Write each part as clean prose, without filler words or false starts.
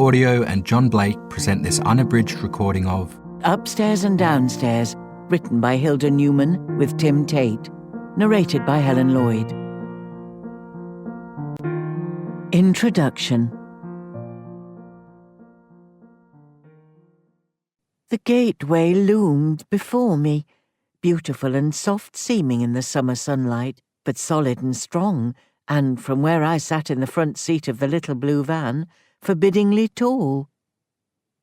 Audio and John Blake present this unabridged recording of Upstairs and Downstairs, written by Hilda Newman with Tim Tate, narrated by Helen Lloyd. Introduction. The gateway loomed before me, beautiful and soft-seeming in the summer sunlight, but solid and strong, and, from where I sat in the front seat of the little blue van, forbiddingly tall.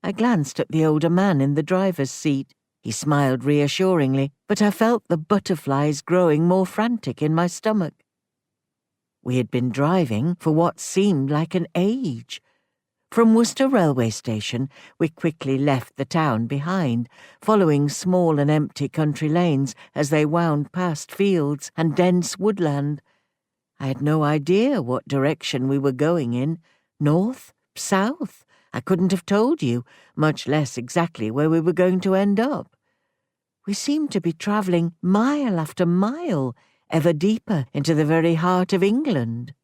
I glanced at the older man in the driver's seat. He smiled reassuringly, but I felt the butterflies growing more frantic in my stomach. We had been driving for what seemed like an age. From Worcester railway station, we quickly left the town behind, following small and empty country lanes as they wound past fields and dense woodland. I had no idea what direction we were going in. North? South? I couldn't have told you, much less exactly where we were going to end up. We seemed to be travelling mile after mile, ever deeper into the very heart of England.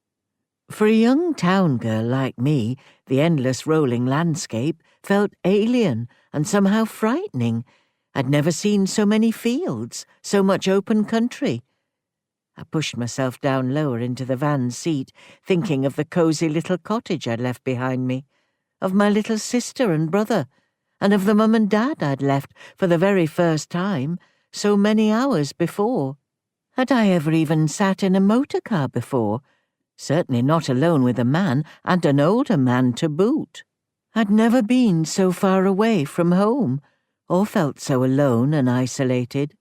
For a young town girl like me, the endless rolling landscape felt alien and somehow frightening. I'd never seen so many fields, so much open country. I pushed myself down lower into the van's seat, thinking of the cosy little cottage I'd left behind me, of my little sister and brother, and of the mum and dad I'd left for the very first time so many hours before. Had I ever even sat in a motor car before? Certainly not alone with a man, and an older man to boot. I'd never been so far away from home, or felt so alone and isolated.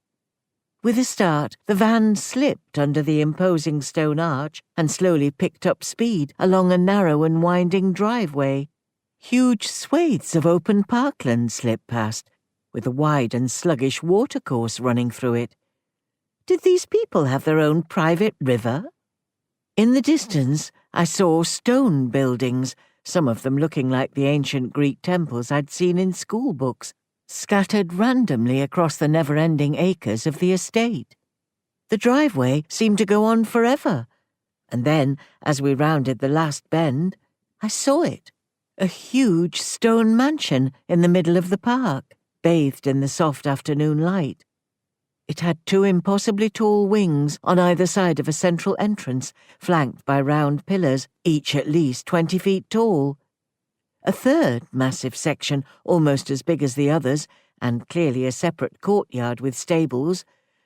With a start, the van slipped under the imposing stone arch and slowly picked up speed along a narrow and winding driveway. Huge swathes of open parkland slipped past, with a wide and sluggish watercourse running through it. Did these people have their own private river? In the distance, I saw stone buildings, some of them looking like the ancient Greek temples I'd seen in school books, scattered randomly across the never-ending acres of the estate. The driveway seemed to go on forever, and then, as we rounded the last bend, I saw it. A huge stone mansion in the middle of the park, bathed in the soft afternoon light. It had two impossibly tall wings on either side of a central entrance, flanked by round pillars, each at least 20 feet tall. A third massive section, almost as big as the others, and clearly a separate courtyard with stables,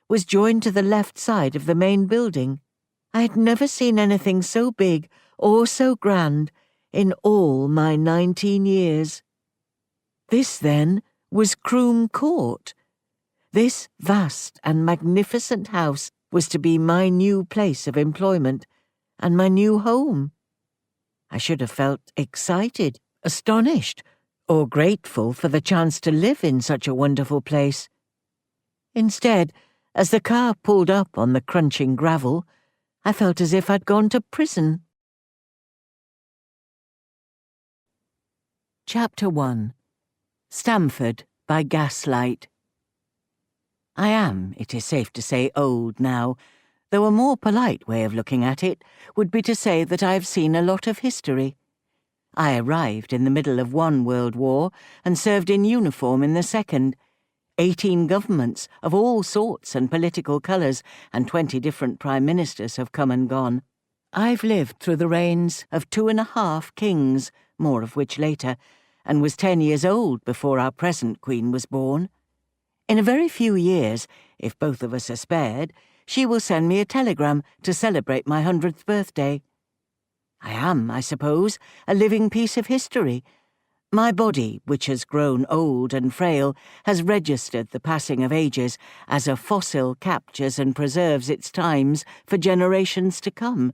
was joined to the left side of the main building. I had never seen anything so big or so grand in all my 19 years. This, then, was Croom Court. This vast and magnificent house was to be my new place of employment and my new home. I should have felt excited, astonished, or grateful for the chance to live in such a wonderful place. Instead, as the car pulled up on the crunching gravel, I felt as if I'd gone to prison. Chapter 1. Stamford by Gaslight. I am, it is safe to say, old now, though a more polite way of looking at it would be to say that I have seen a lot of history. I arrived in the middle of one world war and served in uniform in the second. 18 governments of all sorts and political colours and 20 different prime ministers have come and gone. I've lived through the reigns of 2.5 kings, more of which later, and was 10 years old before our present queen was born. In a very few years, if both of us are spared, she will send me a telegram to celebrate my 100th birthday. I am, I suppose, a living piece of history. My body, which has grown old and frail, has registered the passing of ages as a fossil captures and preserves its times for generations to come.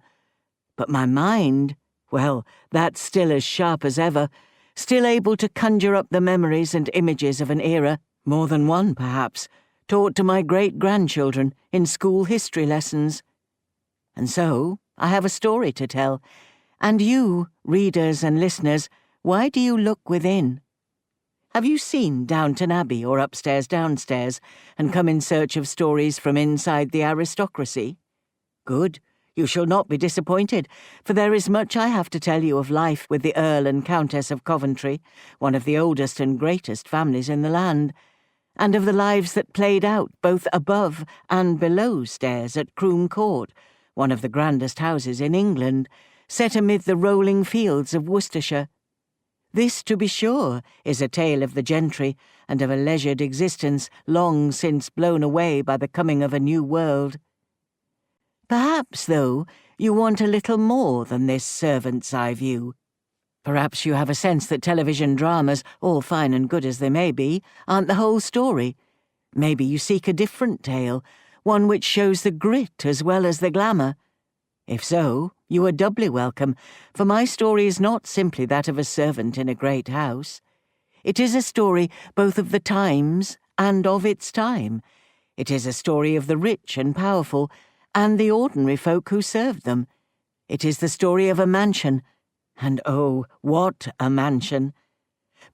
But my mind, well, that's still as sharp as ever, still able to conjure up the memories and images of an era, more than one perhaps, taught to my great-grandchildren in school history lessons. And so I have a story to tell. And you, readers and listeners, why do you look within? Have you seen Downton Abbey or Upstairs Downstairs and come in search of stories from inside the aristocracy? Good. You shall not be disappointed, for there is much I have to tell you of life with the Earl and Countess of Coventry, one of the oldest and greatest families in the land, and of the lives that played out both above and below stairs at Croom Court, one of the grandest houses in England, set amid the rolling fields of Worcestershire. This, to be sure, is a tale of the gentry and of a leisured existence long since blown away by the coming of a new world. Perhaps, though, you want a little more than this servant's eye view. Perhaps you have a sense that television dramas, all fine and good as they may be, aren't the whole story. Maybe you seek a different tale, one which shows the grit as well as the glamour. If so, you are doubly welcome, for my story is not simply that of a servant in a great house. It is a story both of the times and of its time. It is a story of the rich and powerful, and the ordinary folk who served them. It is the story of a mansion, and oh, what a mansion!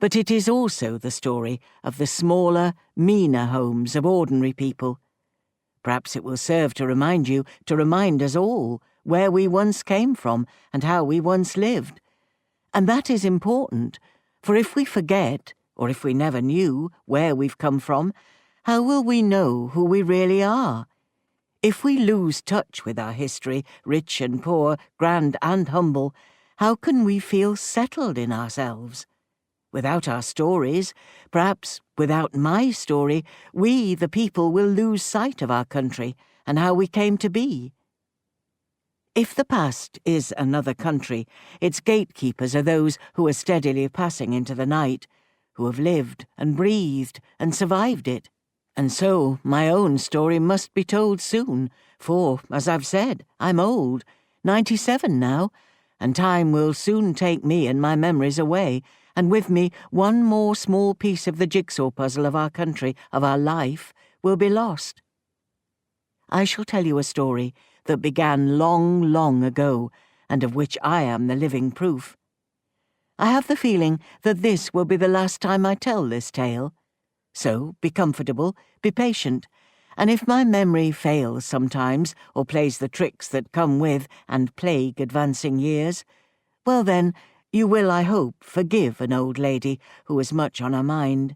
But it is also the story of the smaller, meaner homes of ordinary people. Perhaps it will serve to remind us all, where we once came from and how we once lived. And that is important, for if we forget, or if we never knew where we've come from, how will we know who we really are? If we lose touch with our history, rich and poor, grand and humble, how can we feel settled in ourselves? Without our stories, perhaps without my story, we, the people, will lose sight of our country and how we came to be. If the past is another country, its gatekeepers are those who are steadily passing into the night, who have lived and breathed and survived it. And so my own story must be told soon, for, as I've said, I'm old, 97 now, and time will soon take me and my memories away, and with me one more small piece of the jigsaw puzzle of our country, of our life, will be lost. I shall tell you a story that began long, long ago, and of which I am the living proof. I have the feeling that this will be the last time I tell this tale. So be comfortable, be patient, and if my memory fails sometimes, or plays the tricks that come with and plague advancing years, well then, you will, I hope, forgive an old lady who has much on her mind.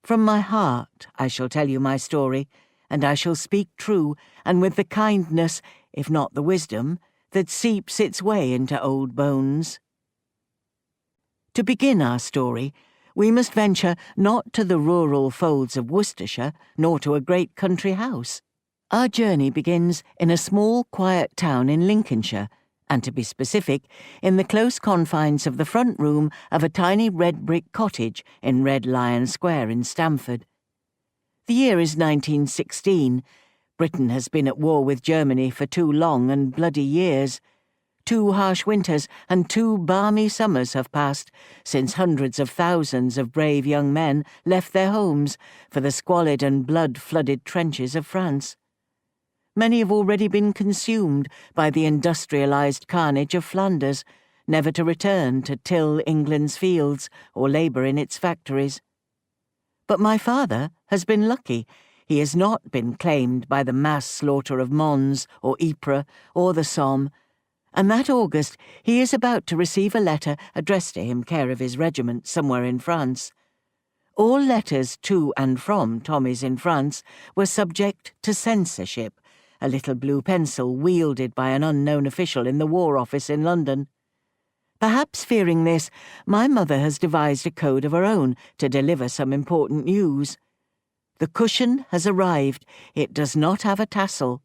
From my heart I shall tell you my story, and I shall speak true, and with the kindness, if not the wisdom, that seeps its way into old bones. To begin our story, we must venture not to the rural folds of Worcestershire, nor to a great country house. Our journey begins in a small, quiet town in Lincolnshire, and to be specific, in the close confines of the front room of a tiny red brick cottage in Red Lion Square in Stamford. The year is 1916. Britain has been at war with Germany for 2 long and bloody years. 2 harsh winters and 2 balmy summers have passed since hundreds of thousands of brave young men left their homes for the squalid and blood-flooded trenches of France. Many have already been consumed by the industrialized carnage of Flanders, never to return to till England's fields or labour in its factories. But my father has been lucky. He has not been claimed by the mass slaughter of Mons or Ypres or the Somme, and that August he is about to receive a letter addressed to him care of his regiment somewhere in France. All letters to and from Tommies in France were subject to censorship, a little blue pencil wielded by an unknown official in the War Office in London. Perhaps fearing this, my mother has devised a code of her own to deliver some important news. The cushion has arrived. It does not have a tassel.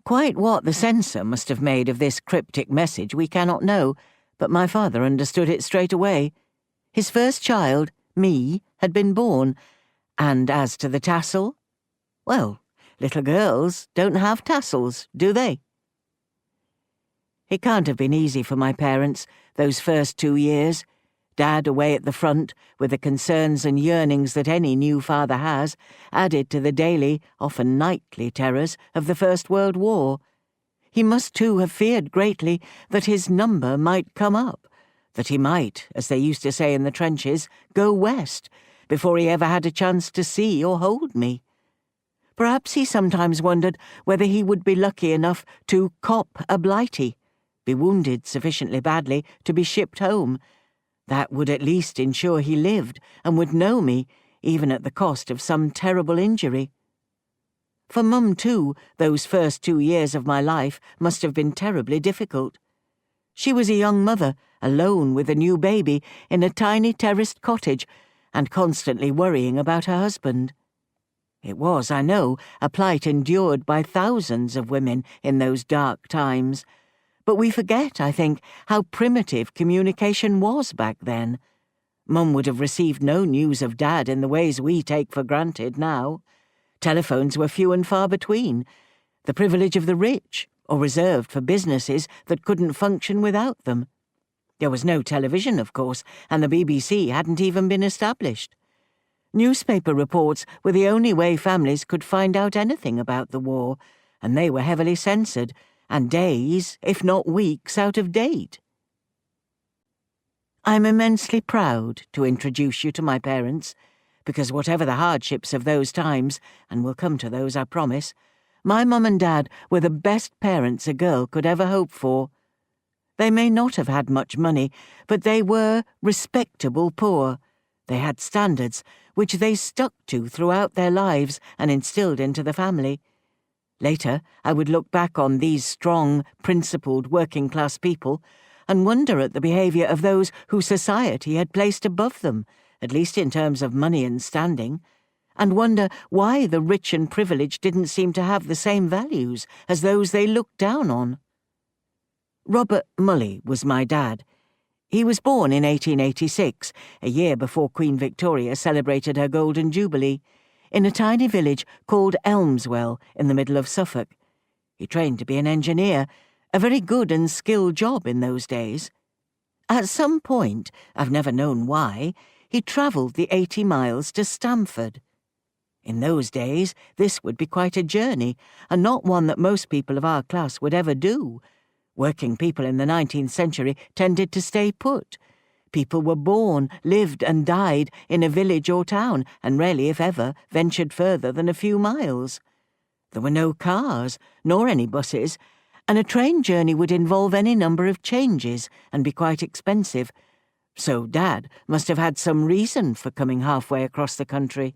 Quite what the censor must have made of this cryptic message we cannot know, but my father understood it straight away. His first child, me, had been born, and as to the tassel, well, little girls don't have tassels, do they? It can't have been easy for my parents, those first 2 years. Dad away at the front, with the concerns and yearnings that any new father has, added to the daily, often nightly terrors of the First World War. He must too have feared greatly that his number might come up, that he might, as they used to say in the trenches, go west, before he ever had a chance to see or hold me. Perhaps he sometimes wondered whether he would be lucky enough to cop a Blighty, be wounded sufficiently badly to be shipped home. That would at least ensure he lived and would know me, even at the cost of some terrible injury. For Mum, too, those first 2 years of my life must have been terribly difficult. She was a young mother, alone with a new baby in a tiny terraced cottage, and constantly worrying about her husband. It was, I know, a plight endured by thousands of women in those dark times, but we forget, I think, how primitive communication was back then. Mum would have received no news of Dad in the ways we take for granted now. Telephones were few and far between, the privilege of the rich, or reserved for businesses that couldn't function without them. There was no television, of course, and the BBC hadn't even been established. Newspaper reports were the only way families could find out anything about the war, and they were heavily censored, and days, if not weeks, out of date. I'm immensely proud to introduce you to my parents, because whatever the hardships of those times, and we'll come to those, I promise, my mum and dad were the best parents a girl could ever hope for. They may not have had much money, but they were respectable poor. They had standards which they stuck to throughout their lives and instilled into the family. Later, I would look back on these strong, principled, working-class people and wonder at the behaviour of those who society had placed above them, at least in terms of money and standing, and wonder why the rich and privileged didn't seem to have the same values as those they looked down on. Robert Mully was my dad. He was born in 1886, a year before Queen Victoria celebrated her Golden Jubilee, in a tiny village called Elmswell in the middle of Suffolk. He trained to be an engineer, a very good and skilled job in those days. At some point, I've never known why, he travelled the 80 miles to Stamford. In those days, this would be quite a journey, and not one that most people of our class would ever do. Working people in the 19th century tended to stay put. People were born, lived and died in a village or town, and rarely, if ever, ventured further than a few miles. There were no cars, nor any buses, and a train journey would involve any number of changes and be quite expensive. So Dad must have had some reason for coming halfway across the country.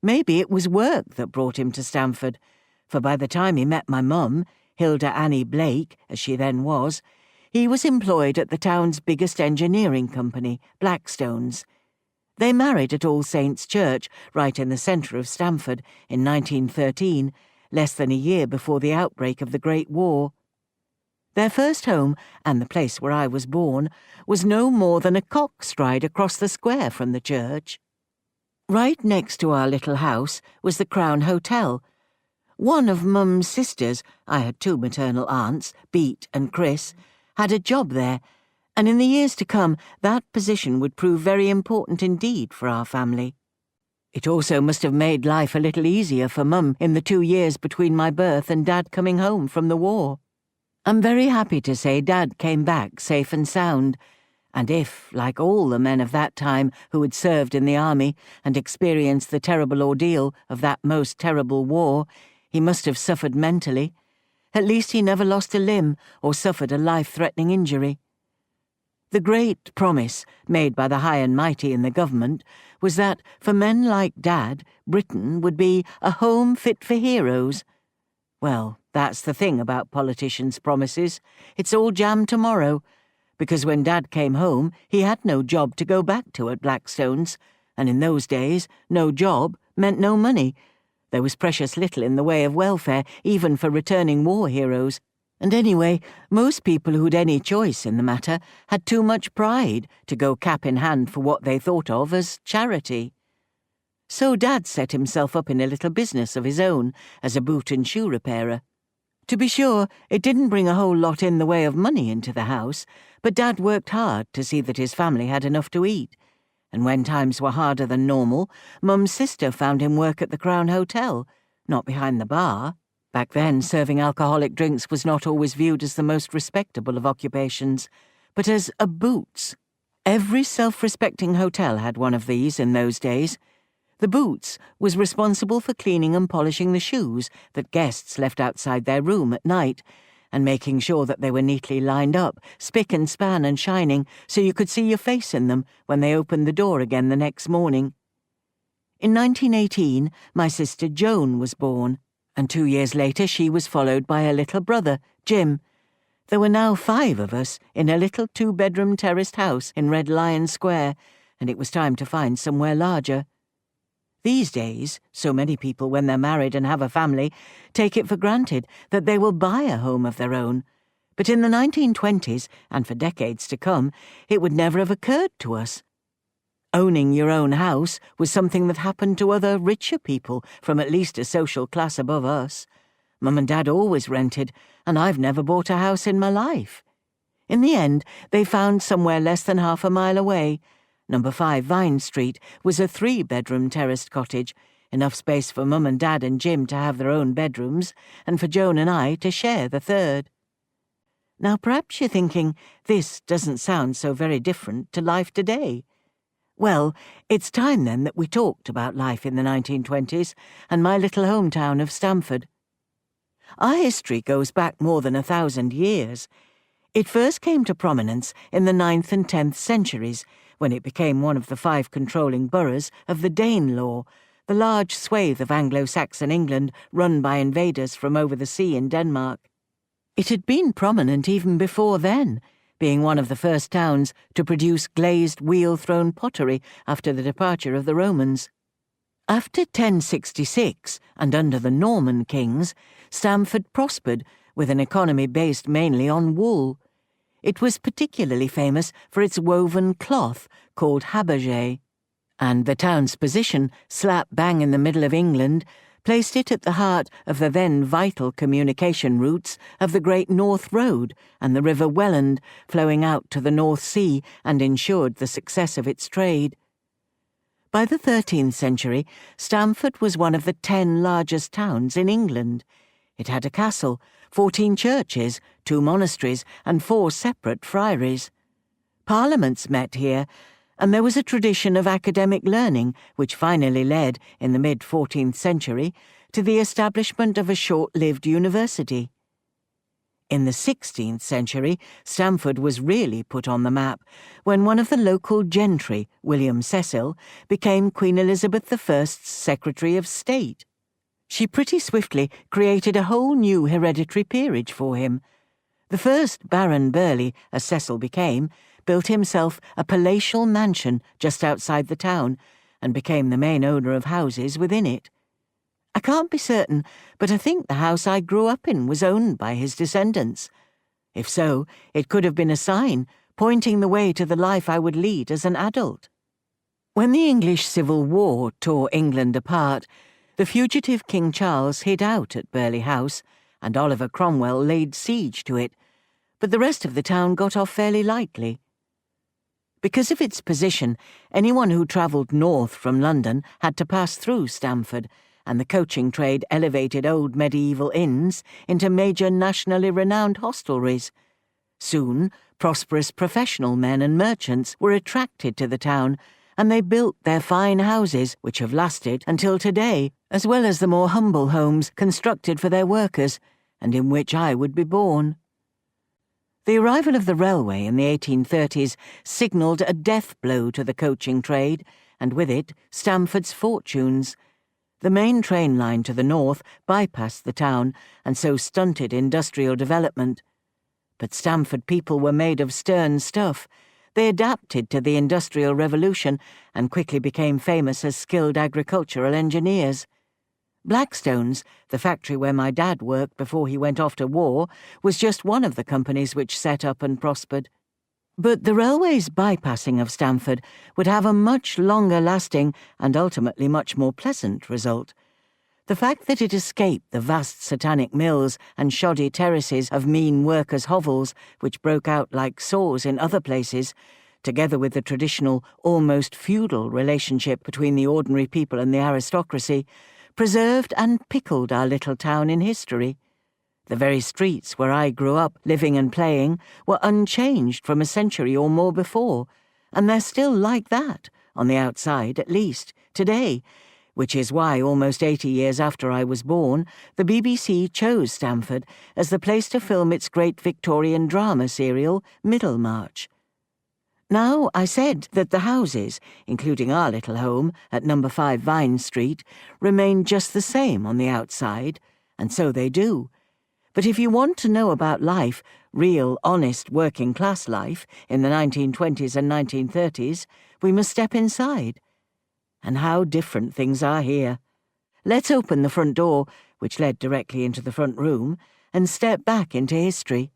Maybe it was work that brought him to Stamford, for by the time he met my mum, Hilda Annie Blake, as she then was, he was employed at the town's biggest engineering company, Blackstones. They married at All Saints' Church, right in the centre of Stamford, in 1913, less than a year before the outbreak of the Great War. Their first home, and the place where I was born, was no more than a cock stride across the square from the church. Right next to our little house was the Crown Hotel. One of Mum's sisters, I had two maternal aunts, Beat and Chris, had a job there, and in the years to come that position would prove very important indeed for our family. It also must have made life a little easier for Mum in the 2 years between my birth and Dad coming home from the war. I'm very happy to say Dad came back safe and sound, and if, like all the men of that time who had served in the army and experienced the terrible ordeal of that most terrible war, he must have suffered mentally, at least he never lost a limb or suffered a life-threatening injury. The great promise made by the high and mighty in the government was that, for men like Dad, Britain would be a home fit for heroes. Well, that's the thing about politicians' promises. It's all jam tomorrow, because when Dad came home, he had no job to go back to at Blackstones, and in those days, no job meant no money. There was precious little in the way of welfare, even for returning war heroes. And anyway, most people who'd any choice in the matter had too much pride to go cap in hand for what they thought of as charity. So Dad set himself up in a little business of his own as a boot and shoe repairer. To be sure, it didn't bring a whole lot in the way of money into the house, but Dad worked hard to see that his family had enough to eat. And when times were harder than normal, Mum's sister found him work at the Crown Hotel, not behind the bar. Back then, serving alcoholic drinks was not always viewed as the most respectable of occupations, but as a boots. Every self-respecting hotel had one of these in those days. The Boots was responsible for cleaning and polishing the shoes that guests left outside their room at night, and making sure that they were neatly lined up, spick and span and shining, so you could see your face in them when they opened the door again the next morning. In 1918, my sister Joan was born, and 2 years later she was followed by her little brother, Jim. There were now 5 of us in a little 2-bedroom terraced house in Red Lion Square, and it was time to find somewhere larger. These days, so many people, when they're married and have a family, take it for granted that they will buy a home of their own. But in the 1920s, and for decades to come, it would never have occurred to us. Owning your own house was something that happened to other richer people from at least a social class above us. Mum and Dad always rented, and I've never bought a house in my life. In the end, they found somewhere less than half a mile away. Number 5 Vine Street was a 3-bedroom terraced cottage, enough space for Mum and Dad and Jim to have their own bedrooms, and for Joan and I to share the 3rd. Now perhaps you're thinking, this doesn't sound so very different to life today. Well, it's time then that we talked about life in the 1920s and my little hometown of Stamford. Our history goes back more than 1,000 years. It first came to prominence in the 9th and 10th centuries, when it became one of the 5 controlling boroughs of the Danelaw, the large swathe of Anglo-Saxon England run by invaders from over the sea in Denmark. It had been prominent even before then, being one of the first towns to produce glazed wheel-thrown pottery after the departure of the Romans. After 1066, and under the Norman kings, Stamford prospered with an economy based mainly on wool. It was particularly famous for its woven cloth called haberge, and the town's position, slap bang in the middle of England, placed it at the heart of the then vital communication routes of the Great North Road and the River Welland flowing out to the North Sea and ensured the success of its trade. By the 13th century, Stamford was one of the 10 largest towns in England. It had a castle, 14 churches, 2 monasteries, and 4 separate friaries. Parliaments met here, and there was a tradition of academic learning which finally led, in the mid-14th century, to the establishment of a short-lived university. In the 16th century, Stamford was really put on the map when one of the local gentry, William Cecil, became Queen Elizabeth I's Secretary of State. She pretty swiftly created a whole new hereditary peerage for him. The first Baron Burghley, as Cecil became, built himself a palatial mansion just outside the town and became the main owner of houses within it. I can't be certain, but I think the house I grew up in was owned by his descendants. If so, it could have been a sign pointing the way to the life I would lead as an adult. When the English Civil War tore England apart, the fugitive King Charles hid out at Burghley House, and Oliver Cromwell laid siege to it, but the rest of the town got off fairly lightly. Because of its position, anyone who travelled north from London had to pass through Stamford, and the coaching trade elevated old medieval inns into major nationally renowned hostelries. Soon, prosperous professional men and merchants were attracted to the town, and they built their fine houses, which have lasted until today, as well as the more humble homes constructed for their workers, and in which I would be born. The arrival of the railway in the 1830s signalled a death blow to the coaching trade, and with it, Stamford's fortunes. The main train line to the north bypassed the town, and so stunted industrial development. But Stamford people were made of stern stuff. They adapted to the Industrial Revolution and quickly became famous as skilled agricultural engineers. Blackstone's, the factory where my dad worked before he went off to war, was just one of the companies which set up and prospered. But the railway's bypassing of Stamford would have a much longer-lasting and ultimately much more pleasant result. The fact that it escaped the vast satanic mills and shoddy terraces of mean workers' hovels, which broke out like sores in other places, together with the traditional, almost feudal relationship between the ordinary people and the aristocracy, preserved and pickled our little town in history. The very streets where I grew up living and playing were unchanged from a century or more before, and they're still like that, on the outside at least, today, which is why almost 80 years after I was born, the BBC chose Stamford as the place to film its great Victorian drama serial, Middlemarch. Now, I said that the houses, including our little home at No. 5 Vine Street, remain just the same on the outside, and so they do. But if you want to know about life, real, honest, working-class life, in the 1920s and 1930s, we must step inside. And how different things are here. Let's open the front door, which led directly into the front room, and step back into history.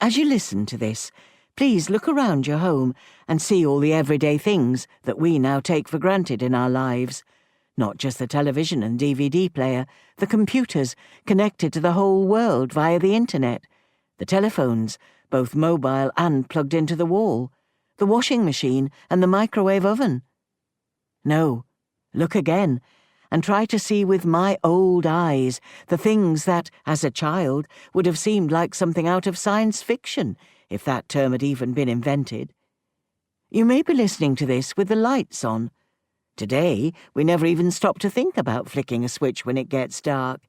As you listen to this, please look around your home and see all the everyday things that we now take for granted in our lives. Not just the television and DVD player, the computers connected to the whole world via the internet, the telephones, both mobile and plugged into the wall, the washing machine and the microwave oven. No, look again, and try to see with my old eyes the things that, as a child, would have seemed like something out of science fiction, if that term had even been invented. You may be listening to this with the lights on. Today, we never even stop to think about flicking a switch when it gets dark.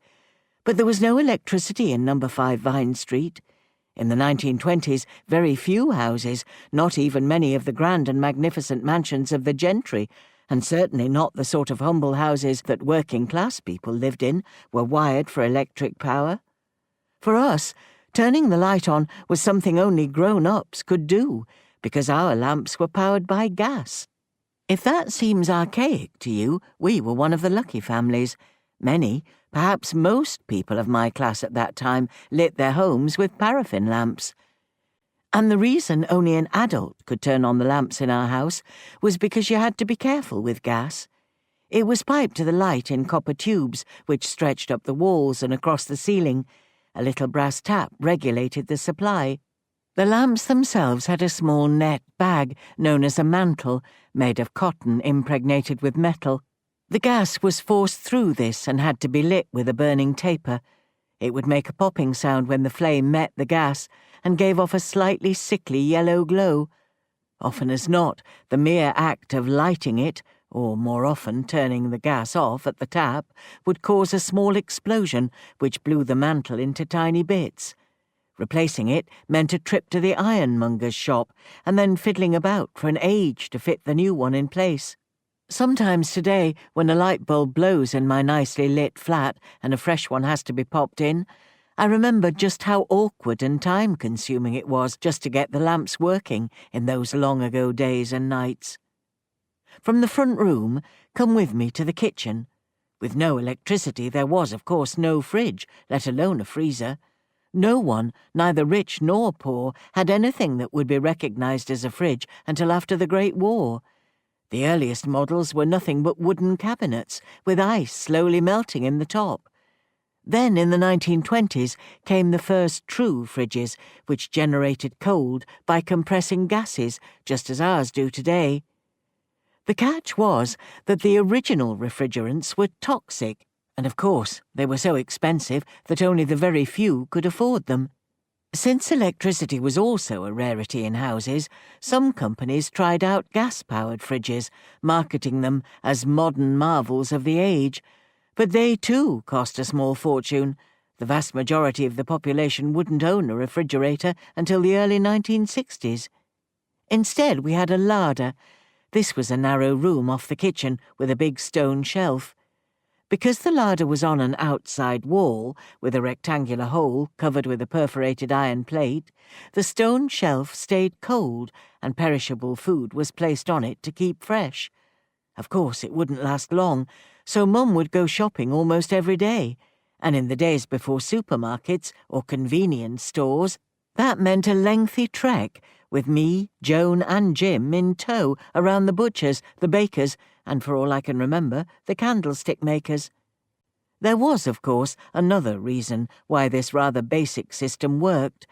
But there was no electricity in No. 5 Vine Street. In the 1920s, very few houses, not even many of the grand and magnificent mansions of the gentry, and certainly not the sort of humble houses that working-class people lived in, were wired for electric power. For us, turning the light on was something only grown-ups could do, because our lamps were powered by gas. If that seems archaic to you, we were one of the lucky families. Many, perhaps most people of my class at that time lit their homes with paraffin lamps. And the reason only an adult could turn on the lamps in our house was because you had to be careful with gas. It was piped to the light in copper tubes which stretched up the walls and across the ceiling. A little brass tap regulated the supply. The lamps themselves had a small net bag known as a mantle, made of cotton impregnated with metal. The gas was forced through this and had to be lit with a burning taper. It would make a popping sound when the flame met the gas and gave off a slightly sickly yellow glow. Often as not, the mere act of lighting it, or more often turning the gas off at the tap, would cause a small explosion which blew the mantle into tiny bits. Replacing it meant a trip to the ironmonger's shop and then fiddling about for an age to fit the new one in place. Sometimes today, when a light bulb blows in my nicely lit flat and a fresh one has to be popped in, I remember just how awkward and time-consuming it was just to get the lamps working in those long-ago days and nights. From the front room, come with me to the kitchen. With no electricity, there was, of course, no fridge, let alone a freezer. No one, neither rich nor poor, had anything that would be recognized as a fridge until after the Great War. The earliest models were nothing but wooden cabinets, with ice slowly melting in the top. Then, in the 1920s, came the first true fridges, which generated cold by compressing gases, just as ours do today. The catch was that the original refrigerants were toxic, and of course they were so expensive that only the very few could afford them. Since electricity was also a rarity in houses, some companies tried out gas-powered fridges, marketing them as modern marvels of the age. But they too cost a small fortune. The vast majority of the population wouldn't own a refrigerator until the early 1960s. Instead, we had a larder. This was a narrow room off the kitchen with a big stone shelf. Because the larder was on an outside wall, with a rectangular hole covered with a perforated iron plate, the stone shelf stayed cold and perishable food was placed on it to keep fresh. Of course, it wouldn't last long, so Mum would go shopping almost every day, and in the days before supermarkets or convenience stores, that meant a lengthy trek with me, Joan and Jim in tow around the butchers, the bakers, and for all I can remember, the candlestick makers. There was, of course, another reason why this rather basic system worked.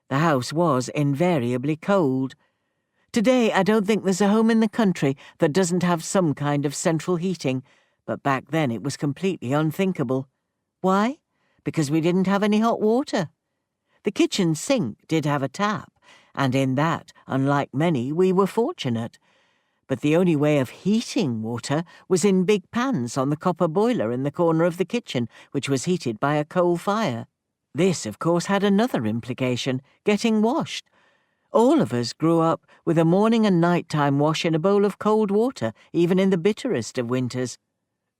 The house was invariably cold. Today, I don't think there's a home in the country that doesn't have some kind of central heating, but back then it was completely unthinkable. Why? Because we didn't have any hot water. The kitchen sink did have a tap, and in that, unlike many, we were fortunate. but the only way of heating water was in big pans on the copper boiler in the corner of the kitchen, which was heated by a coal fire. This, of course, had another implication: getting washed. All of us grew up with a morning and night-time wash in a bowl of cold water, even in the bitterest of winters.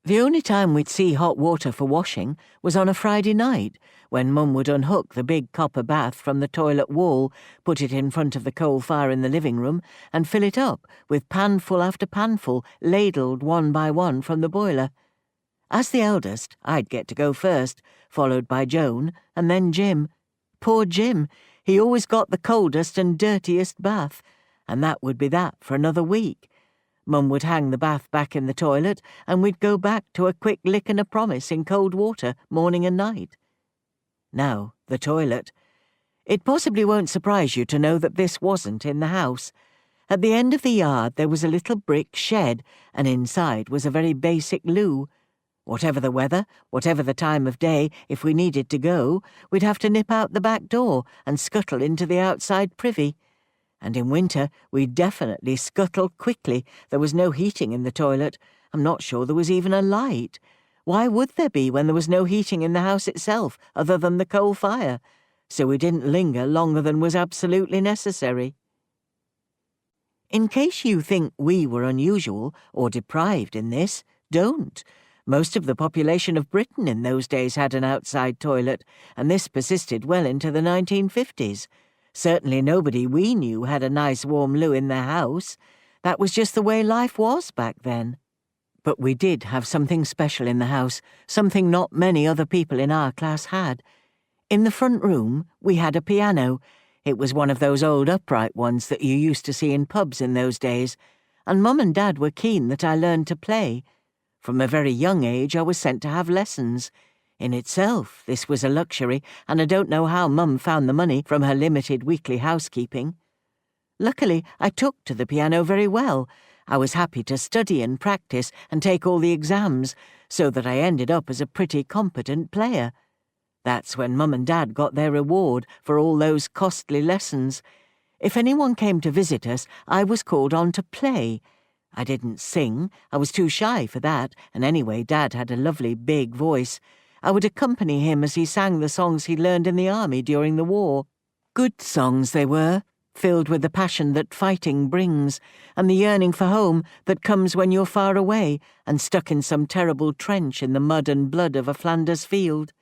The only time we'd see hot water for washing was on a Friday night, when Mum would unhook the big copper bath from the toilet wall, put it in front of the coal fire in the living room, and fill it up with panful after panful, ladled one by one from the boiler. As the eldest, I'd get to go first, followed by Joan, and then Jim. Poor Jim! He always got the coldest and dirtiest bath, and that would be that for another week. Mum would hang the bath back in the toilet, and we'd go back to a quick lick and a promise in cold water, morning and night. Now, the toilet. It possibly won't surprise you to know that this wasn't in the house. At the end of the yard there was a little brick shed, and inside was a very basic loo. Whatever the weather, whatever the time of day, if we needed to go, we'd have to nip out the back door and scuttle into the outside privy. And in winter, we'd definitely scuttle quickly. There was no heating in the toilet. I'm not sure there was even a light. Why would there be when there was no heating in the house itself, other than the coal fire? So we didn't linger longer than was absolutely necessary. In case you think we were unusual or deprived in this, don't. Most of the population of Britain in those days had an outside toilet, and this persisted well into the 1950s. Certainly nobody we knew had a nice warm loo in their house. That was just the way life was back then. But we did have something special in the house, something not many other people in our class had. In the front room, we had a piano. It was one of those old upright ones that you used to see in pubs in those days, and Mum and Dad were keen that I learned to play. From a very young age I was sent to have lessons. In itself, this was a luxury, and I don't know how Mum found the money from her limited weekly housekeeping. Luckily, I took to the piano very well. I was happy to study and practice and take all the exams, so that I ended up as a pretty competent player. That's when Mum and Dad got their reward for all those costly lessons. If anyone came to visit us, I was called on to play. I didn't sing. I was too shy for that, and anyway, Dad had a lovely big voice. I would accompany him as he sang the songs he learned in the army during the war. Good songs they were, filled with the passion that fighting brings, and the yearning for home that comes when you're far away and stuck in some terrible trench in the mud and blood of a Flanders field.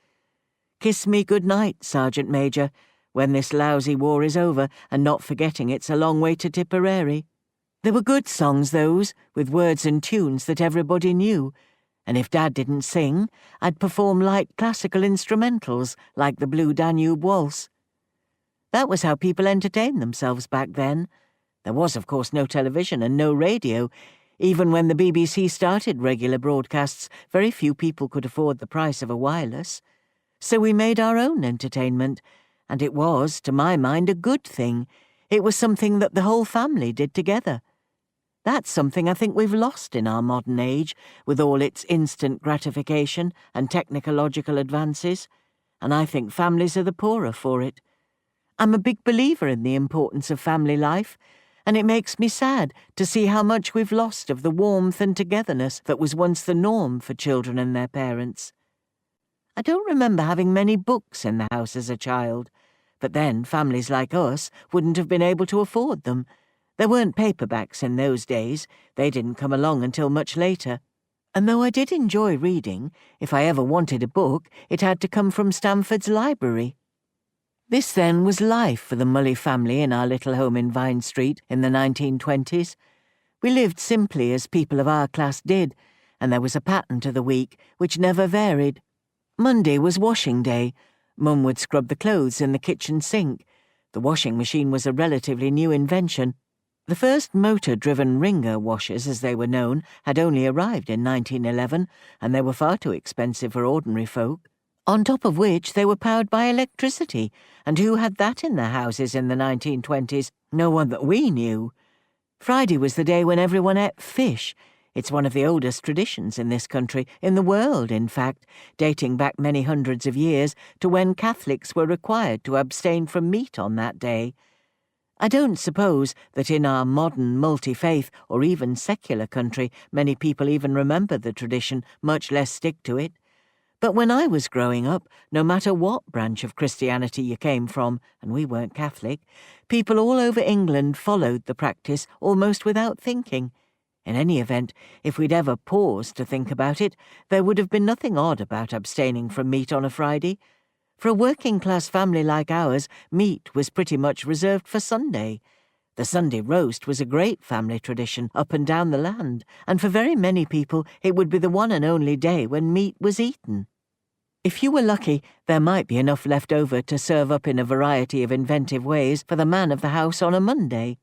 Kiss me good night, Sergeant Major, when this lousy war is over, and not forgetting it's a long way to Tipperary. There were good songs, those, with words and tunes that everybody knew, and if Dad didn't sing, I'd perform light classical instrumentals like the Blue Danube Waltz. That was how people entertained themselves back then. There was, of course, no television and no radio. Even when the BBC started regular broadcasts, very few people could afford the price of a wireless. So we made our own entertainment, and it was, to my mind, a good thing. It was something that the whole family did together. That's something I think we've lost in our modern age, with all its instant gratification and technological advances, and I think families are the poorer for it. I'm a big believer in the importance of family life, and it makes me sad to see how much we've lost of the warmth and togetherness that was once the norm for children and their parents. I don't remember having many books in the house as a child, but then families like us wouldn't have been able to afford them. There weren't paperbacks in those days. They didn't come along until much later. And though I did enjoy reading, if I ever wanted a book, it had to come from Stamford's library. This, then, was life for the Mully family in our little home in Vine Street in the 1920s. We lived simply as people of our class did, and there was a pattern to the week which never varied. Monday was washing day. Mum would scrub the clothes in the kitchen sink. The washing machine was a relatively new invention. The first motor-driven wringer washers, as they were known, had only arrived in 1911, and they were far too expensive for ordinary folk. On top of which they were powered by electricity, and who had that in their houses in the 1920s? No one that we knew. Friday was the day when everyone ate fish. It's one of the oldest traditions in this country, in the world, in fact, dating back many hundreds of years to when Catholics were required to abstain from meat on that day. I don't suppose that in our modern multi-faith or even secular country many people even remember the tradition, much less stick to it. But when I was growing up, no matter what branch of Christianity you came from, and we weren't Catholic, people all over England followed the practice almost without thinking. In any event, if we'd ever paused to think about it, there would have been nothing odd about abstaining from meat on a Friday. For a working-class family like ours, meat was pretty much reserved for Sunday. The Sunday roast was a great family tradition up and down the land, and for very many people it would be the one and only day when meat was eaten. If you were lucky, there might be enough left over to serve up in a variety of inventive ways for the man of the house on a Monday.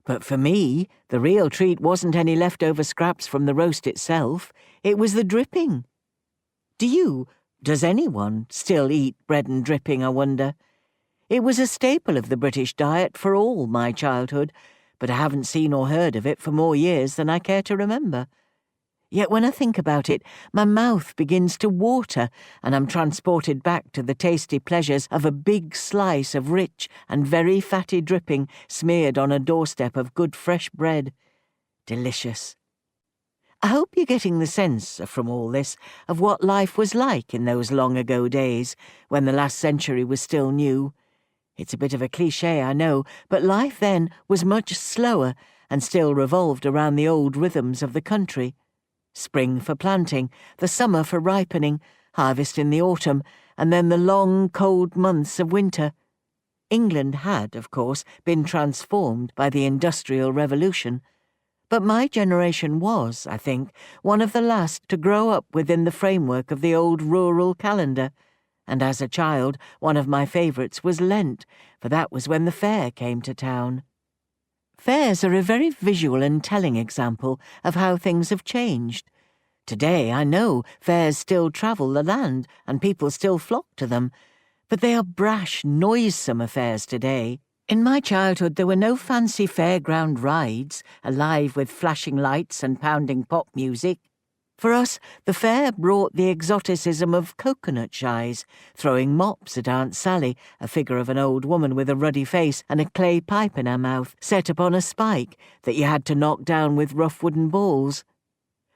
But for me, the real treat wasn't any leftover scraps from the roast itself, it was the dripping. Does anyone still eat bread and dripping, I wonder? It was a staple of the British diet for all my childhood, but I haven't seen or heard of it for more years than I care to remember. Yet when I think about it, my mouth begins to water, and I'm transported back to the tasty pleasures of a big slice of rich and very fatty dripping smeared on a doorstep of good fresh bread. Delicious. I hope you're getting the sense from all this of what life was like in those long-ago days, when the last century was still new. It's a bit of a cliché, I know, but life then was much slower and still revolved around the old rhythms of the country. Spring for planting, the summer for ripening, harvest in the autumn, and then the long, cold months of winter. England had, of course, been transformed by the Industrial Revolution, but my generation was, I think, one of the last to grow up within the framework of the old rural calendar, and as a child one of my favourites was Lent, for that was when the fair came to town. Fairs are a very visual and telling example of how things have changed. Today, I know, fairs still travel the land and people still flock to them, but they are brash, noisome affairs today. In my childhood there were no fancy fairground rides, alive with flashing lights and pounding pop music. For us, the fair brought the exoticism of coconut shies, throwing mops at Aunt Sally, a figure of an old woman with a ruddy face and a clay pipe in her mouth, set upon a spike that you had to knock down with rough wooden balls.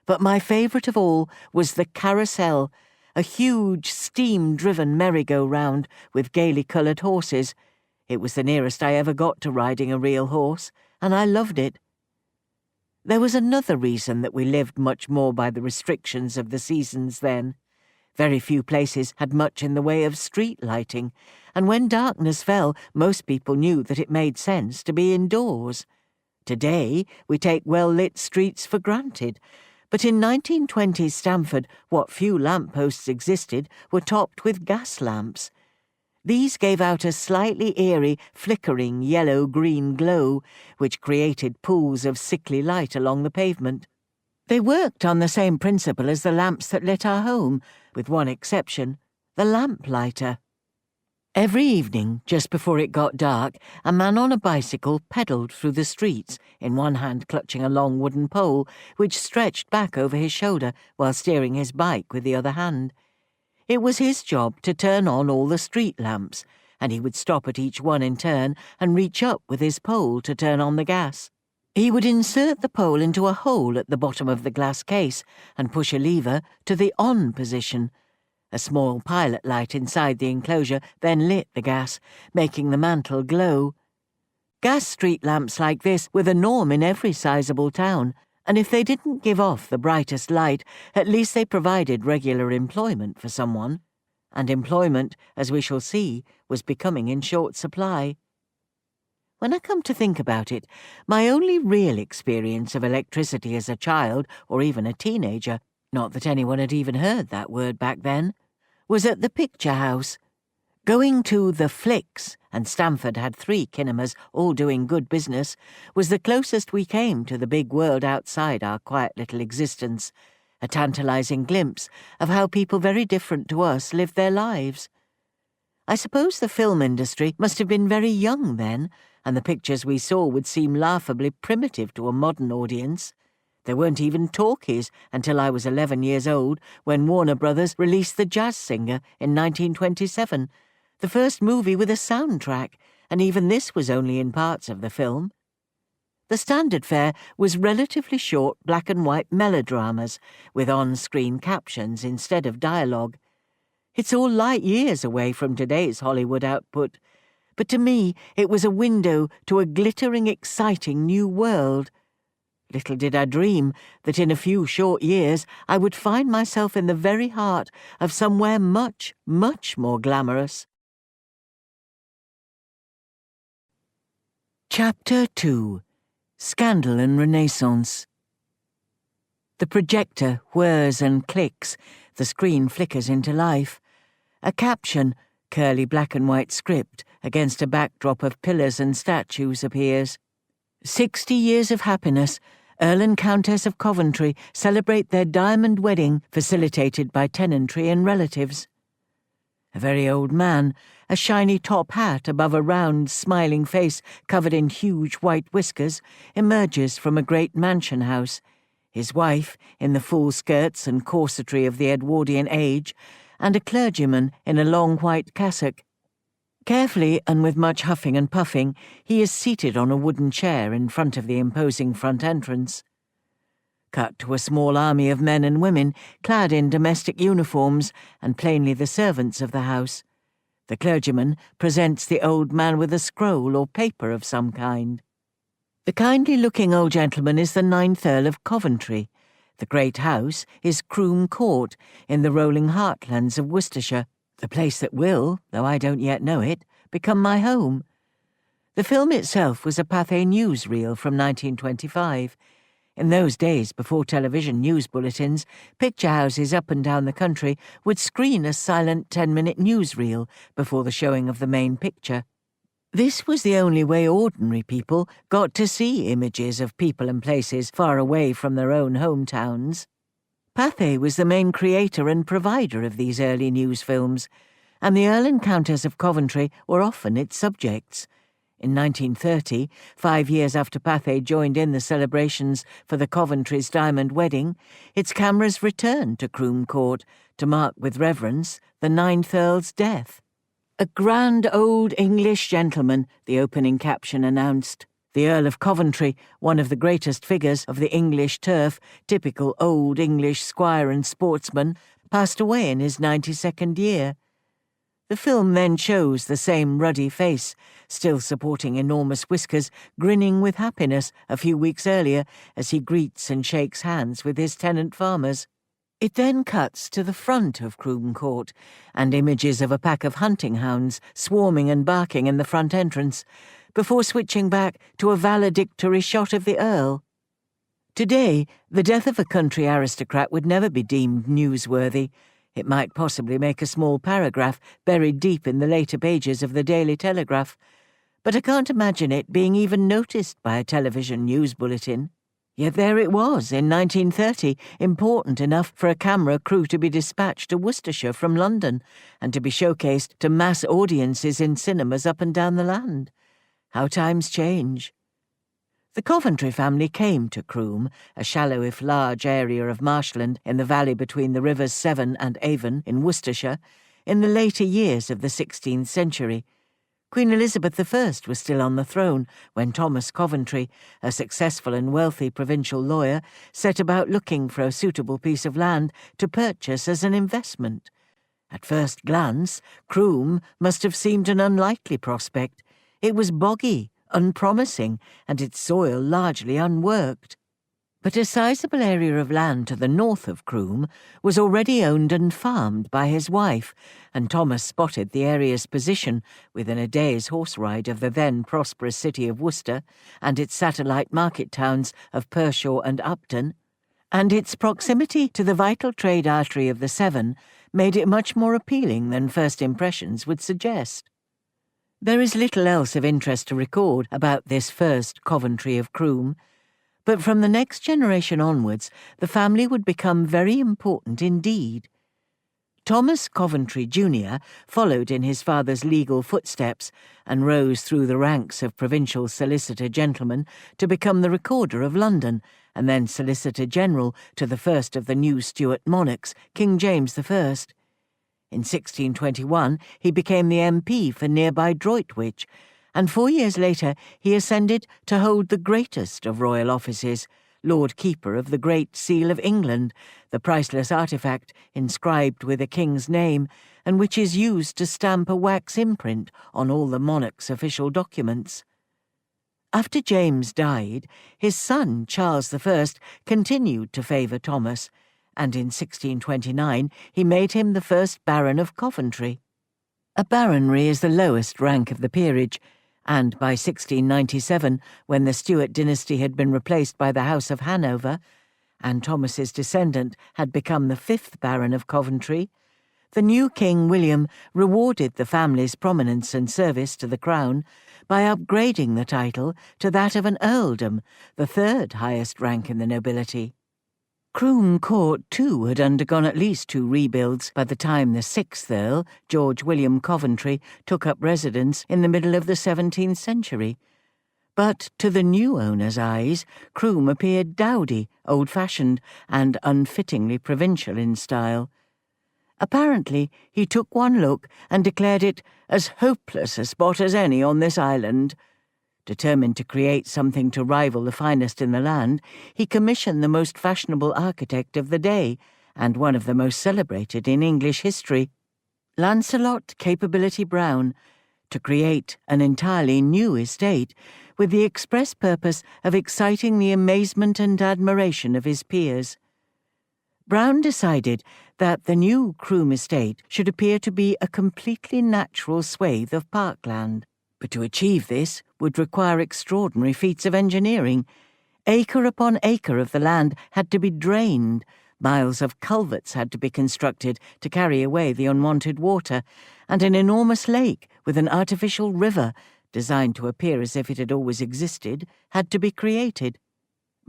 But my favourite of all was the carousel, a huge steam-driven merry-go-round with gaily coloured horses. It was the nearest I ever got to riding a real horse, and I loved it. There was another reason that we lived much more by the restrictions of the seasons then. Very few places had much in the way of street lighting, and when darkness fell, most people knew that it made sense to be indoors. Today, we take well-lit streets for granted, but in 1920s Stamford, what few lampposts existed were topped with gas lamps. These gave out a slightly eerie, flickering yellow-green glow, which created pools of sickly light along the pavement. They worked on the same principle as the lamps that lit our home, with one exception, the lamplighter. Every evening, just before it got dark, a man on a bicycle pedalled through the streets, in one hand clutching a long wooden pole, which stretched back over his shoulder while steering his bike with the other hand. It was his job to turn on all the street lamps, and he would stop at each one in turn and reach up with his pole to turn on the gas. He would insert the pole into a hole at the bottom of the glass case and push a lever to the on position. A small pilot light inside the enclosure then lit the gas, making the mantle glow. Gas street lamps like this were the norm in every sizable town, and if they didn't give off the brightest light, at least they provided regular employment for someone. And employment, as we shall see, was becoming in short supply. When I come to think about it, my only real experience of electricity as a child, or even a teenager, not that anyone had even heard that word back then, was at the picture house. Going to the Flicks, and Stamford had 3 kinemas all doing good business, was the closest we came to the big world outside our quiet little existence, a tantalising glimpse of how people very different to us lived their lives. I suppose the film industry must have been very young then, and the pictures we saw would seem laughably primitive to a modern audience. There weren't even talkies until I was 11 years old, when Warner Brothers released The Jazz Singer in 1927, the first movie with a soundtrack, and even this was only in parts of the film. The standard fare was relatively short black and white melodramas with on-screen captions instead of dialogue. It's all light years away from today's Hollywood output, but to me it was a window to a glittering, exciting new world. Little did I dream that in a few short years I would find myself in the very heart of somewhere much, much more glamorous. Chapter 2. Scandal and Renaissance. The projector whirs and clicks, the screen flickers into life. A caption, curly black and white script, against a backdrop of pillars and statues appears. 60 years of happiness. Earl and Countess of Coventry celebrate their diamond wedding facilitated by tenantry and relatives. A very old man, a shiny top hat above a round, smiling face covered in huge white whiskers, emerges from a great mansion house. His wife, in the full skirts and corsetry of the Edwardian age, and a clergyman in a long white cassock. Carefully and with much huffing and puffing, he is seated on a wooden chair in front of the imposing front entrance. Cut to a small army of men and women clad in domestic uniforms and plainly the servants of the house. The clergyman presents the old man with a scroll or paper of some kind. The kindly-looking old gentleman is the 9th Earl of Coventry. The great house is Croom Court in the rolling heartlands of Worcestershire, the place that will, though I don't yet know it, become my home. The film itself was a Pathé newsreel from 1925. In those days, before television news bulletins, picture houses up and down the country would screen a silent 10-minute newsreel before the showing of the main picture. This was the only way ordinary people got to see images of people and places far away from their own hometowns. Pathé was the main creator and provider of these early news films, and the Earl and Countess of Coventry were often its subjects. In 1930, 5 years after Pathé joined in the celebrations for the Coventry's diamond wedding, its cameras returned to Croom Court to mark with reverence the 9th Earl's death. A grand old English gentleman, the opening caption announced. The Earl of Coventry, one of the greatest figures of the English turf, typical old English squire and sportsman, passed away in his 92nd year. The film then shows the same ruddy face, still sporting enormous whiskers, grinning with happiness a few weeks earlier as he greets and shakes hands with his tenant farmers. It then cuts to the front of Croom Court, and images of a pack of hunting hounds swarming and barking in the front entrance, before switching back to a valedictory shot of the Earl. Today, the death of a country aristocrat would never be deemed newsworthy. It might possibly make a small paragraph buried deep in the later pages of the Daily Telegraph, but I can't imagine it being even noticed by a television news bulletin. Yet there it was, in 1930, important enough for a camera crew to be dispatched to Worcestershire from London and to be showcased to mass audiences in cinemas up and down the land. How times change. The Coventry family came to Croom, a shallow if large area of marshland in the valley between the rivers Severn and Avon in Worcestershire, in the later years of the 16th century. Queen Elizabeth I was still on the throne when Thomas Coventry, a successful and wealthy provincial lawyer, set about looking for a suitable piece of land to purchase as an investment. At first glance, Croom must have seemed an unlikely prospect. It was boggy, unpromising, and its soil largely unworked. But a sizable area of land to the north of Croom was already owned and farmed by his wife, and Thomas spotted the area's position within a day's horse ride of the then prosperous city of Worcester and its satellite market towns of Pershaw and Upton, and its proximity to the vital trade artery of the Severn made it much more appealing than first impressions would suggest. There is little else of interest to record about this first Coventry of Croom, but from the next generation onwards, the family would become very important indeed. Thomas Coventry Jr. followed in his father's legal footsteps and rose through the ranks of provincial solicitor gentlemen to become the Recorder of London and then Solicitor General to the first of the new Stuart monarchs, King James I. In 1621, he became the MP for nearby Droitwich, and 4 years later he ascended to hold the greatest of royal offices, Lord Keeper of the Great Seal of England, the priceless artifact inscribed with a king's name and which is used to stamp a wax imprint on all the monarch's official documents. After James died, his son Charles I continued to favour Thomas, and in 1629 he made him the first Baron of Coventry. A baronry is the lowest rank of the peerage, and by 1697, when the Stuart dynasty had been replaced by the House of Hanover, and Thomas's descendant had become the 5th Baron of Coventry, the new King William rewarded the family's prominence and service to the crown by upgrading the title to that of an earldom, the 3rd highest rank in the nobility. Croom Court, too, had undergone at least 2 rebuilds by the time the 6th Earl, George William Coventry, took up residence in the middle of the 17th century. But to the new owner's eyes, Croom appeared dowdy, old-fashioned, and unfittingly provincial in style. Apparently, he took one look and declared it as hopeless a spot as any on this island. Determined to create something to rival the finest in the land, he commissioned the most fashionable architect of the day, and one of the most celebrated in English history, Lancelot Capability Brown, to create an entirely new estate with the express purpose of exciting the amazement and admiration of his peers. Brown decided that the new Croom estate should appear to be a completely natural swathe of parkland. But to achieve this would require extraordinary feats of engineering. Acre upon acre of the land had to be drained, miles of culverts had to be constructed to carry away the unwanted water, and an enormous lake with an artificial river, designed to appear as if it had always existed, had to be created.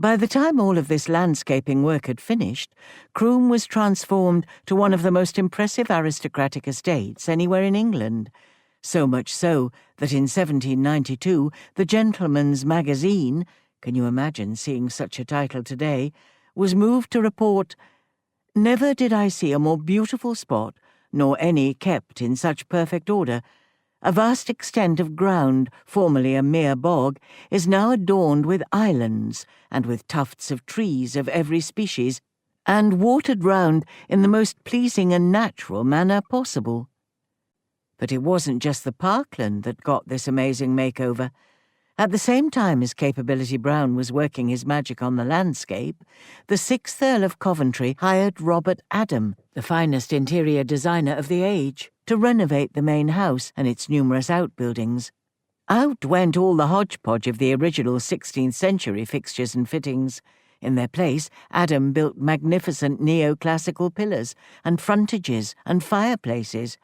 By the time all of this landscaping work had finished, Croom was transformed to one of the most impressive aristocratic estates anywhere in England. So much so that in 1792 the Gentleman's Magazine, can you imagine seeing such a title today, was moved to report, "Never did I see a more beautiful spot, nor any kept in such perfect order. A vast extent of ground, formerly a mere bog, is now adorned with islands, and with tufts of trees of every species, and watered round in the most pleasing and natural manner possible." But it wasn't just the parkland that got this amazing makeover. At the same time as Capability Brown was working his magic on the landscape, the 6th Earl of Coventry hired Robert Adam, the finest interior designer of the age, to renovate the main house and its numerous outbuildings. Out went all the hodgepodge of the original 16th century fixtures and fittings. In their place, Adam built magnificent neoclassical pillars and frontages and fireplaces.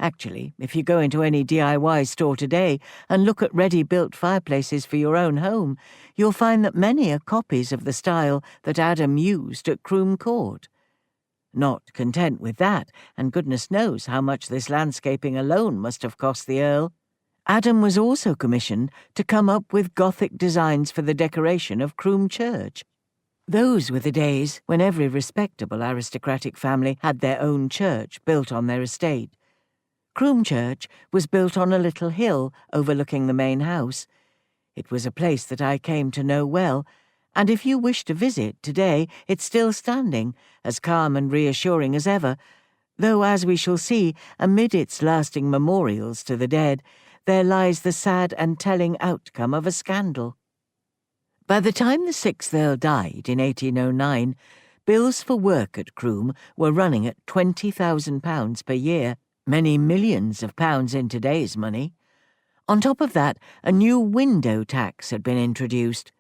Actually, if you go into any DIY store today and look at ready-built fireplaces for your own home, you'll find that many are copies of the style that Adam used at Croom Court. Not content with that, and goodness knows how much this landscaping alone must have cost the Earl, Adam was also commissioned to come up with Gothic designs for the decoration of Croom Church. Those were the days when every respectable aristocratic family had their own church built on their estate. Croom Church was built on a little hill overlooking the main house. It was a place that I came to know well, and if you wish to visit today, it's still standing, as calm and reassuring as ever, though, as we shall see, amid its lasting memorials to the dead, there lies the sad and telling outcome of a scandal. By the time the 6th Earl died in 1809, bills for work at Croom were running at £20,000 per year, many millions of pounds in today's money. On top of that, a new window tax had been introduced.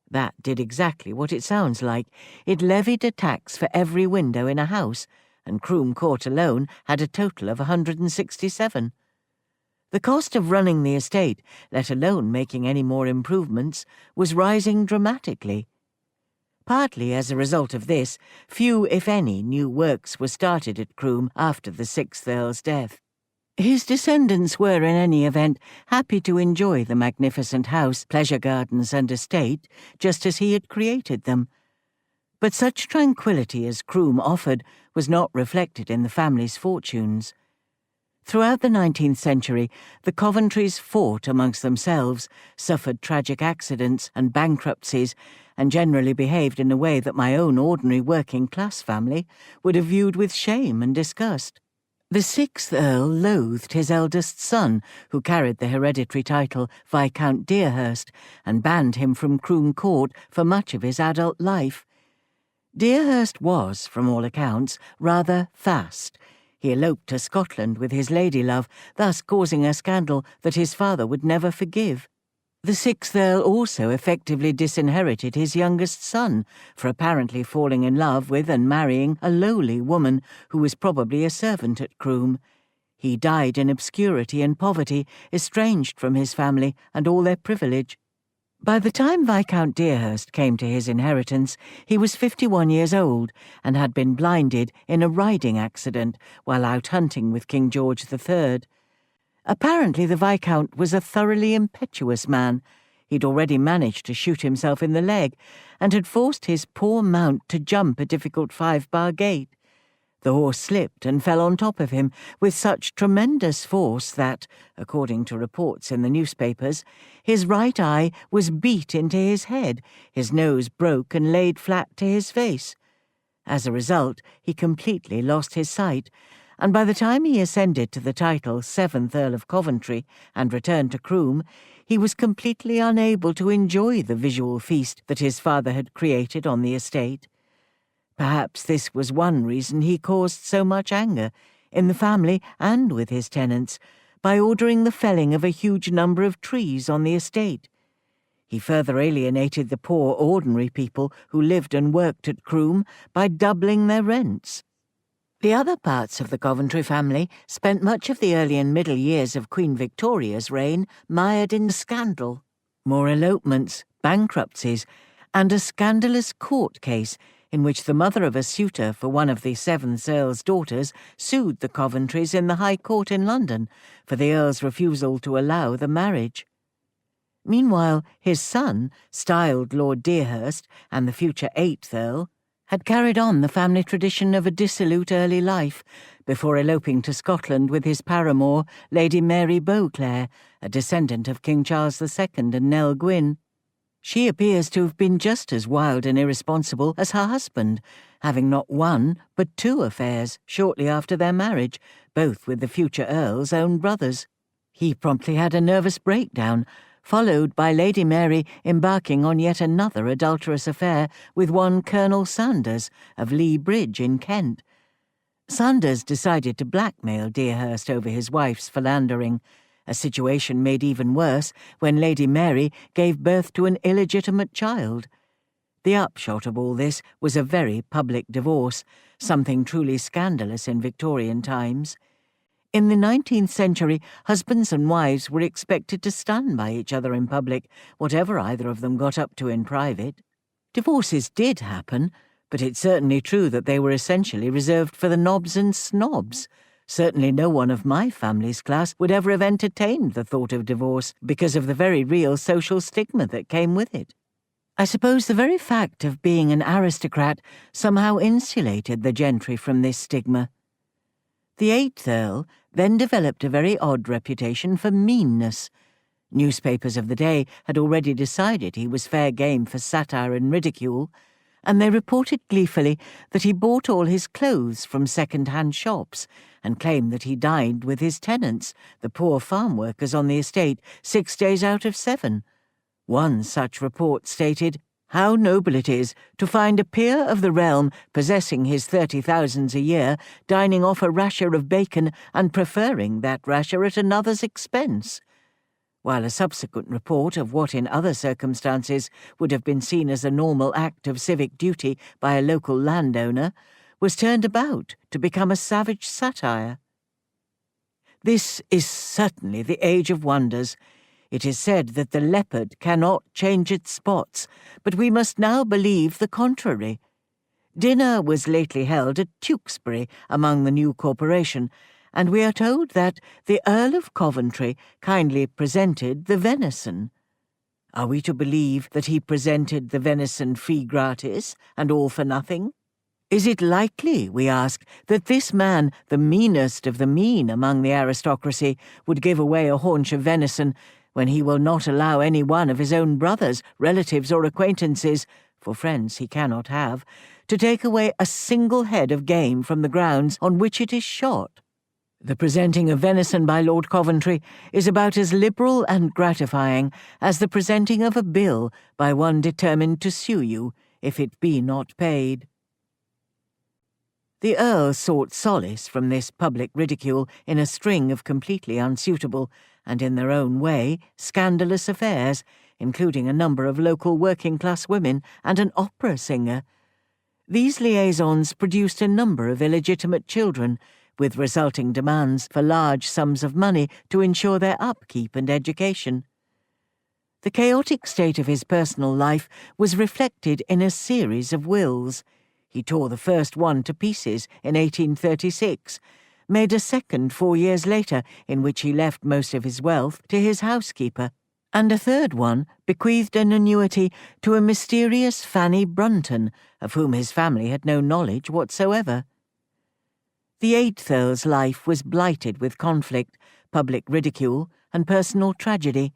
That did exactly what it sounds like. It levied a tax for every window in a house, and Croom Court alone had a total of 167. The cost of running the estate, let alone making any more improvements, was rising dramatically. Partly as a result of this, few, if any, new works were started at Croom after the 6th Earl's death. His descendants were, in any event, happy to enjoy the magnificent house, pleasure gardens and estate, just as he had created them. But such tranquillity as Croom offered was not reflected in the family's fortunes. Throughout the 19th century, the Coventrys fought amongst themselves, suffered tragic accidents and bankruptcies, and generally behaved in a way that my own ordinary working-class family would have viewed with shame and disgust. The 6th Earl loathed his eldest son, who carried the hereditary title Viscount Deerhurst, and banned him from Croom Court for much of his adult life. Deerhurst was, from all accounts, rather fast. He eloped to Scotland with his lady-love, thus causing a scandal that his father would never forgive. The 6th Earl also effectively disinherited his youngest son for apparently falling in love with and marrying a lowly woman who was probably a servant at Croom. He died in obscurity and poverty, estranged from his family and all their privilege. By the time Viscount Deerhurst came to his inheritance, he was 51 years old and had been blinded in a riding accident while out hunting with King George III. Apparently the Viscount was a thoroughly impetuous man. He'd already managed to shoot himself in the leg and had forced his poor mount to jump a difficult 5-bar gate. The horse slipped and fell on top of him with such tremendous force that, according to reports in the newspapers, his right eye was beat into his head, his nose broke and laid flat to his face. As a result, he completely lost his sight, and by the time he ascended to the title 7th Earl of Coventry and returned to Croom, he was completely unable to enjoy the visual feast that his father had created on the estate. Perhaps this was one reason he caused so much anger, in the family and with his tenants, by ordering the felling of a huge number of trees on the estate. He further alienated the poor ordinary people who lived and worked at Croom by doubling their rents. The other parts of the Coventry family spent much of the early and middle years of Queen Victoria's reign mired in scandal. More elopements, bankruptcies, and a scandalous court case in which the mother of a suitor for one of the 7th Earl's daughters sued the Coventrys in the High Court in London for the Earl's refusal to allow the marriage. Meanwhile, his son, styled Lord Deerhurst, and the future 8th Earl, had carried on the family tradition of a dissolute early life before eloping to Scotland with his paramour, Lady Mary Beauclerc, a descendant of King Charles II and Nell Gwyn. She appears to have been just as wild and irresponsible as her husband, having not one but 2 affairs shortly after their marriage, both with the future Earl's own brothers. He promptly had a nervous breakdown, followed by Lady Mary embarking on yet another adulterous affair with one Colonel Sanders of Lea Bridge in Kent. Sanders decided to blackmail Deerhurst over his wife's philandering, a situation made even worse when Lady Mary gave birth to an illegitimate child. The upshot of all this was a very public divorce, something truly scandalous in Victorian times. In the 19th century, husbands and wives were expected to stand by each other in public, whatever either of them got up to in private. Divorces did happen, but it's certainly true that they were essentially reserved for the knobs and snobs. Certainly no one of my family's class would ever have entertained the thought of divorce because of the very real social stigma that came with it. I suppose the very fact of being an aristocrat somehow insulated the gentry from this stigma. The 8th Earl then developed a very odd reputation for meanness. Newspapers of the day had already decided he was fair game for satire and ridicule, and they reported gleefully that he bought all his clothes from second-hand shops and claimed that he dined with his tenants, the poor farm workers on the estate, 6 days out of 7. One such report stated, "How noble it is to find a peer of the realm possessing his 30,000 a year, dining off a rasher of bacon and preferring that rasher at another's expense," while a subsequent report of what in other circumstances would have been seen as a normal act of civic duty by a local landowner was turned about to become a savage satire. This is certainly the age of wonders. It is said that the leopard cannot change its spots, but we must now believe the contrary. Dinner was lately held at Tewkesbury among the new corporation, and we are told that the Earl of Coventry kindly presented the venison. Are we to believe that he presented the venison fee gratis and all for nothing? Is it likely, we ask, that this man, the meanest of the mean among the aristocracy, would give away a haunch of venison when he will not allow any one of his own brothers, relatives, or acquaintances, for friends he cannot have, to take away a single head of game from the grounds on which it is shot? The presenting of venison by Lord Coventry is about as liberal and gratifying as the presenting of a bill by one determined to sue you, if it be not paid. The Earl sought solace from this public ridicule in a string of completely unsuitable, and in their own way, scandalous affairs, including a number of local working-class women and an opera singer. These liaisons produced a number of illegitimate children, with resulting demands for large sums of money to ensure their upkeep and education. The chaotic state of his personal life was reflected in a series of wills. He tore the first one to pieces in 1836, made a second 4 years later in which he left most of his wealth to his housekeeper, and a third one bequeathed an annuity to a mysterious Fanny Brunton, of whom his family had no knowledge whatsoever. The 8th Earl's life was blighted with conflict, public ridicule, and personal tragedy.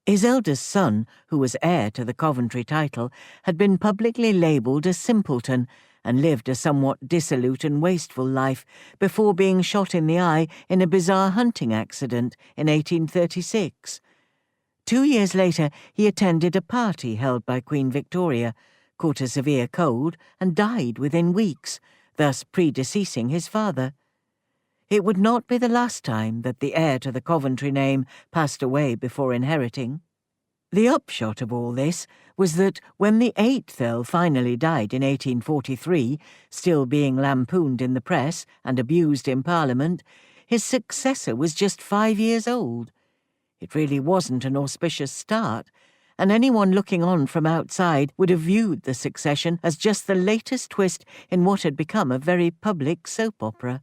His eldest son, who was heir to the Coventry title, had been publicly labelled a simpleton and lived a somewhat dissolute and wasteful life before being shot in the eye in a bizarre hunting accident in 1836. 2 years later he attended a party held by Queen Victoria, caught a severe cold, and died within weeks, thus predeceasing his father. It would not be the last time that the heir to the Coventry name passed away before inheriting. The upshot of all this was that when the 8th Earl finally died in 1843, still being lampooned in the press and abused in Parliament, his successor was just 5 years old. It really wasn't an auspicious start, and anyone looking on from outside would have viewed the succession as just the latest twist in what had become a very public soap opera.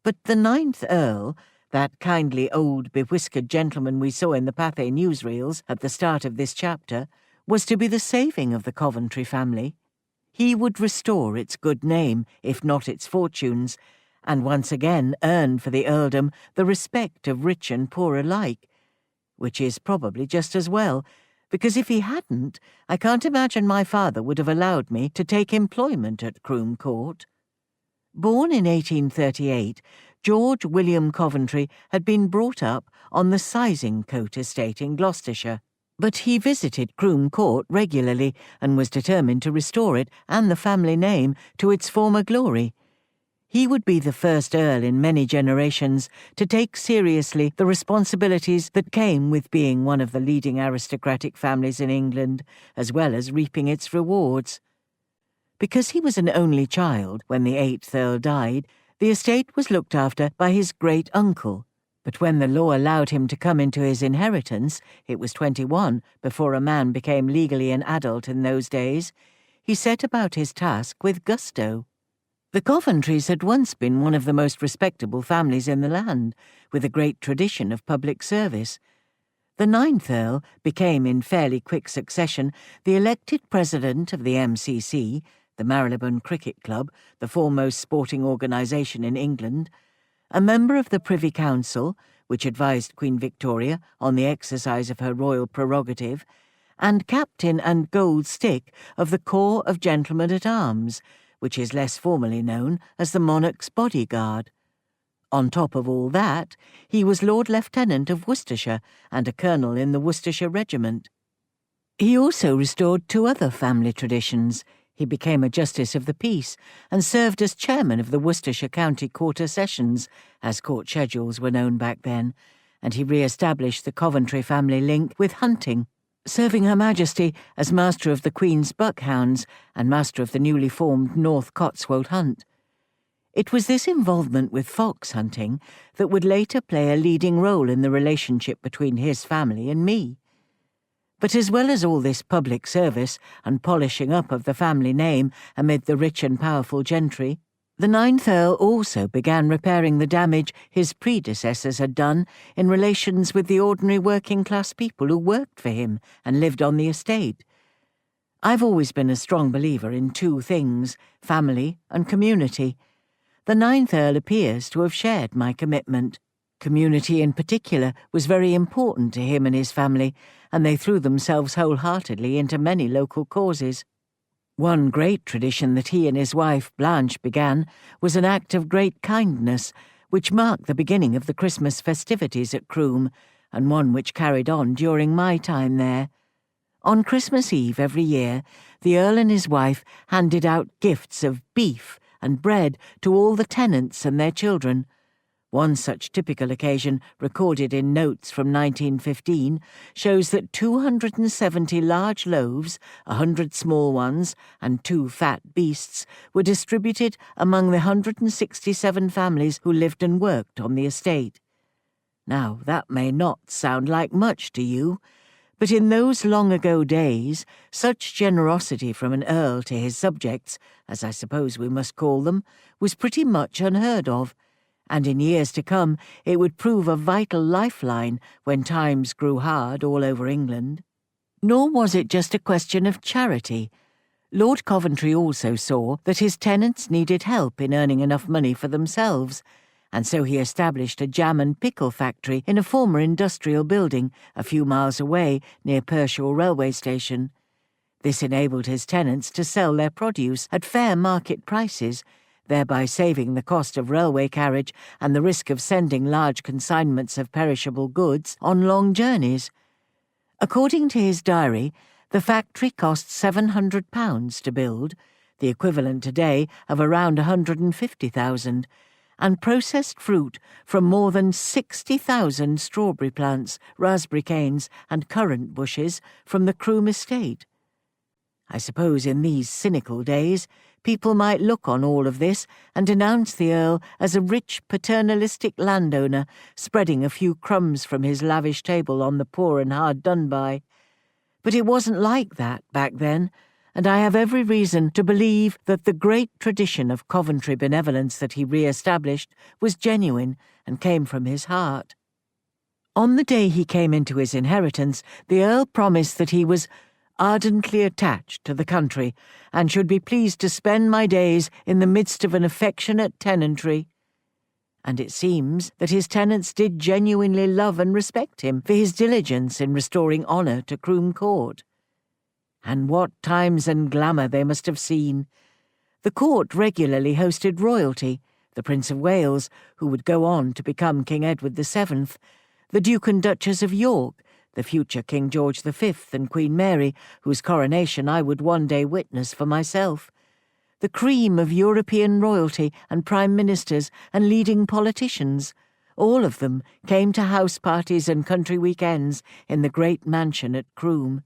But the 9th Earl, that kindly old bewhiskered gentleman we saw in the Pathé newsreels at the start of this chapter, was to be the saving of the Coventry family. He would restore its good name, if not its fortunes, and once again earn for the earldom the respect of rich and poor alike, which is probably just as well, because if he hadn't, I can't imagine my father would have allowed me to take employment at Croom Court. Born in 1838, George William Coventry had been brought up on the Sizingcote estate in Gloucestershire, but he visited Croom Court regularly and was determined to restore it and the family name to its former glory. He would be the first Earl in many generations to take seriously the responsibilities that came with being one of the leading aristocratic families in England, as well as reaping its rewards. Because he was an only child when the 8th Earl died, the estate was looked after by his great-uncle, but when the law allowed him to come into his inheritance, it was 21 before a man became legally an adult in those days, he set about his task with gusto. The Coventrys had once been one of the most respectable families in the land, with a great tradition of public service. The 9th Earl became in fairly quick succession the elected president of the MCC, the Marylebone Cricket Club, the foremost sporting organisation in England, a member of the Privy Council, which advised Queen Victoria on the exercise of her royal prerogative, and captain and gold stick of the Corps of Gentlemen-at-Arms, which is less formally known as the monarch's bodyguard. On top of all that, he was Lord Lieutenant of Worcestershire and a colonel in the Worcestershire Regiment. He also restored 2 other family traditions. He became a Justice of the Peace and served as chairman of the Worcestershire County Quarter Sessions, as court schedules were known back then, and he re-established the Coventry family link with hunting, serving Her Majesty as Master of the Queen's Buckhounds and Master of the newly formed North Cotswold Hunt. It was this involvement with fox hunting that would later play a leading role in the relationship between his family and me. But as well as all this public service and polishing up of the family name amid the rich and powerful gentry, the 9th Earl also began repairing the damage his predecessors had done in relations with the ordinary working-class people who worked for him and lived on the estate. I've always been a strong believer in two things, family and community. The ninth Earl appears to have shared my commitment. Community in particular was very important to him and his family, and they threw themselves wholeheartedly into many local causes. One great tradition that he and his wife Blanche began was an act of great kindness, which marked the beginning of the Christmas festivities at Croom, and one which carried on during my time there. On Christmas Eve every year, the Earl and his wife handed out gifts of beef and bread to all the tenants and their children. One such typical occasion, recorded in notes from 1915, shows that 270 large loaves, 100 small ones, and 2 fat beasts were distributed among the 167 families who lived and worked on the estate. Now, that may not sound like much to you, but in those long-ago days, such generosity from an earl to his subjects, as I suppose we must call them, was pretty much unheard of, and in years to come it would prove a vital lifeline when times grew hard all over England. Nor was it just a question of charity. Lord Coventry also saw that his tenants needed help in earning enough money for themselves, and so he established a jam and pickle factory in a former industrial building a few miles away near Pershore railway station. This enabled his tenants to sell their produce at fair market prices, thereby saving the cost of railway carriage and the risk of sending large consignments of perishable goods on long journeys. According to his diary, the factory cost £700 to build, the equivalent today of around £150,000, and processed fruit from more than 60,000 strawberry plants, raspberry canes, and currant bushes from the Croom estate. I suppose in these cynical days, people might look on all of this and denounce the Earl as a rich paternalistic landowner spreading a few crumbs from his lavish table on the poor and hard done by. But it wasn't like that back then, and I have every reason to believe that the great tradition of Coventry benevolence that he re-established was genuine and came from his heart. On the day he came into his inheritance, the Earl promised that he was ardently attached to the country, and should be pleased to spend my days in the midst of an affectionate tenantry. And it seems that his tenants did genuinely love and respect him for his diligence in restoring honour to Croom Court. And what times and glamour they must have seen! The court regularly hosted royalty, the Prince of Wales, who would go on to become King Edward VII, the Duke and Duchess of York, the future King George V and Queen Mary, whose coronation I would one day witness for myself, the cream of European royalty and prime ministers and leading politicians. All of them came to house parties and country weekends in the great mansion at Croom.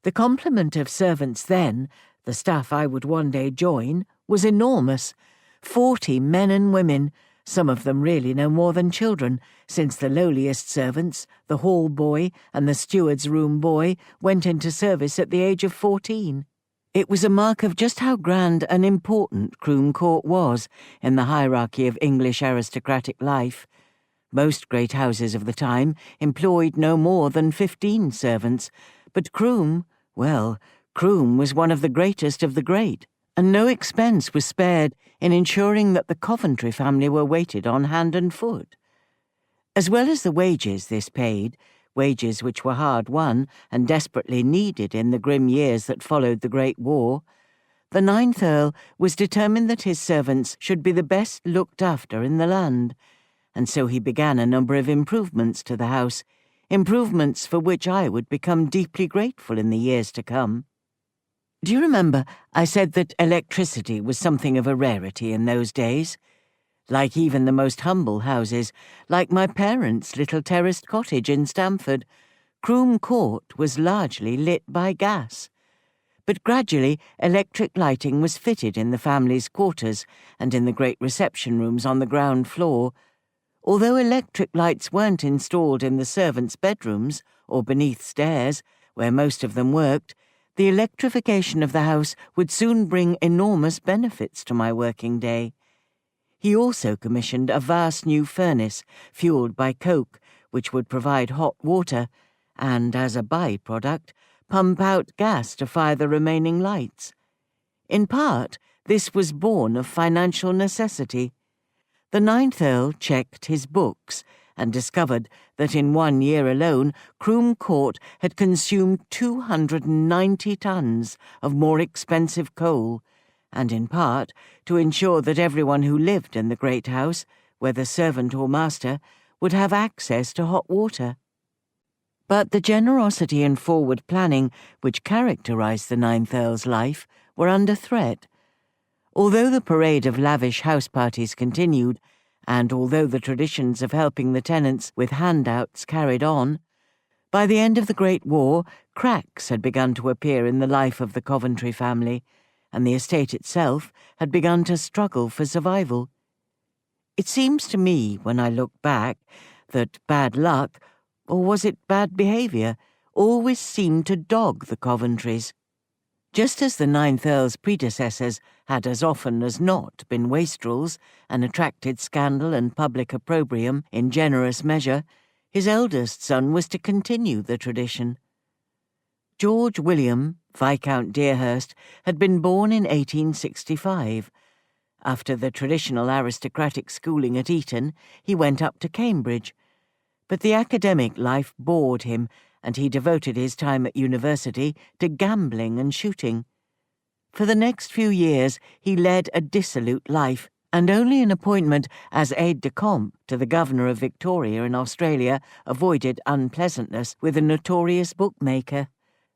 The complement of servants then, the staff I would one day join, was enormous. 40 men and women, some of them really no more than children, since the lowliest servants, the hall boy and the steward's room boy, went into service at the age of 14. It was a mark of just how grand and important Croom Court was in the hierarchy of English aristocratic life. Most great houses of the time employed no more than 15 servants, but Croom was one of the greatest of the great, and no expense was spared in ensuring that the Coventry family were waited on hand and foot. As well as the wages this paid, wages which were hard won and desperately needed in the grim years that followed the Great War, the ninth Earl was determined that his servants should be the best looked after in the land, and so he began a number of improvements to the house, improvements for which I would become deeply grateful in the years to come. Do you remember I said that electricity was something of a rarity in those days? Like even the most humble houses, like my parents' little terraced cottage in Stamford, Croom Court was largely lit by gas. But gradually electric lighting was fitted in the family's quarters and in the great reception rooms on the ground floor. Although electric lights weren't installed in the servants' bedrooms or beneath stairs, where most of them worked, the electrification of the house would soon bring enormous benefits to my working day. He also commissioned a vast new furnace, fueled by coke, which would provide hot water, and, as a by-product, pump out gas to fire the remaining lights. In part, this was born of financial necessity. The ninth Earl checked his books and discovered that in 1 year alone, Croom Court had consumed 290 tons of more expensive coal, and in part to ensure that everyone who lived in the great house, whether servant or master, would have access to hot water. But the generosity and forward planning which characterized the ninth Earl's life were under threat. Although the parade of lavish house parties continued, and although the traditions of helping the tenants with handouts carried on, by the end of the Great War, cracks had begun to appear in the life of the Coventry family, and the estate itself had begun to struggle for survival. It seems to me, when I look back, that bad luck, or was it bad behaviour, always seemed to dog the Coventrys. Just as the ninth Earl's predecessors had as often as not been wastrels and attracted scandal and public opprobrium in generous measure, his eldest son was to continue the tradition. George William, Viscount Deerhurst, had been born in 1865. After the traditional aristocratic schooling at Eton, he went up to Cambridge. But the academic life bored him, and he devoted his time at university to gambling and shooting. For the next few years he led a dissolute life, and only an appointment as aide-de-camp to the Governor of Victoria in Australia avoided unpleasantness with a notorious bookmaker.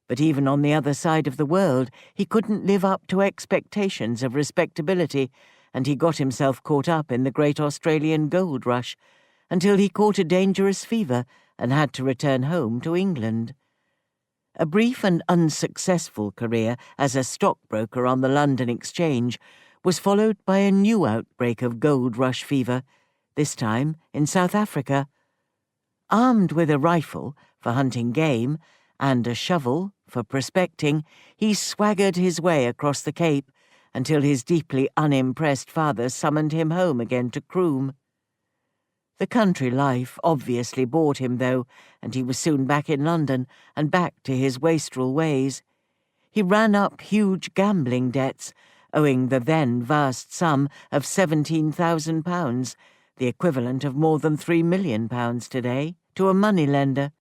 But even on the other side of the world he couldn't live up to expectations of respectability, and he got himself caught up in the great Australian gold rush, until he caught a dangerous fever and had to return home to England. A brief and unsuccessful career as a stockbroker on the London Exchange was followed by a new outbreak of gold rush fever, this time in South Africa. Armed with a rifle for hunting game and a shovel for prospecting, he swaggered his way across the Cape until his deeply unimpressed father summoned him home again to Croom. The country life obviously bored him, though, and he was soon back in London and back to his wastrel ways. He ran up huge gambling debts, owing the then vast sum of £17,000, the equivalent of more than £3 million today, to a moneylender.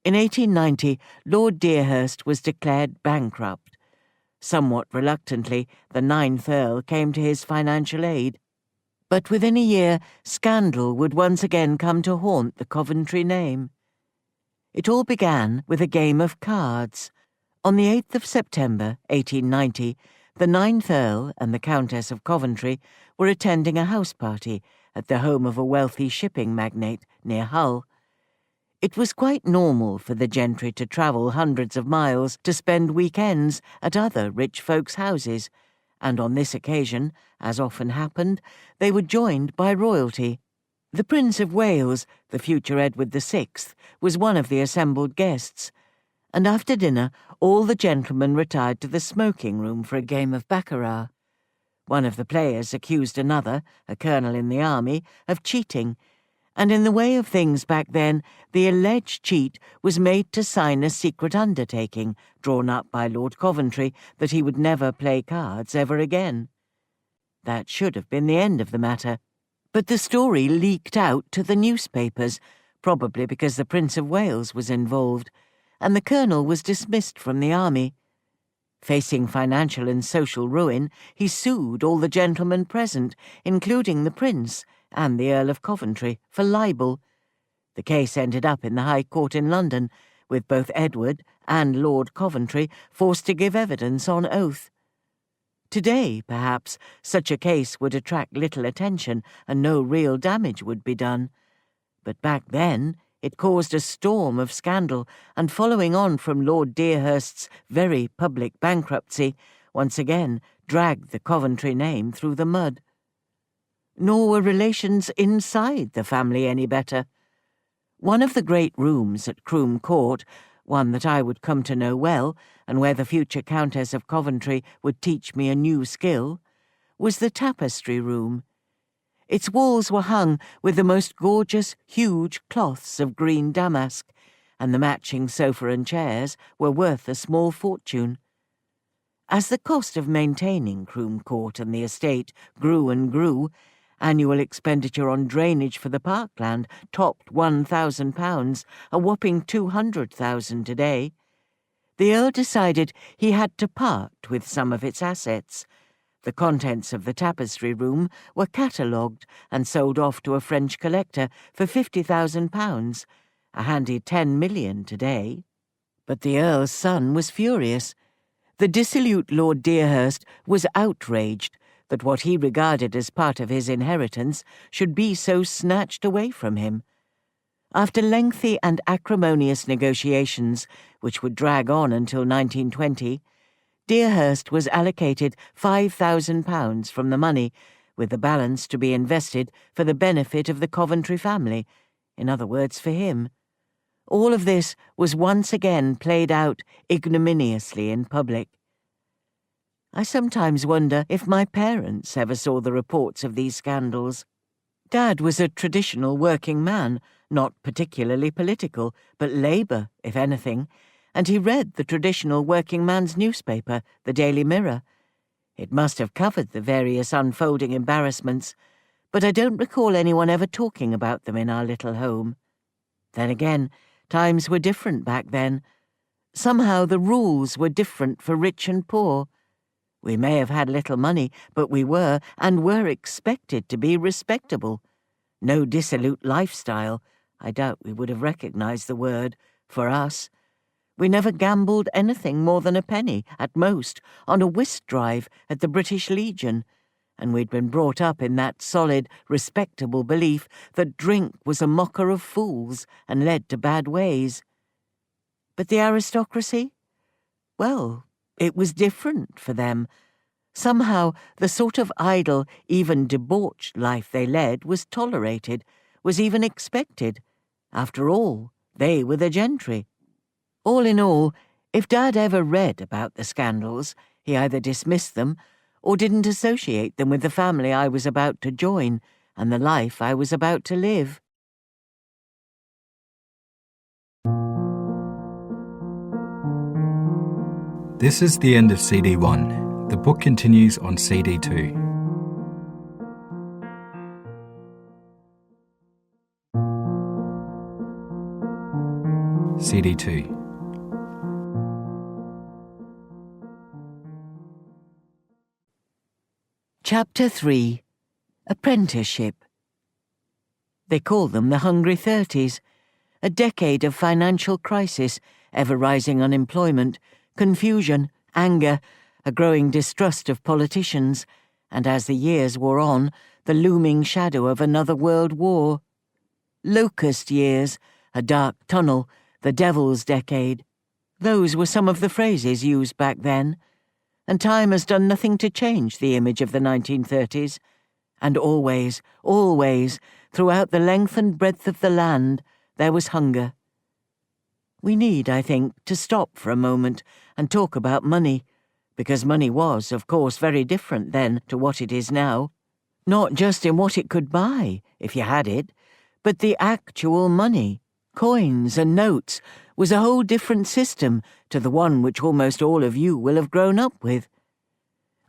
In 1890, Lord Deerhurst was declared bankrupt. Somewhat reluctantly, the ninth Earl came to his financial aid. But within a year, scandal would once again come to haunt the Coventry name. It all began with a game of cards. On the 8th of September, 1890, the ninth Earl and the Countess of Coventry were attending a house party at the home of a wealthy shipping magnate near Hull. It was quite normal for the gentry to travel hundreds of miles to spend weekends at other rich folks' houses, and on this occasion, as often happened, they were joined by royalty. The Prince of Wales, the future Edward VI, was one of the assembled guests, and after dinner all the gentlemen retired to the smoking-room for a game of baccarat. One of the players accused another, a colonel in the army, of cheating, and in the way of things back then, the alleged cheat was made to sign a secret undertaking drawn up by Lord Coventry that he would never play cards ever again. That should have been the end of the matter. But the story leaked out to the newspapers, probably because the Prince of Wales was involved, and the colonel was dismissed from the army. Facing financial and social ruin, he sued all the gentlemen present, including the Prince and the Earl of Coventry, for libel. The case ended up in the High Court in London, with both Edward and Lord Coventry forced to give evidence on oath. Today, perhaps, such a case would attract little attention and no real damage would be done. But back then, it caused a storm of scandal, and following on from Lord Deerhurst's very public bankruptcy, once again dragged the Coventry name through the mud. Nor were relations inside the family any better. One of the great rooms at Croom Court, one that I would come to know well, and where the future Countess of Coventry would teach me a new skill, was the tapestry room. Its walls were hung with the most gorgeous, huge cloths of green damask, and the matching sofa and chairs were worth a small fortune. As the cost of maintaining Croom Court and the estate grew and grew, annual expenditure on drainage for the parkland topped £1,000, a whopping £200,000 today. The Earl decided he had to part with some of its assets. The contents of the tapestry room were catalogued and sold off to a French collector for £50,000, a handy 10 million today. But the Earl's son was furious. The dissolute Lord Deerhurst was outraged that what he regarded as part of his inheritance should be so snatched away from him. After lengthy and acrimonious negotiations, which would drag on until 1920, Deerhurst was allocated £5,000 from the money, with the balance to be invested for the benefit of the Coventry family, in other words, for him. All of this was once again played out ignominiously in public. I sometimes wonder if my parents ever saw the reports of these scandals. Dad was a traditional working man, not particularly political, but Labour, if anything, and he read the traditional working man's newspaper, the Daily Mirror. It must have covered the various unfolding embarrassments, but I don't recall anyone ever talking about them in our little home. Then again, times were different back then. Somehow the rules were different for rich and poor. We may have had little money, but we were, and were expected to be respectable. No dissolute lifestyle. I doubt we would have recognised the word, for us. We never gambled anything more than a penny, at most, on a whist drive at the British Legion, and we'd been brought up in that solid, respectable belief that drink was a mocker of fools and led to bad ways. But the aristocracy? Well, it was different for them. Somehow the sort of idle, even debauched life they led was tolerated, was even expected. After all, they were the gentry. All in all, if Dad ever read about the scandals, he either dismissed them or didn't associate them with the family I was about to join and the life I was about to live. This is the end of CD 1. The book continues on CD 2. CD 2. Chapter 3. Apprenticeship. They call them the Hungry 30s, a decade of financial crisis, ever-rising unemployment, confusion, anger, a growing distrust of politicians, and as the years wore on, the looming shadow of another world war. Locust years, a dark tunnel, the devil's decade. Those were some of the phrases used back then, and time has done nothing to change the image of the 1930s. And always, always, throughout the length and breadth of the land, there was hunger. We need, I think, to stop for a moment and talk about money, because money was, of course, very different then to what it is now. Not just in what it could buy, if you had it, but the actual money, coins and notes, was a whole different system to the one which almost all of you will have grown up with.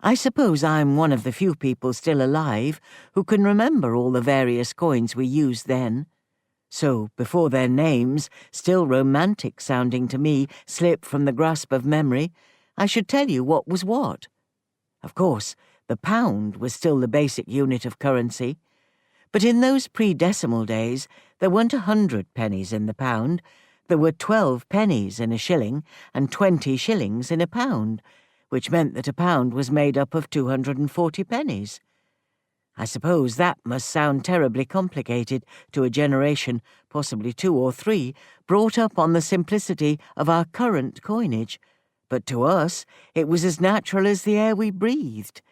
I suppose I'm one of the few people still alive who can remember all the various coins we used then. So, before their names, still romantic sounding to me, slip from the grasp of memory, I should tell you what was what. Of course, the pound was still the basic unit of currency, but in those pre-decimal days there weren't 100 pennies in the pound. There were 12 pennies in a shilling and 20 shillings in a pound, which meant that a pound was made up of 240 pennies. I suppose that must sound terribly complicated to a generation, possibly 2 or 3, brought up on the simplicity of our current coinage, but to us it was as natural as the air we breathed.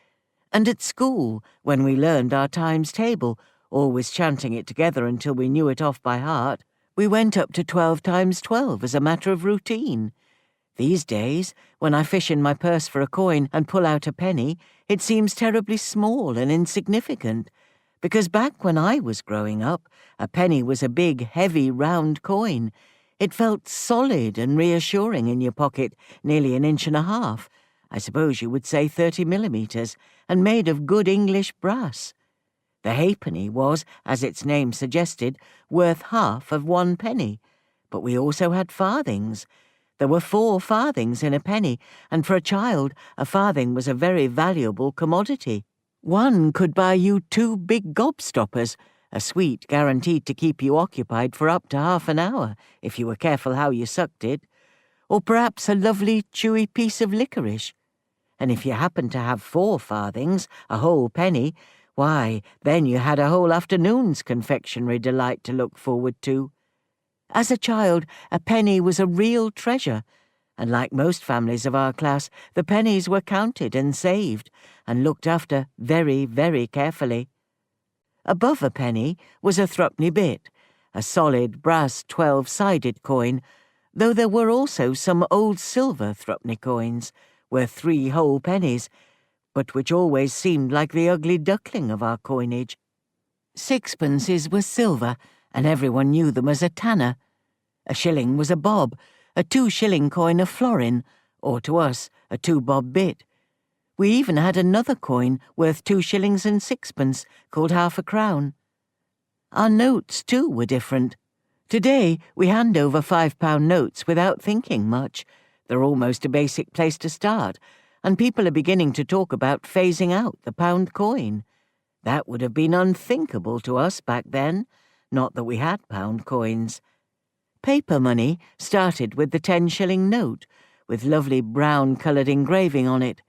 And at school, when we learned our times table, always chanting it together until we knew it off by heart, we went up to 12 times 12 as a matter of routine. These days, when I fish in my purse for a coin and pull out a penny, it seems terribly small and insignificant, because back when I was growing up, a penny was a big, heavy, round coin. It felt solid and reassuring in your pocket, nearly 1.5 inches. I suppose you would say 30 millimetres, and made of good English brass. The halfpenny was, as its name suggested, worth half of 1 penny, but we also had farthings. There were 4 farthings in a penny, and for a child, a farthing was a very valuable commodity. One could buy you 2 big gobstoppers, a sweet guaranteed to keep you occupied for up to half an hour, if you were careful how you sucked it, or perhaps a lovely chewy piece of licorice. And if you happened to have 4 farthings, a whole penny, why, then you had a whole afternoon's confectionery delight to look forward to. As a child, a penny was a real treasure, and like most families of our class, the pennies were counted and saved, and looked after very, very carefully. Above a penny was a threepenny bit, a solid brass 12-sided coin, though there were also some old silver threepenny coins, worth 3 whole pennies, but which always seemed like the ugly duckling of our coinage. Sixpences were silver, and everyone knew them as a tanner. A shilling was a bob, a 2-shilling coin a florin, or to us, a 2-bob bit. We even had another coin worth 2 shillings and 6pence, called half a crown. Our notes, too, were different. Today, we hand over £5 notes without thinking much. They're almost a basic place to start, and people are beginning to talk about phasing out the pound coin. That would have been unthinkable to us back then, not that we had pound coins. Paper money started with the 10-shilling note, with lovely brown-coloured engraving on it.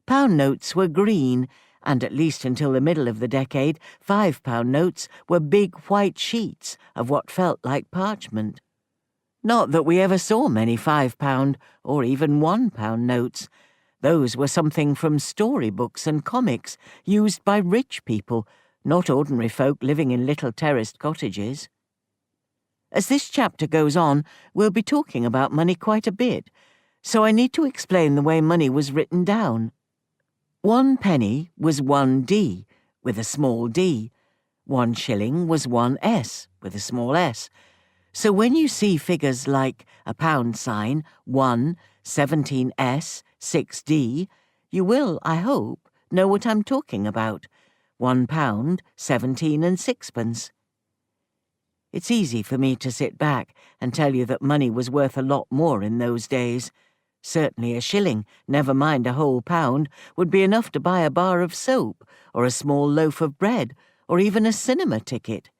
Pound notes were green, and at least until the middle of the decade, £5 notes were big white sheets of what felt like parchment. Not that we ever saw many £5 or even £1 notes. Those were something from storybooks and comics used by rich people, not ordinary folk living in little terraced cottages. As this chapter goes on, we'll be talking about money quite a bit, so I need to explain the way money was written down. 1 penny was 1d, with a small d. 1 shilling was 1s, with a small s. So when you see figures like a pound sign, 1, 17s, 6d, you will, I hope, know what I'm talking about. £1, 17 and 6pence. It's easy for me to sit back and tell you that money was worth a lot more in those days. Certainly a shilling, never mind a whole pound, would be enough to buy a bar of soap, or a small loaf of bread, or even a cinema ticket.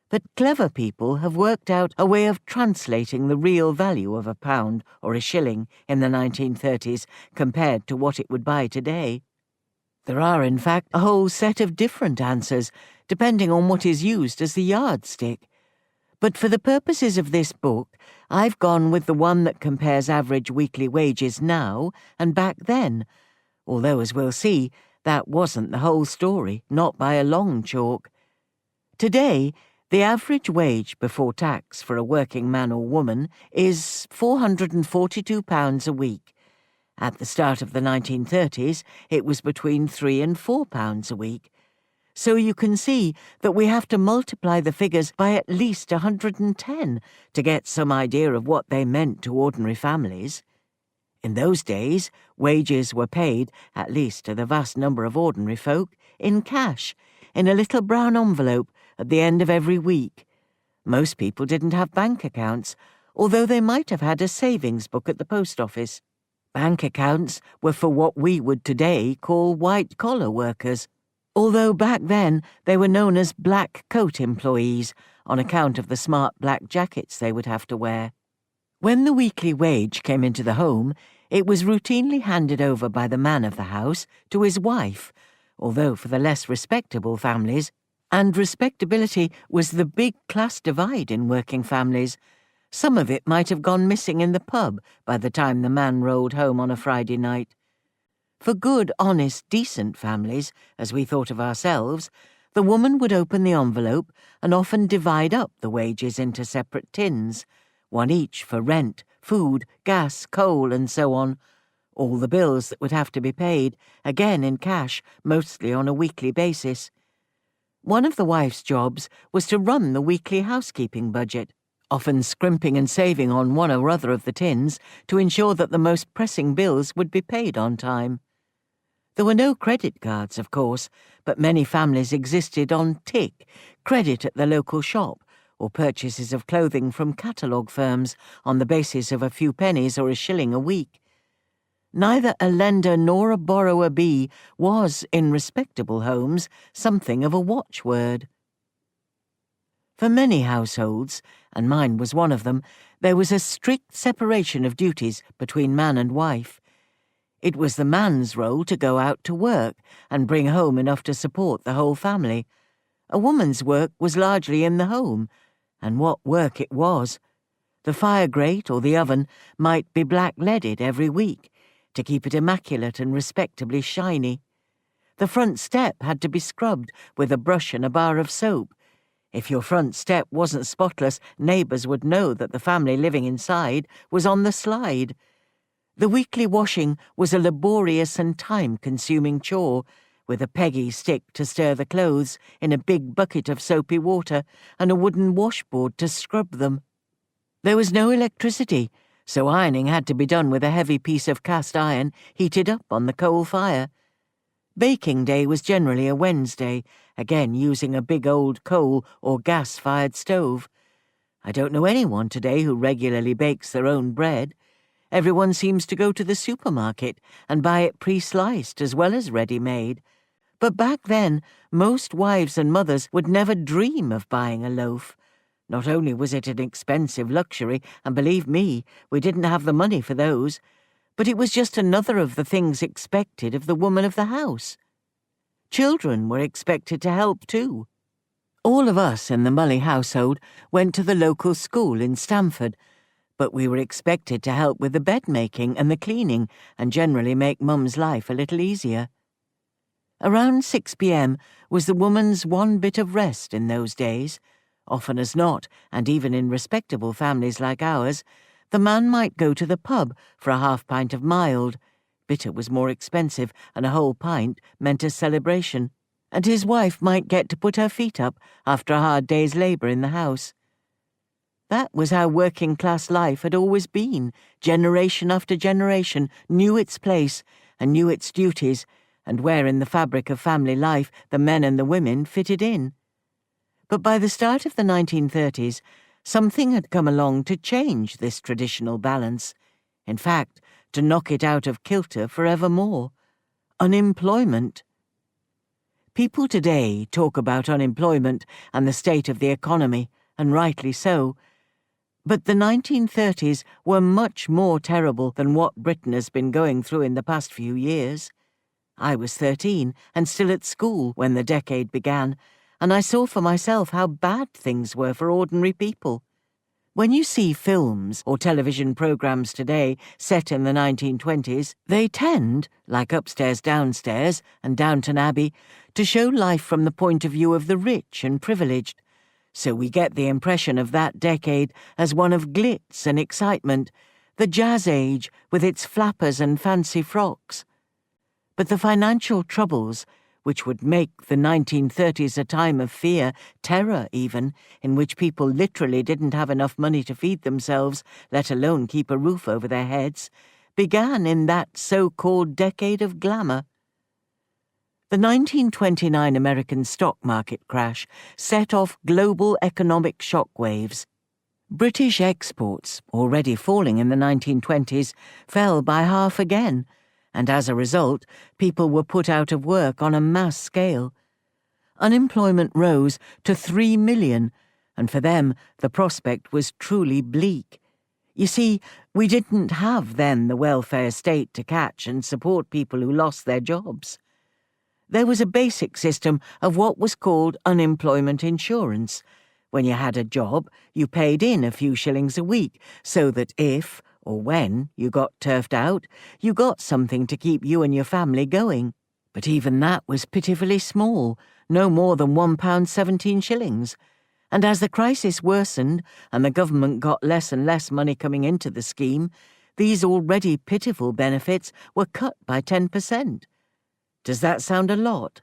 But clever people have worked out a way of translating the real value of a pound or a shilling in the 1930s compared to what it would buy today. There are, in fact, a whole set of different answers, depending on what is used as the yardstick. But for the purposes of this book, I've gone with the one that compares average weekly wages now and back then, although, as we'll see, that wasn't the whole story, not by a long chalk. Today, the average wage before tax for a working man or woman is £442 a week. At the start of the 1930s, it was between £3 and £4 a week. So you can see that we have to multiply the figures by at least 110 to get some idea of what they meant to ordinary families. In those days, wages were paid, at least to the vast number of ordinary folk, in cash, in a little brown envelope at the end of every week. Most people didn't have bank accounts, although they might have had a savings book at the post office. Bank accounts were for what we would today call white-collar workers, although back then they were known as black coat employees on account of the smart black jackets they would have to wear. When the weekly wage came into the home, it was routinely handed over by the man of the house to his wife, although for the less respectable families, and respectability was the big class divide in working families, some of it might have gone missing in the pub by the time the man rolled home on a Friday night. For good, honest, decent families, as we thought of ourselves, the woman would open the envelope and often divide up the wages into separate tins, one each for rent, food, gas, coal, and so on, all the bills that would have to be paid, again in cash, mostly on a weekly basis. One of the wife's jobs was to run the weekly housekeeping budget. often scrimping and saving on one or other of the tins to ensure that the most pressing bills would be paid on time. There were no credit cards, of course, but many families existed on tick, credit at the local shop, or purchases of clothing from catalogue firms on the basis of a few pennies or a shilling a week. Neither a lender nor a borrower bee was, in respectable homes, something of a watchword. For many households, and mine was one of them, there was a strict separation of duties between man and wife. It was the man's role to go out to work and bring home enough to support the whole family. A woman's work was largely in the home, and what work it was. The fire grate or the oven might be black-leaded every week to keep it immaculate and respectably shiny. The front step had to be scrubbed with a brush and a bar of soap. If your front step wasn't spotless, neighbours would know that the family living inside was on the slide. The weekly washing was a laborious and time-consuming chore, with a peggy stick to stir the clothes in a big bucket of soapy water and a wooden washboard to scrub them. There was no electricity, so ironing had to be done with a heavy piece of cast iron heated up on the coal fire. Baking day was generally a Wednesday, again using a big old coal or gas-fired stove. I don't know anyone today who regularly bakes their own bread. Everyone seems to go to the supermarket and buy it pre-sliced as well as ready-made. But back then, most wives and mothers would never dream of buying a loaf. Not only was it an expensive luxury, and believe me, we didn't have the money for those, but it was just another of the things expected of the woman of the house. Children were expected to help too. All of us in the Mully household went to the local school in Stamford, but we were expected to help with the bed-making and the cleaning and generally make Mum's life a little easier. Around 6 p.m. was the woman's one bit of rest in those days. Often as not, and even in respectable families like ours, the man might go to the pub for a half-pint of mild. Bitter was more expensive, and a whole pint meant a celebration. And his wife might get to put her feet up after a hard day's labour in the house. That was how working-class life had always been. Generation after generation knew its place and knew its duties, and where in the fabric of family life the men and the women fitted in. But by the start of the 1930s, something had come along to change this traditional balance. In fact, to knock it out of kilter forevermore. Unemployment. People today talk about unemployment and the state of the economy, and rightly so. But the 1930s were much more terrible than what Britain has been going through in the past few years. I was 13 and still at school when the decade began, and I saw for myself how bad things were for ordinary people. When you see films or television programs today set in the 1920s, they tend, like Upstairs, Downstairs and Downton Abbey, to show life from the point of view of the rich and privileged. So we get the impression of that decade as one of glitz and excitement, the jazz age with its flappers and fancy frocks. But the financial troubles, which would make the 1930s a time of fear, terror even, in which people literally didn't have enough money to feed themselves, let alone keep a roof over their heads, began in that so-called decade of glamour. The 1929 American stock market crash set off global economic shockwaves. British exports, already falling in the 1920s, fell by half again, and as a result, people were put out of work on a mass scale. Unemployment rose to 3 million, and for them the prospect was truly bleak. You see, we didn't have then the welfare state to catch and support people who lost their jobs. There was a basic system of what was called unemployment insurance. When you had a job, you paid in a few shillings a week, so that if, or when, you got turfed out, you got something to keep you and your family going. But even that was pitifully small, no more than £1.17. And as the crisis worsened and the government got less and less money coming into the scheme, these already pitiful benefits were cut by 10%. Does that sound a lot?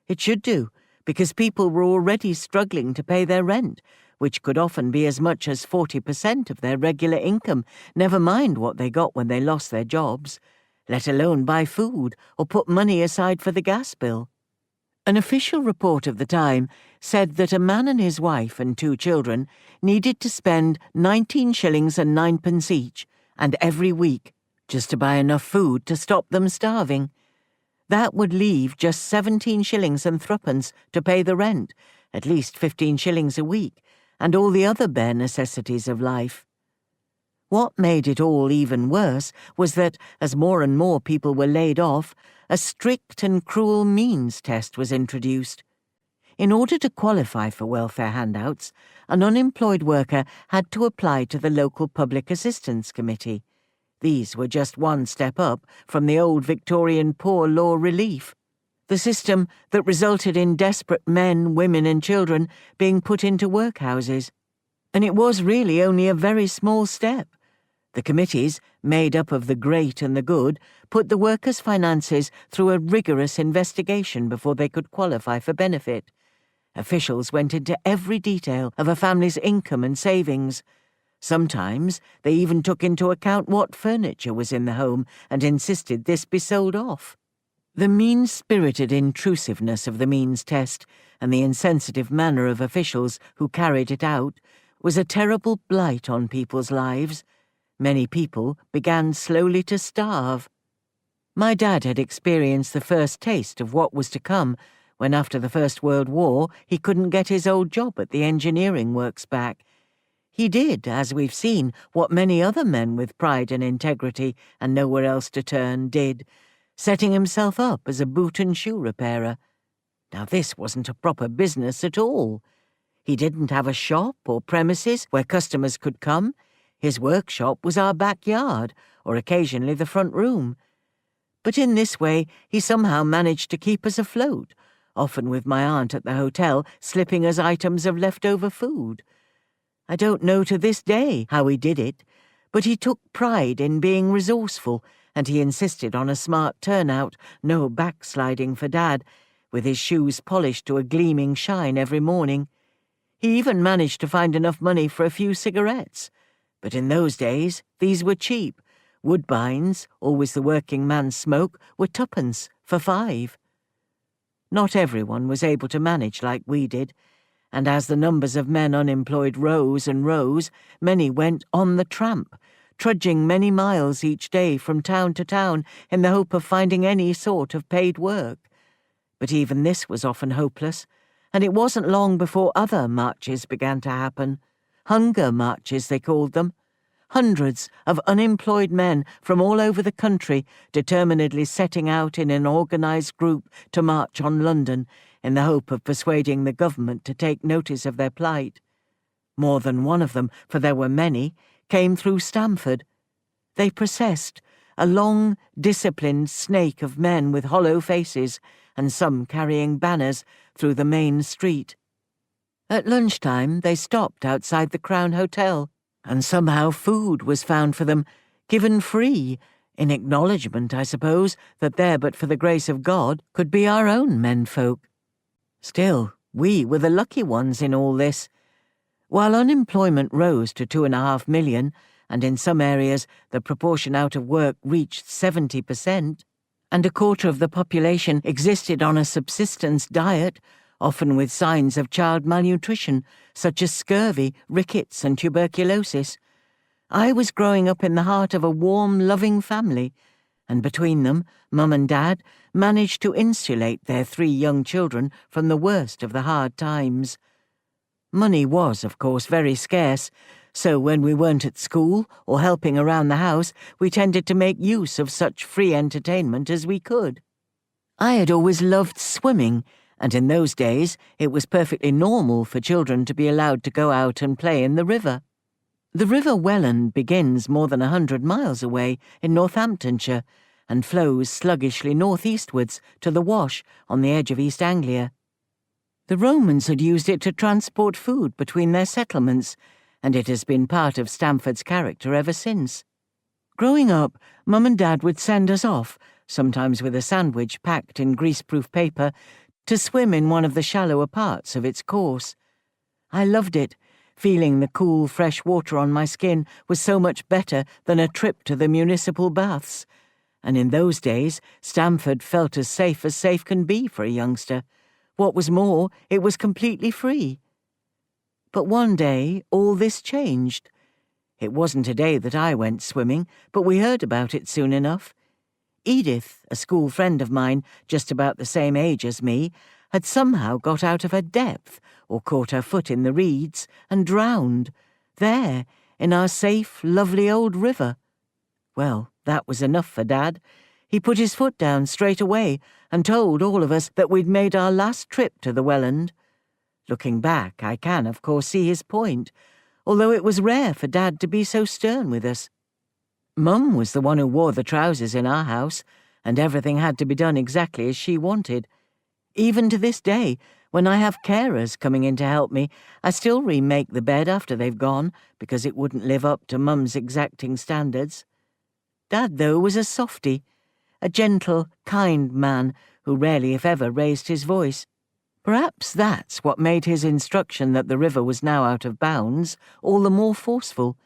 It should do, because people were already struggling to pay their rent, which could often be as much as 40% of their regular income, never mind what they got when they lost their jobs, let alone buy food or put money aside for the gas bill. An official report of the time said that a man and his wife and 2 children needed to spend 19 shillings and 9 pence each, and every week, just to buy enough food to stop them starving. That would leave just 17 shillings and 3 to pay the rent, at least 15 shillings a week, and all the other bare necessities of life. What made it all even worse was that, as more and more people were laid off, a strict and cruel means test was introduced. In order to qualify for welfare handouts, an unemployed worker had to apply to the local Public Assistance Committee. These were just one step up from the old Victorian Poor Law Relief, the system that resulted in desperate men, women and children being put into workhouses. And it was really only a very small step. The committees, made up of the great and the good, put the workers' finances through a rigorous investigation before they could qualify for benefit. Officials went into every detail of a family's income and savings. Sometimes they even took into account what furniture was in the home and insisted this be sold off. The mean-spirited intrusiveness of the means test and the insensitive manner of officials who carried it out was a terrible blight on people's lives. Many people began slowly to starve. My dad had experienced the first taste of what was to come when, after the First World War, he couldn't get his old job at the engineering works back. He did, as we've seen, what many other men with pride and integrity and nowhere else to turn did, setting himself up as a boot and shoe repairer. Now this wasn't a proper business at all. He didn't have a shop or premises where customers could come. His workshop was our backyard, or occasionally the front room. But in this way he somehow managed to keep us afloat, often with my aunt at the hotel slipping us items of leftover food. I don't know to this day how he did it, but he took pride in being resourceful, and he insisted on a smart turnout, no backsliding for Dad, with his shoes polished to a gleaming shine every morning. He even managed to find enough money for a few cigarettes. But in those days, these were cheap. Woodbines, always the working man's smoke, were 2 for 5. Not everyone was able to manage like we did, and as the numbers of men unemployed rose and rose, many went on the tramp, trudging many miles each day from town to town in the hope of finding any sort of paid work. But even this was often hopeless, and it wasn't long before other marches began to happen. Hunger marches, they called them. Hundreds of unemployed men from all over the country determinedly setting out in an organised group to march on London in the hope of persuading the government to take notice of their plight. More than one of them, for there were many, came through Stamford. They processed, a long, disciplined snake of men with hollow faces, and some carrying banners, through the main street. At lunchtime they stopped outside the Crown Hotel, and somehow food was found for them, given free, in acknowledgement, I suppose, that there but for the grace of God could be our own menfolk. Still, we were the lucky ones in all this. While unemployment rose to 2.5 million, and in some areas the proportion out of work reached 70%, and a quarter of the population existed on a subsistence diet, often with signs of child malnutrition, such as scurvy, rickets and tuberculosis, I was growing up in the heart of a warm, loving family, and between them, Mum and Dad managed to insulate their 3 young children from the worst of the hard times. Money was, of course, very scarce, so when we weren't at school or helping around the house, we tended to make use of such free entertainment as we could. I had always loved swimming, and in those days it was perfectly normal for children to be allowed to go out and play in the river. The River Welland begins more than 100 miles away in Northamptonshire and flows sluggishly northeastwards to the Wash on the edge of East Anglia. The Romans had used it to transport food between their settlements, and it has been part of Stamford's character ever since. Growing up, Mum and Dad would send us off, sometimes with a sandwich packed in greaseproof paper, to swim in one of the shallower parts of its course. I loved it, Feeling the cool, fresh water on my skin was so much better than a trip to the municipal baths. And in those days, Stamford felt as safe can be for a youngster. What was more, it was completely free. But one day, all this changed. It wasn't a day that I went swimming, but we heard about it soon enough. Edith, a school friend of mine, just about the same age as me, had somehow got out of her depth, or caught her foot in the reeds, and drowned, there, in our safe, lovely old river. Well, that was enough for Dad. He put his foot down straight away and told all of us that we'd made our last trip to the Welland. Looking back, I can, of course, see his point, although it was rare for Dad to be so stern with us. Mum was the one who wore the trousers in our house, and everything had to be done exactly as she wanted. Even to this day, when I have carers coming in to help me, I still remake the bed after they've gone, because it wouldn't live up to Mum's exacting standards. Dad, though, was a softy, a gentle, kind man who rarely, if ever, raised his voice. Perhaps that's what made his instruction that the river was now out of bounds all the more forceful.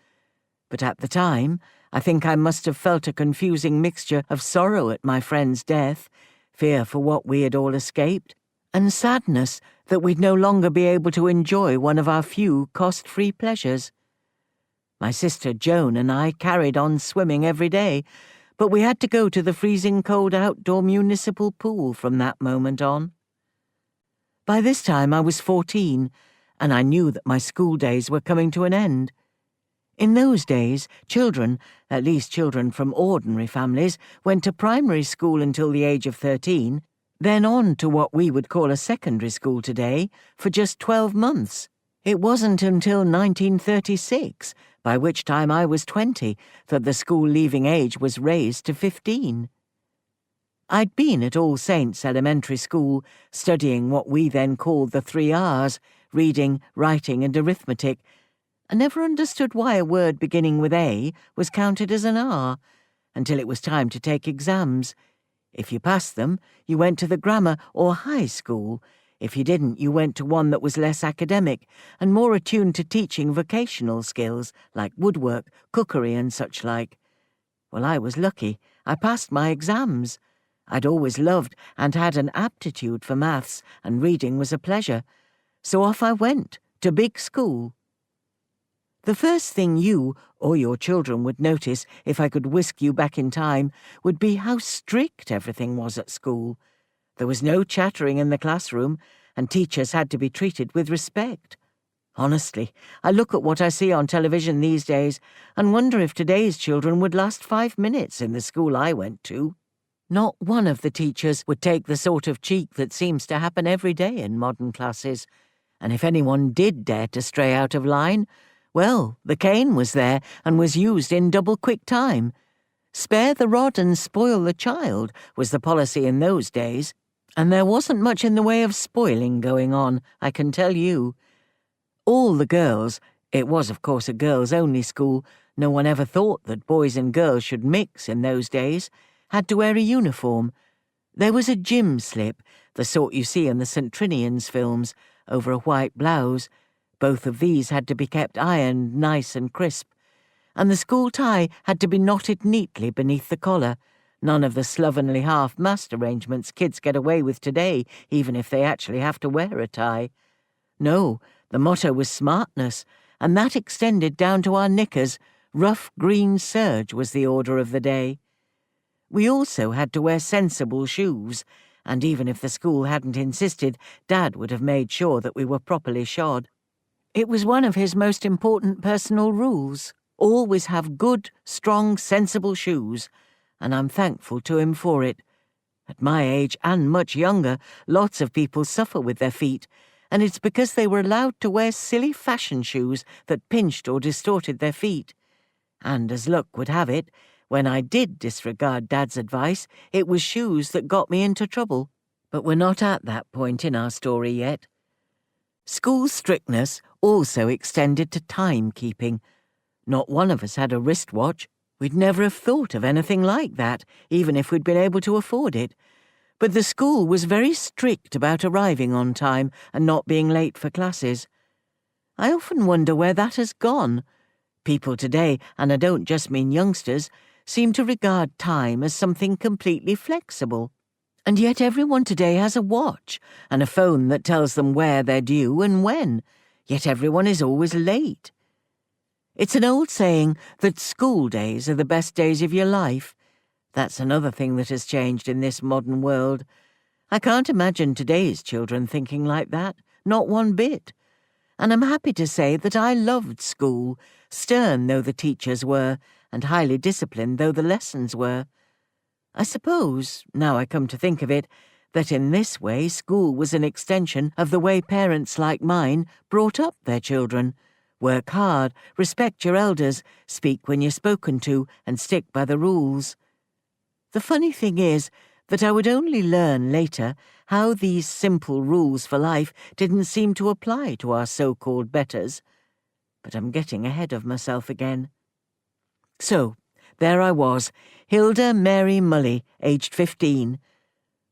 But at the time, I think I must have felt a confusing mixture of sorrow at my friend's death, fear for what we had all escaped, and sadness that we'd no longer be able to enjoy one of our few cost-free pleasures. My sister Joan and I carried on swimming every day, but we had to go to the freezing cold outdoor municipal pool from that moment on. By this time I was 14, and I knew that my school days were coming to an end. In those days, children, at least children from ordinary families, went to primary school until the age of 13, then on to what we would call a secondary school today, for just 12 months. It wasn't until 1936, by which time I was 20, that the school-leaving age was raised to 15. I'd been at All Saints Elementary School, studying what we then called the 3 R's, reading, writing and arithmetic. I never understood why a word beginning with A was counted as an R, until it was time to take exams. If you passed them, you went to the grammar or high school. If you didn't, you went to one that was less academic and more attuned to teaching vocational skills like woodwork, cookery and such like. Well, I was lucky. I passed my exams. I'd always loved and had an aptitude for maths, and reading was a pleasure. So off I went, to big school. The first thing you or your children would notice, if I could whisk you back in time, would be how strict everything was at school. There was no chattering in the classroom, and teachers had to be treated with respect. Honestly, I look at what I see on television these days and wonder if today's children would last 5 minutes in the school I went to. Not one of the teachers would take the sort of cheek that seems to happen every day in modern classes, and if anyone did dare to stray out of line, well, the cane was there and was used in double-quick time. Spare the rod and spoil the child was the policy in those days, and there wasn't much in the way of spoiling going on, I can tell you. All the girls, it was of course a girls-only school, no one ever thought that boys and girls should mix in those days, had to wear a uniform. There was a gym slip, the sort you see in the St. Trinian's films, over a white blouse. Both of these had to be kept ironed nice and crisp, and the school tie had to be knotted neatly beneath the collar. None of the slovenly half-mast arrangements kids get away with today, even if they actually have to wear a tie. No, the motto was smartness, and that extended down to our knickers. Rough green serge was the order of the day. We also had to wear sensible shoes, and even if the school hadn't insisted, Dad would have made sure that we were properly shod. It was one of his most important personal rules. Always have good, strong, sensible shoes, and I'm thankful to him for it. At my age, and much younger, lots of people suffer with their feet, and it's because they were allowed to wear silly fashion shoes that pinched or distorted their feet. And as luck would have it, when I did disregard Dad's advice, it was shoes that got me into trouble. But we're not at that point in our story yet. School strictness also extended to timekeeping. Not one of us had a wristwatch. We'd never have thought of anything like that, even if we'd been able to afford it. But the school was very strict about arriving on time and not being late for classes. I often wonder where that has gone. People today, and I don't just mean youngsters, seem to regard time as something completely flexible. And yet everyone today has a watch and a phone that tells them where they're due and when, yet everyone is always late. It's an old saying that school days are the best days of your life. That's another thing that has changed in this modern world. I can't imagine today's children thinking like that, not one bit. And I'm happy to say that I loved school, stern though the teachers were, and highly disciplined though the lessons were. I suppose, now I come to think of it, that in this way school was an extension of the way parents like mine brought up their children. Work hard, respect your elders, speak when you're spoken to, and stick by the rules. The funny thing is that I would only learn later how these simple rules for life didn't seem to apply to our so-called betters. But I'm getting ahead of myself again. So, there I was, Hilda Mary Mully, aged 15.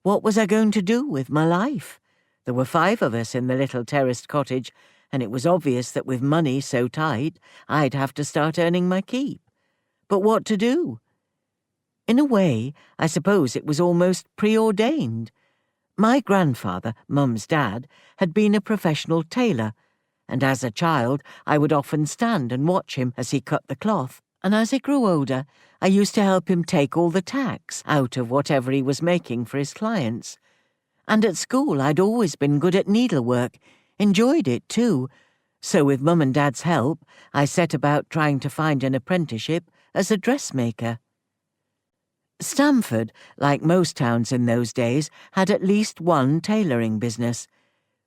What was I going to do with my life? There were 5 of us in the little terraced cottage, and it was obvious that with money so tight, I'd have to start earning my keep. But what to do? In a way, I suppose it was almost preordained. My grandfather, Mum's dad, had been a professional tailor, and as a child I would often stand and watch him as he cut the cloth, and as I grew older I used to help him take all the tacks out of whatever he was making for his clients. And at school I'd always been good at needlework, enjoyed it too, so with Mum and Dad's help I set about trying to find an apprenticeship as a dressmaker. Stamford, like most towns in those days, had at least one tailoring business.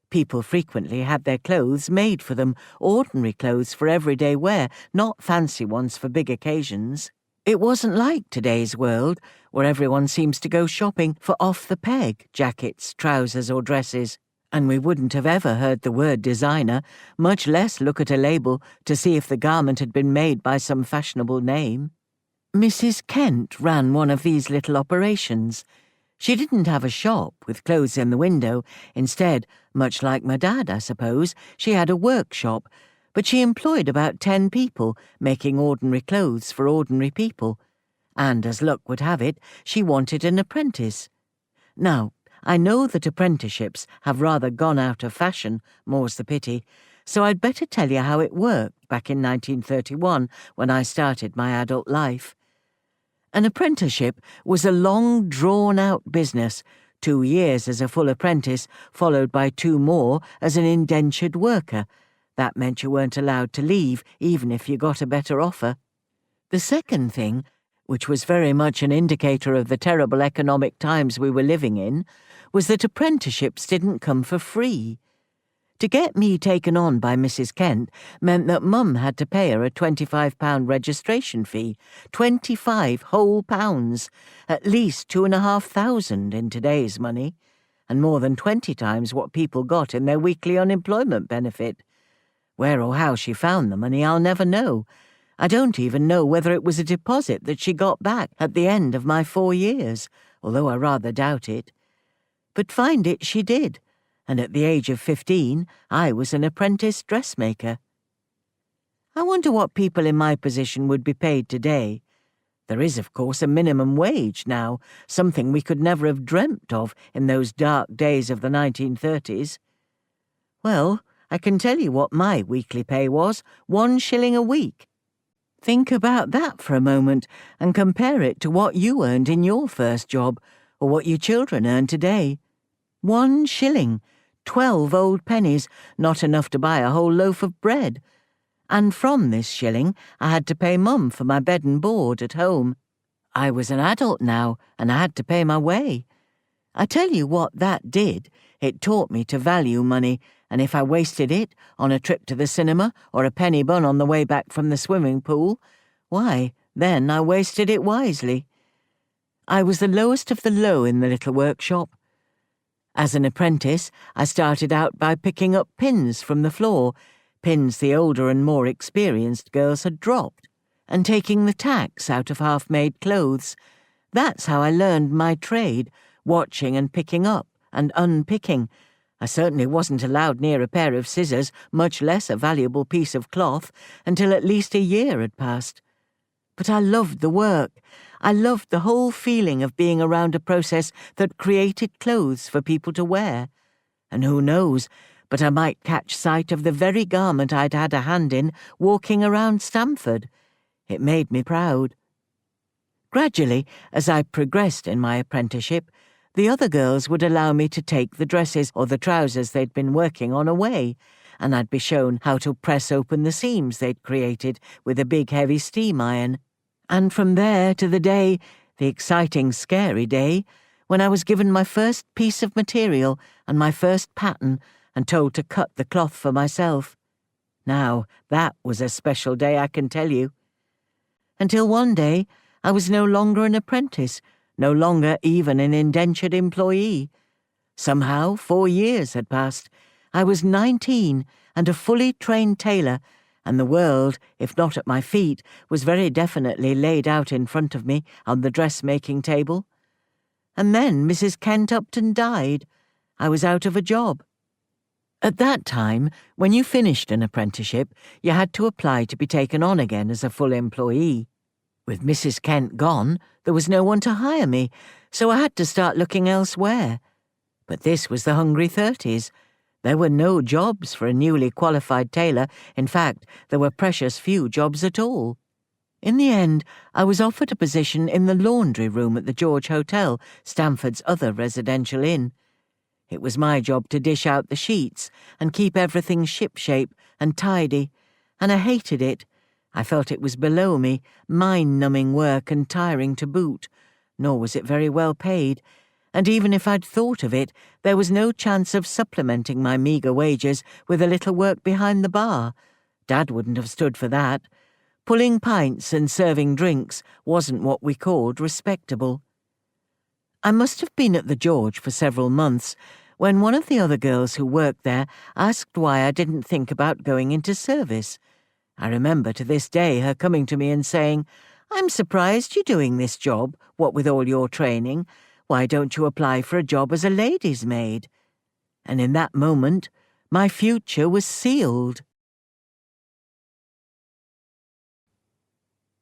People frequently had their clothes made for them, ordinary clothes for everyday wear, not fancy ones for big occasions. It wasn't like today's world, where everyone seems to go shopping for off-the-peg jackets, trousers or dresses, and we wouldn't have ever heard the word designer, much less look at a label to see if the garment had been made by some fashionable name. Mrs. Kent ran one of these little operations. She didn't have a shop with clothes in the window. Instead, much like my dad, I suppose, she had a workshop, but she employed about 10 people making ordinary clothes for ordinary people. And as luck would have it, she wanted an apprentice. Now, I know that apprenticeships have rather gone out of fashion, more's the pity, so I'd better tell you how it worked back in 1931 when I started my adult life. An apprenticeship was a long, drawn-out business, 2 years as a full apprentice, followed by 2 more as an indentured worker. That meant you weren't allowed to leave, even if you got a better offer. The second thing, which was very much an indicator of the terrible economic times we were living in, was that apprenticeships didn't come for free. To get me taken on by Mrs. Kent meant that Mum had to pay her a £25 registration fee, 25 whole pounds, at least 2,500 in today's money, and more than 20 times what people got in their weekly unemployment benefit. Where or how she found the money I'll never know. I don't even know whether it was a deposit that she got back at the end of my 4 years, although I rather doubt it. But find it she did. And at the age of 15, I was an apprentice dressmaker. I wonder what people in my position would be paid today. There is, of course, a minimum wage now, something we could never have dreamt of in those dark days of the 1930s. Well, I can tell you what my weekly pay was, 1 shilling a week. Think about that for a moment and compare it to what you earned in your first job, or what your children earn today. 1 shilling, 12 old pennies, not enough to buy a whole loaf of bread. And from this shilling I had to pay Mum for my bed and board at home. I was an adult now, and I had to pay my way. I tell you what that did. It taught me to value money, and if I wasted it on a trip to the cinema or a penny bun on the way back from the swimming pool, why, then I wasted it wisely. I was the lowest of the low in the little workshop. As an apprentice, I started out by picking up pins from the floor, pins the older and more experienced girls had dropped, and taking the tacks out of half-made clothes. That's how I learned my trade, watching and picking up and unpicking, I certainly wasn't allowed near a pair of scissors, much less a valuable piece of cloth, until at least a year had passed. But I loved the work. I loved the whole feeling of being around a process that created clothes for people to wear. And who knows, but I might catch sight of the very garment I'd had a hand in walking around Stamford. It made me proud. Gradually, as I progressed in my apprenticeship, the other girls would allow me to take the dresses or the trousers they'd been working on away, and I'd be shown how to press open the seams they'd created with a big heavy steam iron. And from there to the day, the exciting, scary day, when I was given my first piece of material and my first pattern and told to cut the cloth for myself. Now, that was a special day, I can tell you. Until one day, I was no longer an apprentice, no longer even an indentured employee. Somehow, 4 years had passed. I was 19 and a fully trained tailor, and the world, if not at my feet, was very definitely laid out in front of me on the dressmaking table. And then Mrs. Kent Upton died. I was out of a job. At that time, when you finished an apprenticeship, you had to apply to be taken on again as a full employee. With Mrs. Kent gone, there was no one to hire me, so I had to start looking elsewhere. But this was the hungry 30s. There were no jobs for a newly qualified tailor. In fact, there were precious few jobs at all. In the end, I was offered a position in the laundry room at the George Hotel, Stamford's other residential inn. It was my job to dish out the sheets and keep everything shipshape and tidy, and I hated it. I felt it was below me, mind-numbing work and tiring to boot, nor was it very well paid, and even if I'd thought of it, there was no chance of supplementing my meagre wages with a little work behind the bar. Dad wouldn't have stood for that. Pulling pints and serving drinks wasn't what we called respectable. I must have been at the George for several months when one of the other girls who worked there asked why I didn't think about going into service. I remember to this day her coming to me and saying, "I'm surprised you're doing this job, what with all your training. Why don't you apply for a job as a lady's maid?" And in that moment, my future was sealed.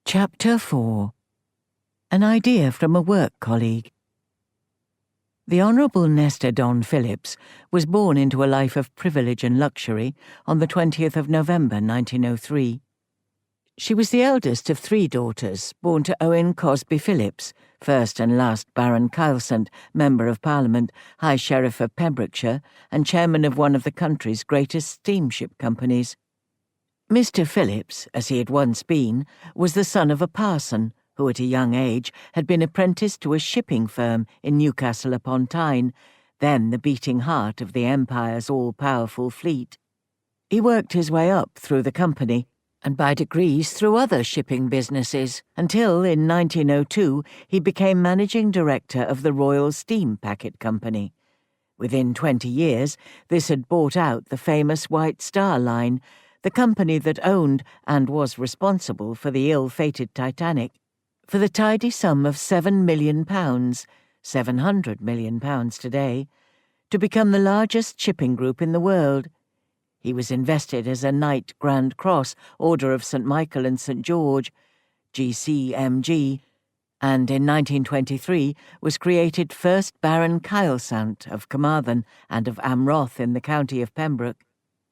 Chapter 4. An idea from a work colleague. The Honourable Nesta Donn Phillips was born into a life of privilege and luxury on the 20th of November 1903. She was the eldest of 3 daughters, born to Owen Cosby Phillips, first and last Baron Kylesant, Member of Parliament, High Sheriff of Pembrokeshire, and chairman of one of the country's greatest steamship companies. Mr. Phillips, as he had once been, was the son of a parson, who at a young age had been apprenticed to a shipping firm in Newcastle upon Tyne, then the beating heart of the Empire's all-powerful fleet. He worked his way up through the company, and by degrees through other shipping businesses, until in 1902 he became managing director of the Royal Steam Packet Company. Within 20 years, this had bought out the famous White Star Line, the company that owned and was responsible for the ill-fated Titanic, for the tidy sum of £7 million, £700 million today, to become the largest shipping group in the world. He was invested as a Knight Grand Cross, Order of St. Michael and St. George, GCMG, and in 1923 was created first Baron Kylesant of Carmarthen and of Amroth in the county of Pembroke.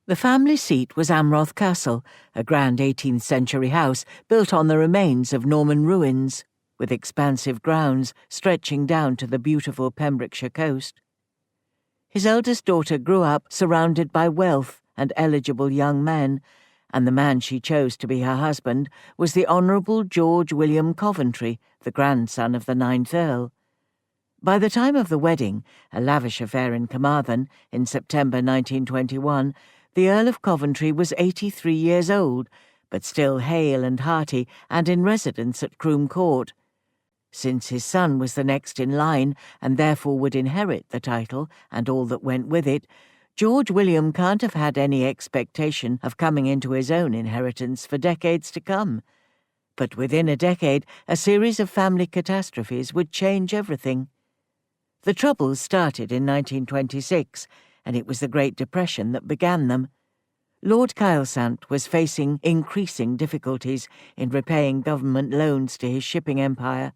The family seat was Amroth Castle, a grand 18th century house built on the remains of Norman ruins, with expansive grounds stretching down to the beautiful Pembrokeshire coast. His eldest daughter grew up surrounded by wealth and eligible young men, and the man she chose to be her husband was the Honourable George William Coventry, the grandson of the 9th Earl. By the time of the wedding, a lavish affair in Carmarthen, in September 1921, the Earl of Coventry was 83 years old, but still hale and hearty and in residence at Croom Court. Since his son was the next in line and therefore would inherit the title and all that went with it, George William can't have had any expectation of coming into his own inheritance for decades to come. But within a decade, a series of family catastrophes would change everything. The Troubles started in 1926, and it was the Great Depression that began them. Lord Kylesant was facing increasing difficulties in repaying government loans to his shipping empire.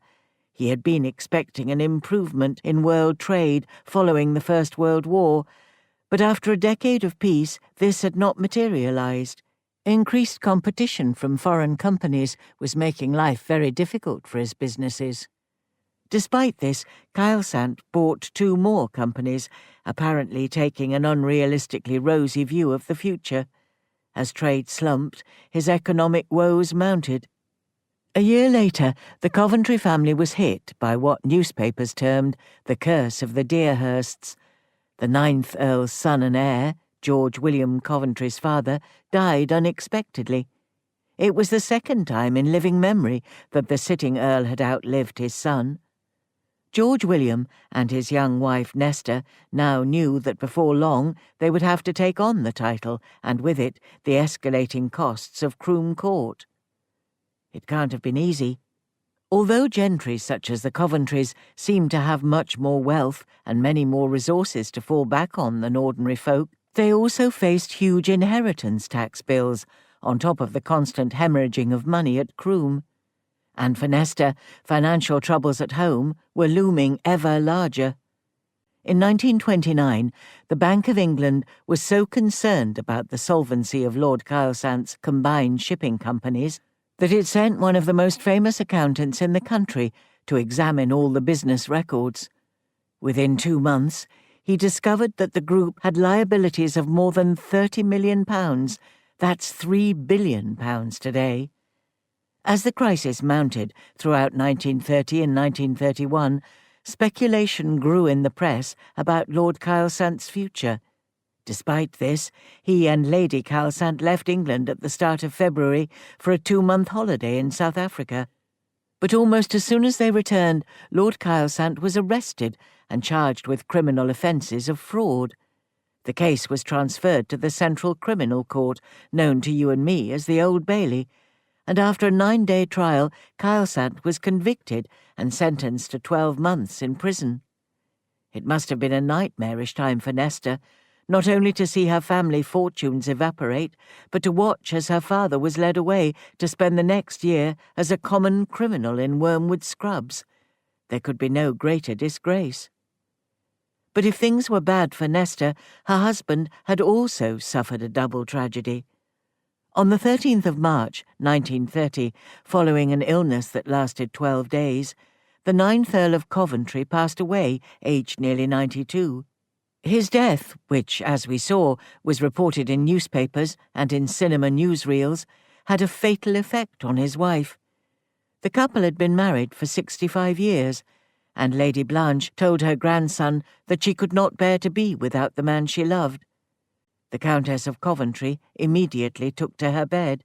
He had been expecting an improvement in world trade following the First World War, but after a decade of peace, this had not materialized. Increased competition from foreign companies was making life very difficult for his businesses. Despite this, Kylesant bought 2 more companies, apparently taking an unrealistically rosy view of the future. As trade slumped, his economic woes mounted. A year later, the Coventry family was hit by what newspapers termed the curse of the Deerhursts. The 9th Earl's son and heir, George William Coventry's father, died unexpectedly. It was the second time in living memory that the sitting Earl had outlived his son. George William and his young wife Nesta now knew that before long they would have to take on the title, and with it the escalating costs of Croom Court. It can't have been easy. Although gentry such as the Coventrys seemed to have much more wealth and many more resources to fall back on than ordinary folk, they also faced huge inheritance tax bills, on top of the constant hemorrhaging of money at Croom. And for Nesta, financial troubles at home were looming ever larger. In 1929, the Bank of England was so concerned about the solvency of Lord Kylesant's combined shipping companies that it sent one of the most famous accountants in the country to examine all the business records. Within 2 months, he discovered that the group had liabilities of more than £30 million. That's £3 billion today. As the crisis mounted throughout 1930 and 1931, speculation grew in the press about Lord Kylesant's future. Despite this, he and Lady Kylesant left England at the start of February for a 2-month holiday in South Africa. But almost as soon as they returned, Lord Kylesant was arrested and charged with criminal offences of fraud. The case was transferred to the Central Criminal Court, known to you and me as the Old Bailey, and after a 9-day trial, Kylesant was convicted and sentenced to 12 months in prison. It must have been a nightmarish time for Nesta, not only to see her family fortunes evaporate, but to watch as her father was led away to spend the next year as a common criminal in Wormwood Scrubs. There could be no greater disgrace. But if things were bad for Nesta, her husband had also suffered a double tragedy. On the 13th of March, 1930, following an illness that lasted 12 days, the 9th Earl of Coventry passed away, aged nearly 92. His death, which, as we saw, was reported in newspapers and in cinema newsreels, had a fatal effect on his wife. The couple had been married for 65 years, and Lady Blanche told her grandson that she could not bear to be without the man she loved. The Countess of Coventry immediately took to her bed.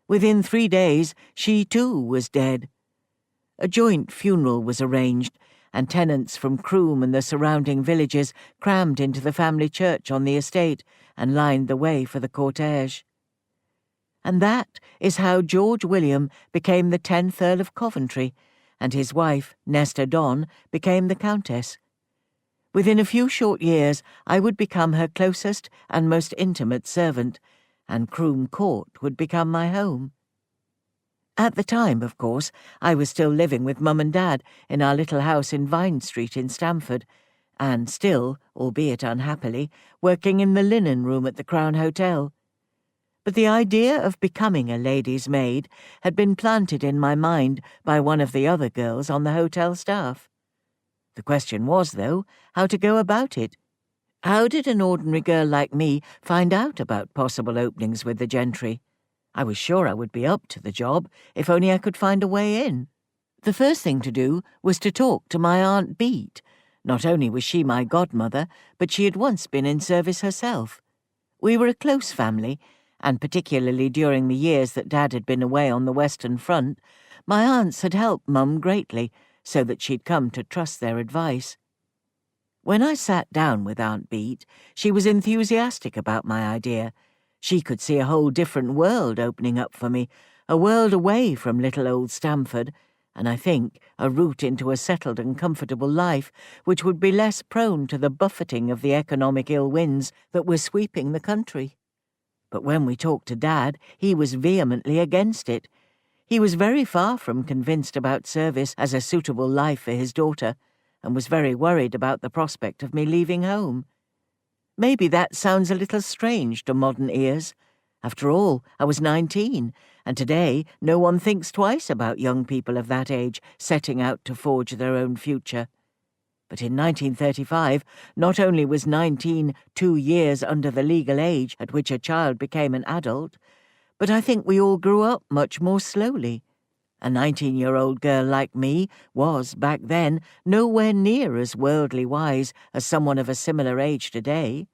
Within 3 days, she too was dead. A joint funeral was arranged, and tenants from Croom and the surrounding villages crammed into the family church on the estate and lined the way for the cortege. And that is how George William became the 10th Earl of Coventry, and his wife, Nesta Donne, became the Countess. Within a few short years, I would become her closest and most intimate servant, and Croom Court would become my home. At the time, of course, I was still living with Mum and Dad in our little house in Vine Street in Stamford, and still, albeit unhappily, working in the linen room at the Crown Hotel. But the idea of becoming a lady's maid had been planted in my mind by one of the other girls on the hotel staff. The question was, though, how to go about it. How did an ordinary girl like me find out about possible openings with the gentry? I was sure I would be up to the job, if only I could find a way in. The first thing to do was to talk to my Aunt Beat. Not only was she my godmother, but she had once been in service herself. We were a close family, and particularly during the years that Dad had been away on the Western Front, my aunts had helped Mum greatly, so that she'd come to trust their advice. When I sat down with Aunt Beat, she was enthusiastic about my idea. She could see a whole different world opening up for me, a world away from little old Stamford, and I think a route into a settled and comfortable life which would be less prone to the buffeting of the economic ill winds that were sweeping the country. But when we talked to Dad, he was vehemently against it. He was very far from convinced about service as a suitable life for his daughter, and was very worried about the prospect of me leaving home. Maybe that sounds a little strange to modern ears. After all, I was 19, and today no one thinks twice about young people of that age setting out to forge their own future. But in 1935, not only was 19 2 years under the legal age at which a child became an adult, but I think we all grew up much more slowly. A 19-year-old girl like me was, back then, nowhere near as worldly wise as someone of a similar age today.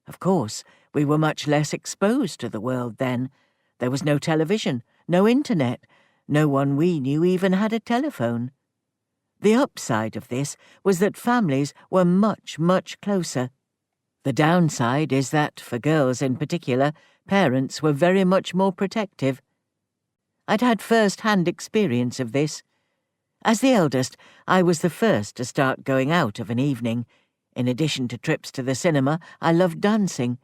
Of course, we were much less exposed to the world then. There was no television, no internet. No one we knew even had a telephone. The upside of this was that families were much, much closer. The downside is that, for girls in particular, parents were very much more protective. I'd had first-hand experience of this. As the eldest, I was the first to start going out of an evening. In addition to trips to the cinema, I loved dancing.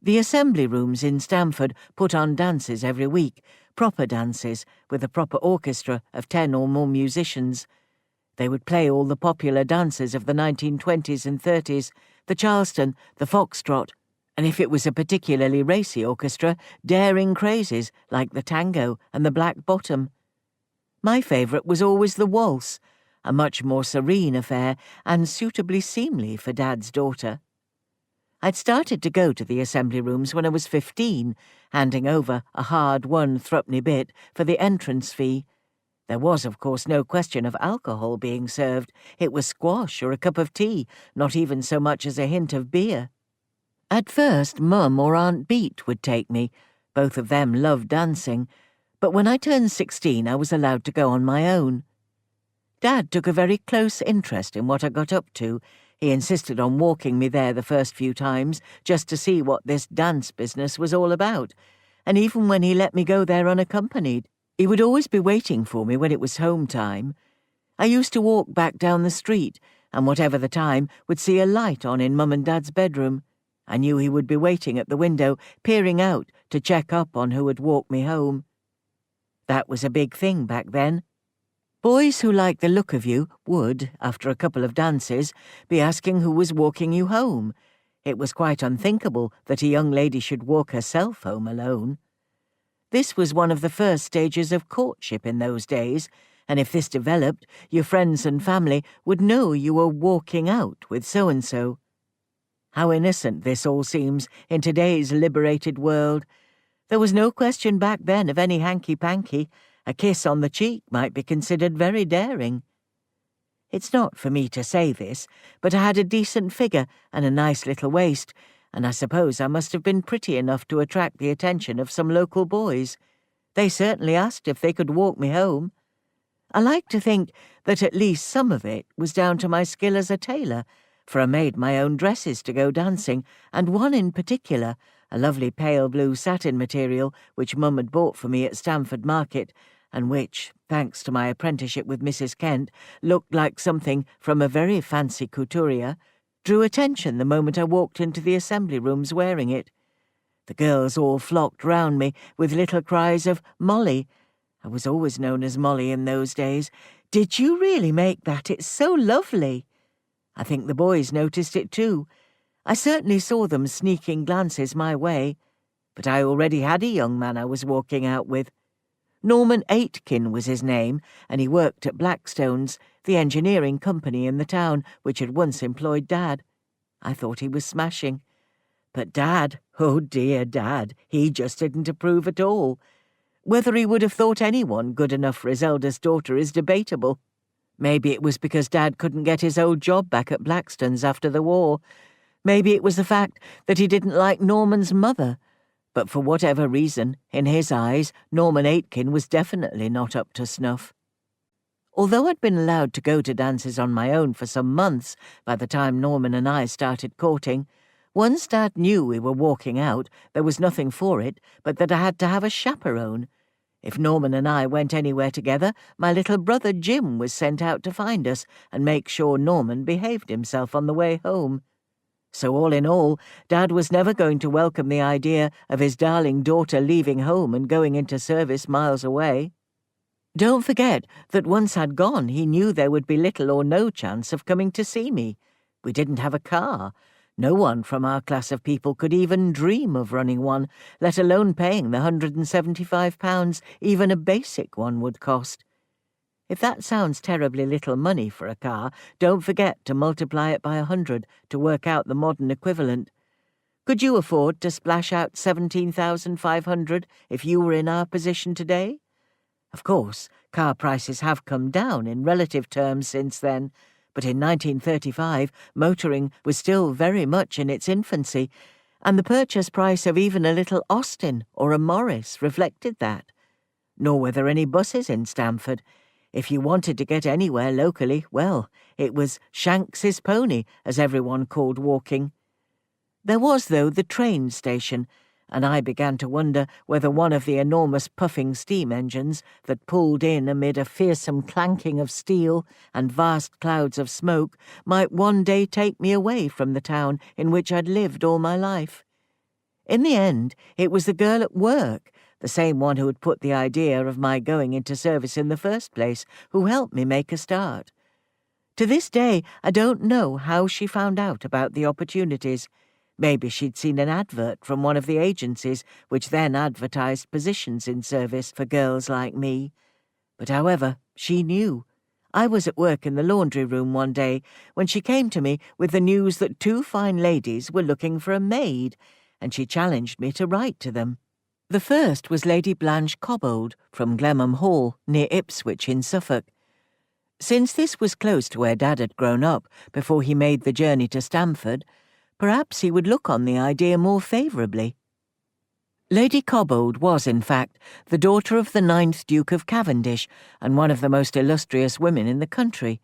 The assembly rooms in Stamford put on dances every week, proper dances, with a proper orchestra of 10 or more musicians. They would play all the popular dances of the 1920s and 30s, the Charleston, the Foxtrot, and if it was a particularly racy orchestra, daring crazes like the tango and the black bottom. My favourite was always the waltz, a much more serene affair and suitably seemly for Dad's daughter. I'd started to go to the assembly rooms when I was 15, handing over a hard-won threepenny bit for the entrance fee. There was, of course, no question of alcohol being served. It was squash or a cup of tea, not even so much as a hint of beer. At first, Mum or Aunt Beat would take me. Both of them loved dancing. But when I turned 16, I was allowed to go on my own. Dad took a very close interest in what I got up to. He insisted on walking me there the first few times, just to see what this dance business was all about. And even when he let me go there unaccompanied, he would always be waiting for me when it was home time. I used to walk back down the street, and whatever the time, would see a light on in Mum and Dad's bedroom. I knew he would be waiting at the window, peering out to check up on who had walked me home. That was a big thing back then. Boys who liked the look of you would, after a couple of dances, be asking who was walking you home. It was quite unthinkable that a young lady should walk herself home alone. This was one of the first stages of courtship in those days, and if this developed, your friends and family would know you were walking out with so-and-so. How innocent this all seems in today's liberated world. There was no question back then of any hanky-panky. A kiss on the cheek might be considered very daring. It's not for me to say this, but I had a decent figure and a nice little waist, and I suppose I must have been pretty enough to attract the attention of some local boys. They certainly asked if they could walk me home. I like to think that at least some of it was down to my skill as a tailor, for I made my own dresses to go dancing, and one in particular, a lovely pale blue satin material which Mum had bought for me at Stamford Market, and which, thanks to my apprenticeship with Mrs. Kent, looked like something from a very fancy couturier, drew attention the moment I walked into the assembly rooms wearing it. The girls all flocked round me with little cries of "Molly." I was always known as Molly in those days. "Did you really make that? It's so lovely." I think the boys noticed it too. I certainly saw them sneaking glances my way, but I already had a young man I was walking out with. Norman Aitken was his name, and he worked at Blackstone's, the engineering company in the town which had once employed Dad. I thought he was smashing. But Dad, oh dear Dad, he just didn't approve at all. Whether he would have thought anyone good enough for his eldest daughter is debatable. Maybe it was because Dad couldn't get his old job back at Blackstone's after the war. Maybe it was the fact that he didn't like Norman's mother. But for whatever reason, in his eyes, Norman Aitken was definitely not up to snuff. Although I'd been allowed to go to dances on my own for some months by the time Norman and I started courting, once Dad knew we were walking out, there was nothing for it but that I had to have a chaperone. If Norman and I went anywhere together, my little brother Jim was sent out to find us and make sure Norman behaved himself on the way home. So all in all, Dad was never going to welcome the idea of his darling daughter leaving home and going into service miles away. Don't forget that once I'd gone, he knew there would be little or no chance of coming to see me. We didn't have a car. No one from our class of people could even dream of running one, let alone paying the £175 even a basic one would cost. If that sounds terribly little money for a car, don't forget to multiply it by 100 to work out the modern equivalent. Could you afford to splash out £17,500 if you were in our position today? Of course, car prices have come down in relative terms since then, but in 1935 motoring was still very much in its infancy, and the purchase price of even a little Austin or a Morris reflected that. Nor were there any buses in Stamford. If you wanted to get anywhere locally, well, it was Shanks's pony, as everyone called walking. There was, though, the train station, and I began to wonder whether one of the enormous puffing steam engines that pulled in amid a fearsome clanking of steel and vast clouds of smoke might one day take me away from the town in which I'd lived all my life. In the end, it was the girl at work, the same one who had put the idea of my going into service in the first place, who helped me make a start. To this day, I don't know how she found out about the opportunities. Maybe she'd seen an advert from one of the agencies which then advertised positions in service for girls like me. But however, she knew. I was at work in the laundry room one day when she came to me with the news that 2 fine ladies were looking for a maid, and she challenged me to write to them. The first was Lady Blanche Cobbold from Glenham Hall, near Ipswich in Suffolk. Since this was close to where Dad had grown up before he made the journey to Stamford, perhaps he would look on the idea more favourably. Lady Cobbold was, in fact, the daughter of the 9th Duke of Cavendish and one of the most illustrious women in the country.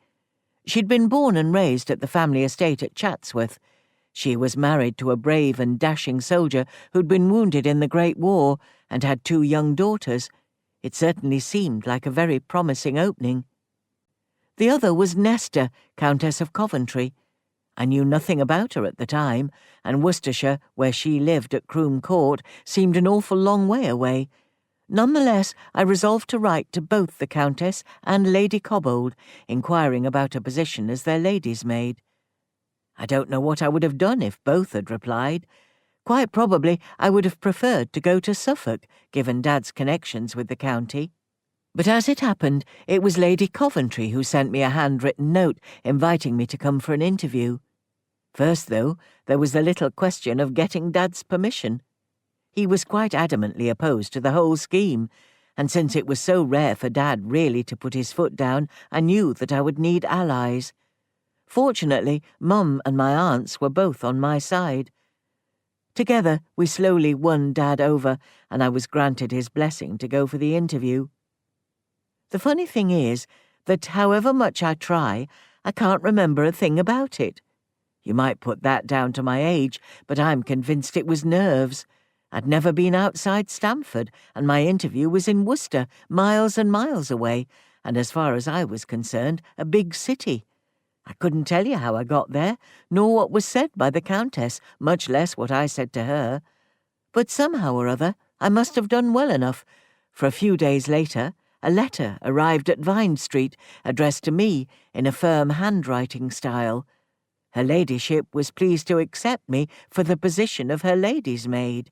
She'd been born and raised at the family estate at Chatsworth. She was married to a brave and dashing soldier who'd been wounded in the Great War and had 2 young daughters. It certainly seemed like a very promising opening. The other was Nesta, Countess of Coventry. I knew nothing about her at the time, and Worcestershire, where she lived at Croom Court, seemed an awful long way away. Nonetheless, I resolved to write to both the Countess and Lady Cobbold, inquiring about a position as their lady's maid. I don't know what I would have done if both had replied. Quite probably I would have preferred to go to Suffolk, given Dad's connections with the county. But as it happened, it was Lady Coventry who sent me a handwritten note inviting me to come for an interview. First, though, there was the little question of getting Dad's permission. He was quite adamantly opposed to the whole scheme, and since it was so rare for Dad really to put his foot down, I knew that I would need allies. Fortunately, Mum and my aunts were both on my side. Together, we slowly won Dad over, and I was granted his blessing to go for the interview. The funny thing is that however much I try, I can't remember a thing about it. You might put that down to my age, but I'm convinced it was nerves. I'd never been outside Stamford, and my interview was in Worcester, miles and miles away, and as far as I was concerned, a big city. I couldn't tell you how I got there, nor what was said by the Countess, much less what I said to her. But somehow or other, I must have done well enough, for a few days later, a letter arrived at Vine Street, addressed to me in a firm handwriting style. Her ladyship was pleased to accept me for the position of her lady's maid.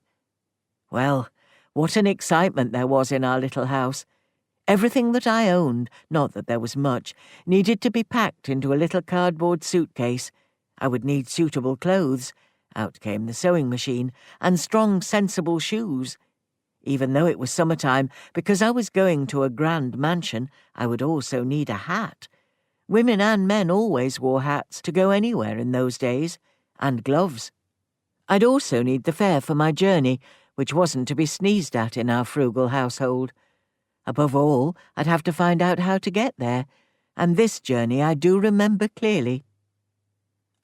Well, what an excitement there was in our little house. Everything that I owned, not that there was much, needed to be packed into a little cardboard suitcase. I would need suitable clothes. Out came the sewing machine, and strong, sensible shoes. Even though it was summertime, because I was going to a grand mansion, I would also need a hat. Women and men always wore hats to go anywhere in those days, and gloves. I'd also need the fare for my journey, which wasn't to be sneezed at in our frugal household. Above all, I'd have to find out how to get there, and this journey I do remember clearly.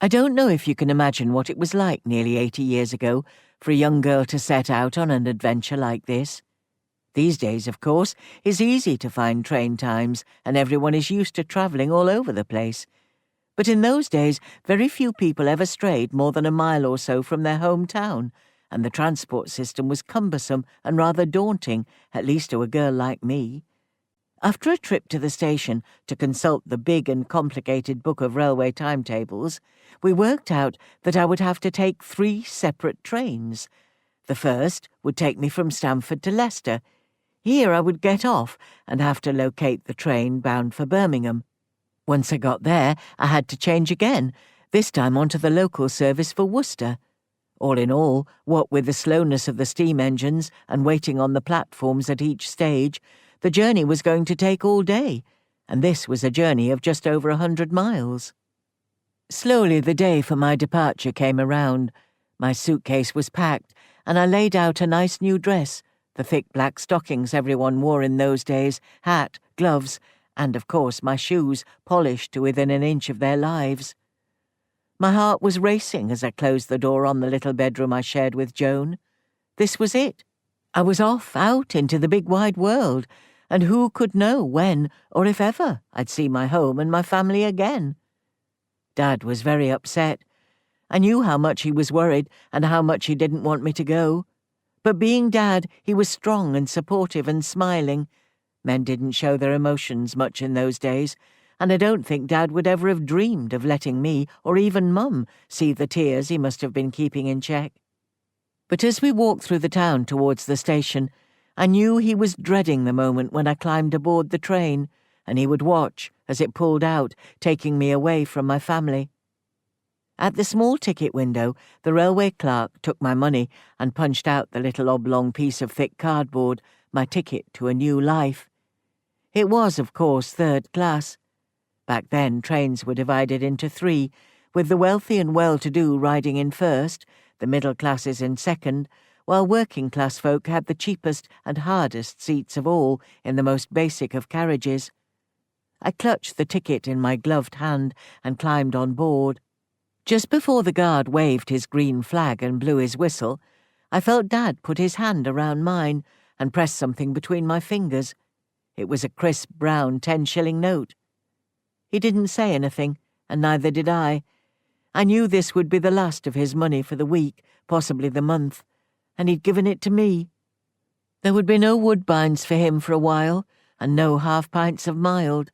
I don't know if you can imagine what it was like nearly 80 years ago for a young girl to set out on an adventure like this. These days, of course, it's easy to find train times, and everyone is used to travelling all over the place. But in those days, very few people ever strayed more than a mile or so from their hometown, and the transport system was cumbersome and rather daunting, at least to a girl like me. After a trip to the station to consult the big and complicated book of railway timetables, we worked out that I would have to take 3 separate trains. The first would take me from Stamford to Leicester. Here I would get off and have to locate the train bound for Birmingham. Once I got there, I had to change again, this time onto the local service for Worcester. All in all, what with the slowness of the steam engines and waiting on the platforms at each stage, the journey was going to take all day, and this was a journey of just over 100 miles. Slowly the day for my departure came around. My suitcase was packed, and I laid out a nice new dress, the thick black stockings everyone wore in those days, hat, gloves, and, of course, my shoes, polished to within an inch of their lives. My heart was racing as I closed the door on the little bedroom I shared with Joan. This was it. I was off out into the big wide world, and who could know when, or if ever, I'd see my home and my family again. Dad was very upset. I knew how much he was worried and how much he didn't want me to go. But being Dad, he was strong and supportive and smiling. Men didn't show their emotions much in those days, and I don't think Dad would ever have dreamed of letting me, or even Mum, see the tears he must have been keeping in check. But as we walked through the town towards the station, I knew he was dreading the moment when I climbed aboard the train, and he would watch as it pulled out, taking me away from my family. At the small ticket window, the railway clerk took my money and punched out the little oblong piece of thick cardboard, my ticket to a new life. It was, of course, 3rd class. Back then, trains were divided into 3, with the wealthy and well-to-do riding in first, the middle classes in second, while working-class folk had the cheapest and hardest seats of all in the most basic of carriages. I clutched the ticket in my gloved hand and climbed on board. Just before the guard waved his green flag and blew his whistle, I felt Dad put his hand around mine and press something between my fingers. It was a crisp brown 10-shilling note. He didn't say anything, and neither did I. I knew this would be the last of his money for the week, possibly the month, and he'd given it to me. There would be no Woodbines for him for a while, and no half-pints of mild.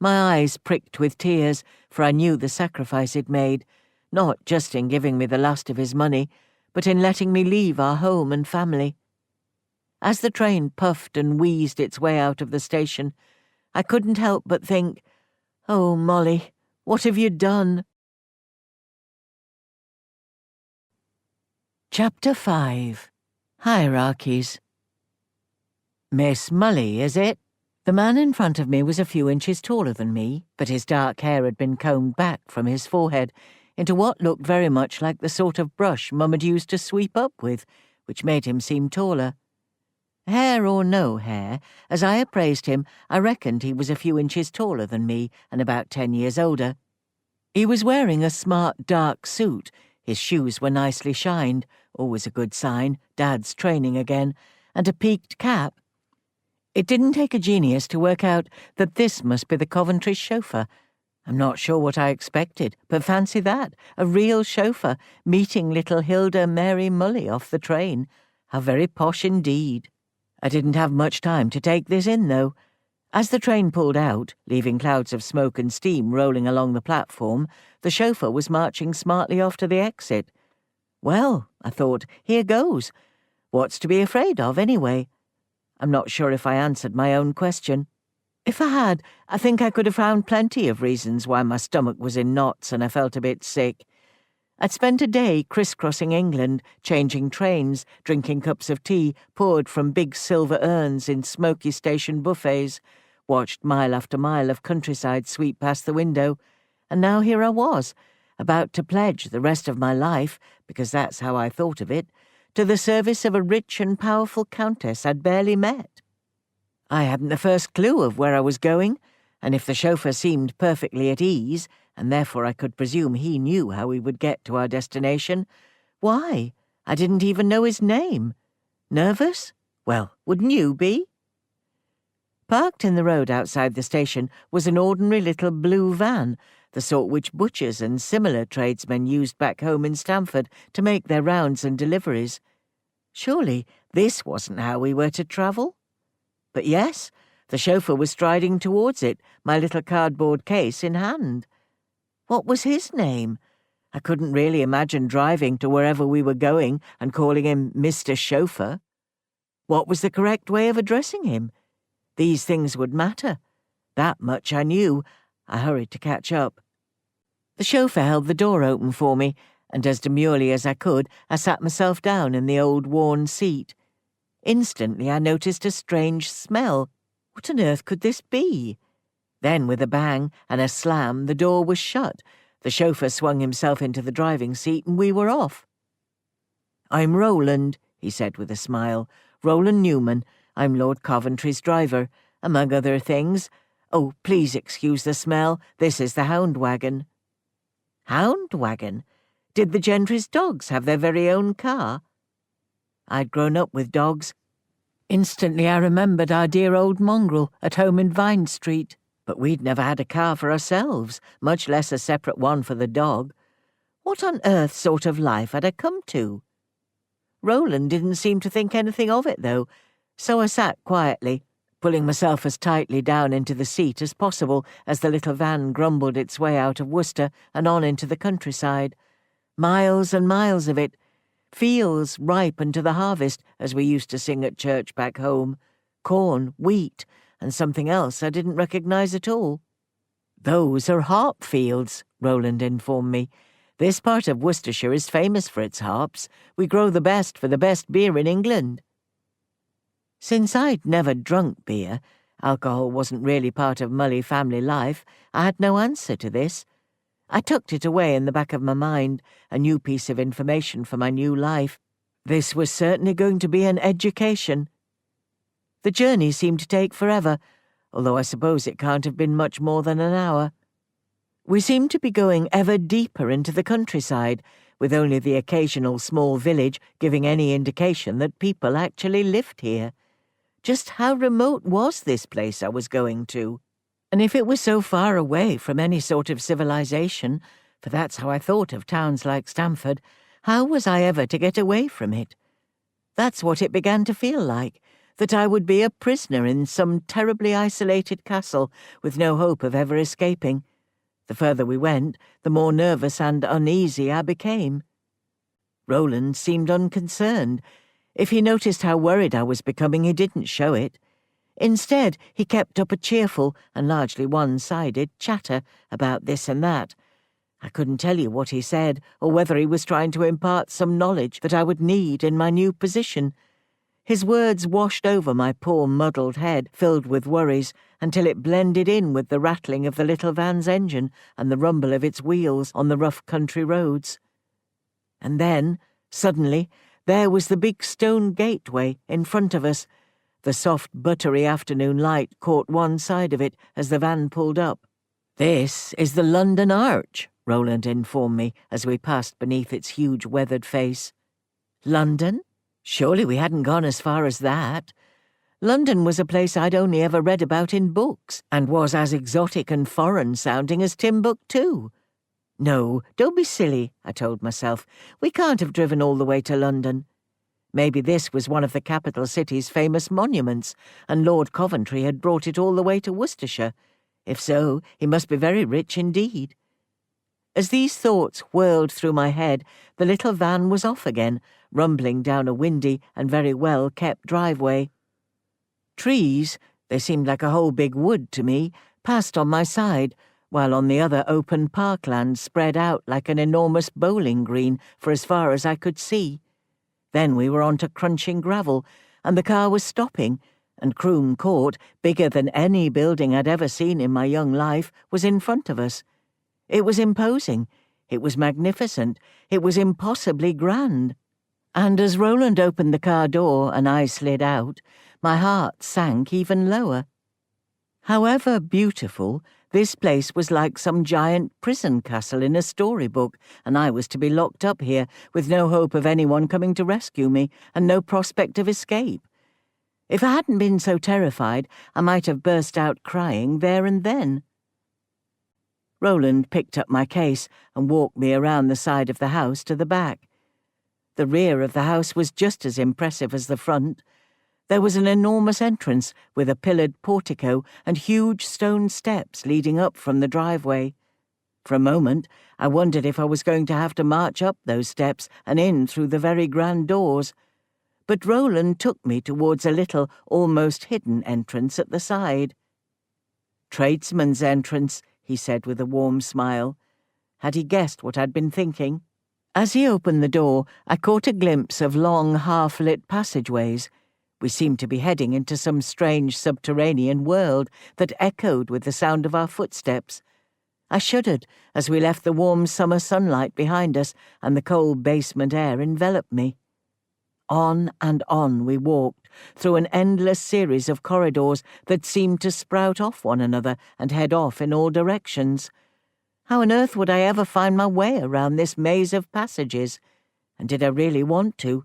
My eyes pricked with tears, for I knew the sacrifice he'd made, not just in giving me the last of his money, but in letting me leave our home and family. As the train puffed and wheezed its way out of the station, I couldn't help but think, "Oh, Molly, what have you done?" Chapter 5. Hierarchies. "Miss Mully, is it?" The man in front of me was a few inches taller than me, but his dark hair had been combed back from his forehead into what looked very much like the sort of brush Mum had used to sweep up with, which made him seem taller. Hair or no hair, as I appraised him, I reckoned he was a few inches taller than me and about 10 years older. He was wearing a smart dark suit, his shoes were nicely shined, always a good sign, Dad's training again, and a peaked cap. It didn't take a genius to work out that this must be the Coventry chauffeur. I'm not sure what I expected, but fancy that, a real chauffeur meeting little Hilda Mary Mully off the train. How very posh indeed. I didn't have much time to take this in, though. As the train pulled out, leaving clouds of smoke and steam rolling along the platform, the chauffeur was marching smartly off to the exit. Well, I thought, here goes. What's to be afraid of, anyway? I'm not sure if I answered my own question. If I had, I think I could have found plenty of reasons why my stomach was in knots and I felt a bit sick. I'd spent a day crisscrossing England, changing trains, drinking cups of tea poured from big silver urns in smoky station buffets, watched mile after mile of countryside sweep past the window, and now here I was, about to pledge the rest of my life, because that's how I thought of it, to the service of a rich and powerful countess I'd barely met. I hadn't the first clue of where I was going, and if the chauffeur seemed perfectly at ease, and therefore I could presume he knew how we would get to our destination, why, I didn't even know his name. Nervous? Well, wouldn't you be? Parked in the road outside the station was an ordinary little blue van, the sort which butchers and similar tradesmen used back home in Stamford to make their rounds and deliveries. Surely this wasn't how we were to travel? But yes, the chauffeur was striding towards it, my little cardboard case in hand. What was his name? I couldn't really imagine driving to wherever we were going and calling him Mr. Chauffeur. What was the correct way of addressing him? These things would matter. That much I knew. I hurried to catch up. The chauffeur held the door open for me, and as demurely as I could, I sat myself down in the old worn seat. Instantly I noticed a strange smell. What on earth could this be? Then, with a bang and a slam, the door was shut. The chauffeur swung himself into the driving seat, and we were off. "I'm Roland," he said with a smile. "Roland Newman. I'm Lord Coventry's driver, among other things. Oh, please excuse the smell. This is the hound wagon." Hound wagon? Did the gentry's dogs have their very own car? I'd grown up with dogs. Instantly I remembered our dear old mongrel at home in Vine Street. But we'd never had a car for ourselves, much less a separate one for the dog. What on earth sort of life had I come to? Roland didn't seem to think anything of it, though, so I sat quietly, pulling myself as tightly down into the seat as possible as the little van grumbled its way out of Worcester and on into the countryside. Miles and miles of it. Fields ripened to the harvest, as we used to sing at church back home. Corn, wheat, and something else I didn't recognize at all. "Those are harp fields," Roland informed me. "This part of Worcestershire is famous for its harps. We grow the best for the best beer in England." Since I'd never drunk beer, alcohol wasn't really part of Mully family life, I had no answer to this. I tucked it away in the back of my mind, a new piece of information for my new life. This was certainly going to be an education. The journey seemed to take forever, although I suppose it can't have been much more than an hour. We seemed to be going ever deeper into the countryside, with only the occasional small village giving any indication that people actually lived here. Just how remote was this place I was going to? And if it was so far away from any sort of civilization, for that's how I thought of towns like Stamford, how was I ever to get away from it? That's what it began to feel like, that I would be a prisoner in some terribly isolated castle with no hope of ever escaping. The further we went, the more nervous and uneasy I became. Roland seemed unconcerned. If he noticed how worried I was becoming, he didn't show it. Instead, he kept up a cheerful and largely one-sided chatter about this and that. I couldn't tell you what he said, or whether he was trying to impart some knowledge that I would need in my new position. His words washed over my poor muddled head, filled with worries, until it blended in with the rattling of the little van's engine and the rumble of its wheels on the rough country roads. And then, suddenly, there was the big stone gateway in front of us. The soft, buttery afternoon light caught one side of it as the van pulled up. "This is the London Arch," Roland informed me as we passed beneath its huge weathered face. London? Surely we hadn't gone as far as that. London was a place I'd only ever read about in books, and was as exotic and foreign-sounding as Timbuktu. "No, don't be silly," I told myself. "We can't have driven all the way to London." Maybe this was one of the capital city's famous monuments, and Lord Coventry had brought it all the way to Worcestershire. If so, he must be very rich indeed. As these thoughts whirled through my head, the little van was off again, rumbling down a windy and very well-kept driveway. Trees, they seemed like a whole big wood to me, passed on my side, while on the other open parkland spread out like an enormous bowling green for as far as I could see. Then we were on to crunching gravel, and the car was stopping, and Croom Court, bigger than any building I'd ever seen in my young life, was in front of us. It was imposing, it was magnificent, it was impossibly grand. And as Roland opened the car door and I slid out, my heart sank even lower. However beautiful, this place was like some giant prison castle in a storybook, and I was to be locked up here with no hope of anyone coming to rescue me and no prospect of escape. If I hadn't been so terrified, I might have burst out crying there and then. Roland picked up my case and walked me around the side of the house to the back. The rear of the house was just as impressive as the front. There was an enormous entrance with a pillared portico and huge stone steps leading up from the driveway. For a moment, I wondered if I was going to have to march up those steps and in through the very grand doors. But Roland took me towards a little, almost hidden entrance at the side. "Tradesman's entrance," he said with a warm smile. Had he guessed what I'd been thinking? As he opened the door, I caught a glimpse of long, half-lit passageways. We seemed to be heading into some strange subterranean world that echoed with the sound of our footsteps. I shuddered as we left the warm summer sunlight behind us and the cold basement air enveloped me. On and on we walked, through an endless series of corridors that seemed to sprout off one another and head off in all directions. How on earth would I ever find my way around this maze of passages? And did I really want to?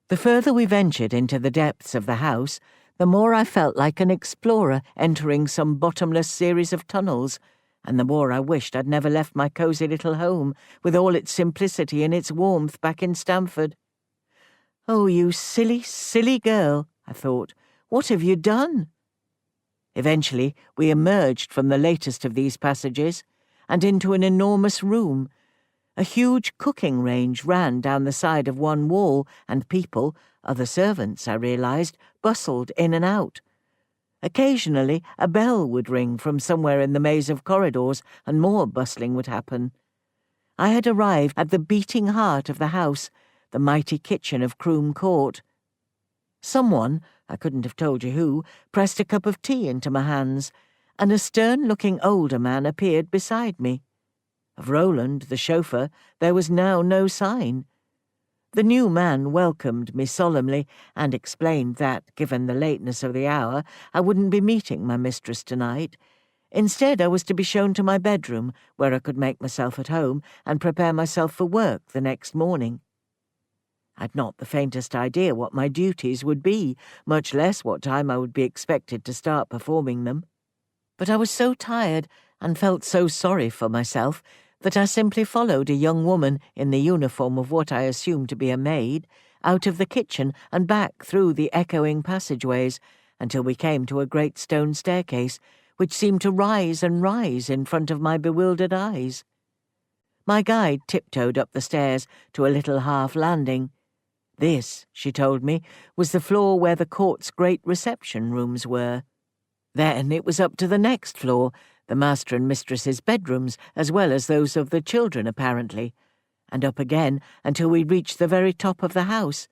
The further we ventured into the depths of the house, the more I felt like an explorer entering some bottomless series of tunnels, and the more I wished I'd never left my cosy little home, with all its simplicity and its warmth, back in Stamford. "Oh, you silly, silly girl," I thought. "What have you done?" Eventually, we emerged from the latest of these passages and into an enormous room. A huge cooking range ran down the side of one wall, and people, other servants, I realized, bustled in and out. Occasionally, a bell would ring from somewhere in the maze of corridors, and more bustling would happen. I had arrived at the beating heart of the house, the mighty kitchen of Croom Court. Someone, I couldn't have told you who, pressed a cup of tea into my hands, and a stern-looking older man appeared beside me. Of Roland, the chauffeur, there was now no sign. The new man welcomed me solemnly and explained that, given the lateness of the hour, I wouldn't be meeting my mistress tonight. Instead, I was to be shown to my bedroom, where I could make myself at home and prepare myself for work the next morning. I'd not the faintest idea what my duties would be, much less what time I would be expected to start performing them. But I was so tired and felt so sorry for myself that I simply followed a young woman in the uniform of what I assumed to be a maid out of the kitchen and back through the echoing passageways until we came to a great stone staircase which seemed to rise and rise in front of my bewildered eyes. My guide tiptoed up the stairs to a little half landing. This, she told me, was the floor where the court's great reception rooms were. Then it was up to the next floor, the master and mistress's bedrooms, as well as those of the children, apparently, and up again until we reached the very top of the house.